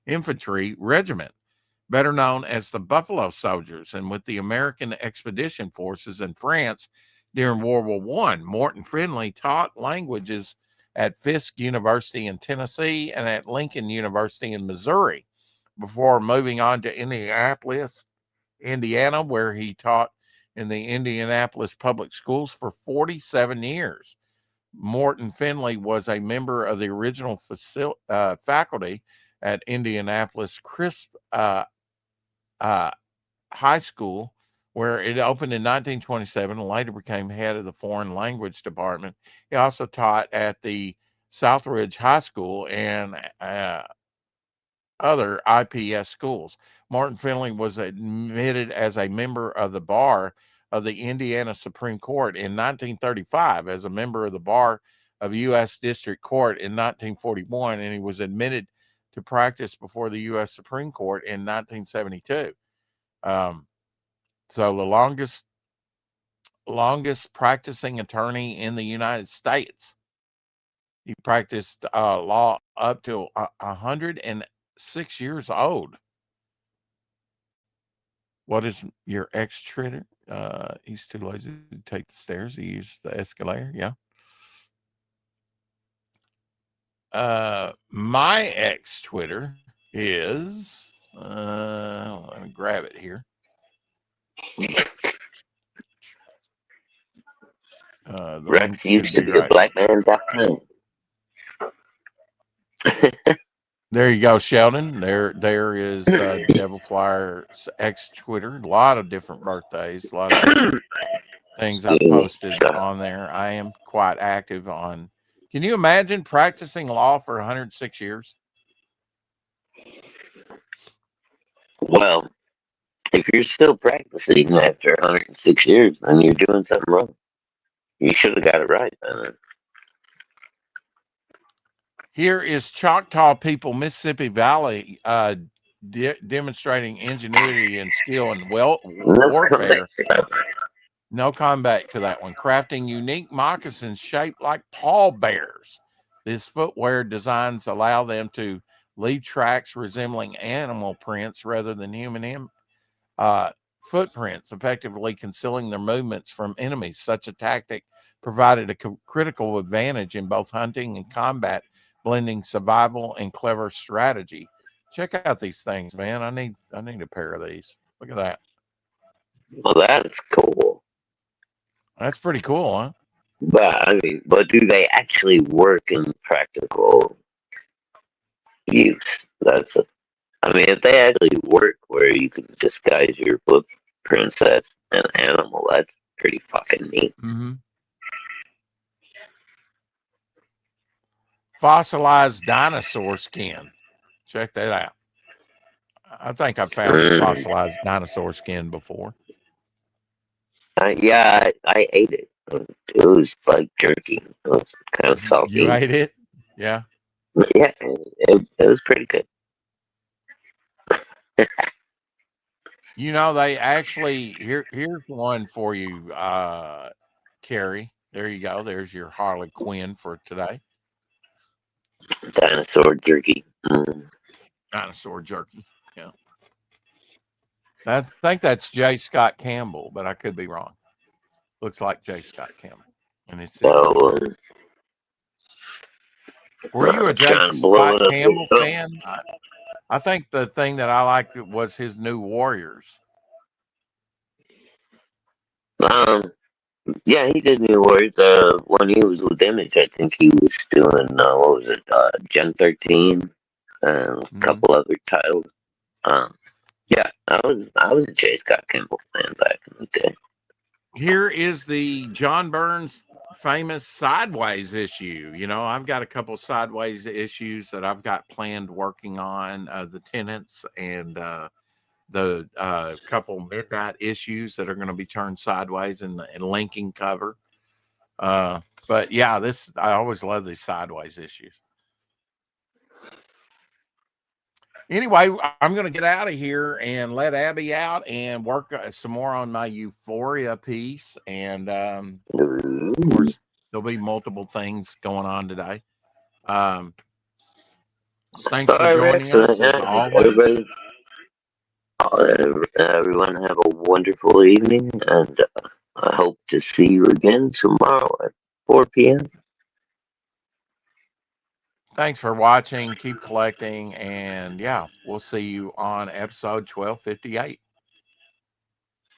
Infantry Regiment, better known as the Buffalo Soldiers, and with the American Expedition Forces in France during World War I. Morton Finley taught languages at Fisk University in Tennessee and at Lincoln University in Missouri before moving on to Indianapolis, Indiana, where he taught in the Indianapolis Public Schools for 47 years. Morton Finley was a member of the original faculty at Indianapolis Crisp High School, where it opened in 1927 and later became head of the foreign language department. He also taught at the Southridge High School and other IPS schools. Martin Finley was admitted as a member of the bar of the Indiana Supreme Court in 1935, as a member of the bar of U.S. District Court in 1941, and he was admitted to practice before the U.S. Supreme Court in 1972. So the longest practicing attorney in the United States. He practiced law up to 106 years old. What is your ex-Twitter? He's too lazy to take the stairs. He used the escalator. Yeah. My ex-Twitter is, let me grab it here. Rex used to be a black man back then. There you go, Sheldon. There is Devil Flyer's ex-Twitter. A lot of different birthdays, a lot of different things I've posted on there. I am quite active on. Can you imagine practicing law for 106 years? Well, if you're still practicing after 106 years, then you're doing something wrong. You should have got it right then. Here is Choctaw people, Mississippi Valley, demonstrating ingenuity and skill in warfare. No comeback to that one. Crafting unique moccasins shaped like pallbearers. This footwear designs allow them to leave tracks resembling animal prints rather than human footprints, effectively concealing their movements from enemies. Such a tactic provided a critical advantage in both hunting and combat, blending survival and clever strategy. Check out these things, man. I need a pair of these. Look at that. Well, that's cool. That's pretty cool, huh? But do they actually work in practical use? If they actually work where you can disguise your footprints as an animal, that's pretty fucking neat. Mm-hmm. Fossilized dinosaur skin. Check that out. I think I've found some fossilized dinosaur skin before. Yeah, I ate it. It was like jerky. It was kind of salty. You ate it? Yeah. Yeah, it was pretty good. They actually here's one for you, Carrie. There you go. There's your Harley Quinn for today. Dinosaur jerky. Dinosaur jerky. Yeah. I think that's J. Scott Campbell, but I could be wrong. Looks like J. Scott Campbell. And it's were you a J. Scott Campbell fan? I think the thing that I liked was his New Warriors. Yeah, he did New Warriors. When he was with Image, I think he was doing what was it, Gen 13, a couple other titles. Yeah, I was a J. Scott Campbell fan back in the day. Here is the John Burns famous Sideways issue. I've got a couple of Sideways issues that I've got planned working on, the Tenants and the couple Midnight issues that are going to be turned sideways and linking cover. But yeah, I always love these Sideways issues. Anyway, I'm going to get out of here and let Abby out and work some more on my Euphoria piece. And of course, there'll be multiple things going on today. Thanks for joining us as always. Everyone have a wonderful evening, and I hope to see you again tomorrow at 4 p.m. Thanks for watching. Keep collecting. And yeah, we'll see you on episode 1258.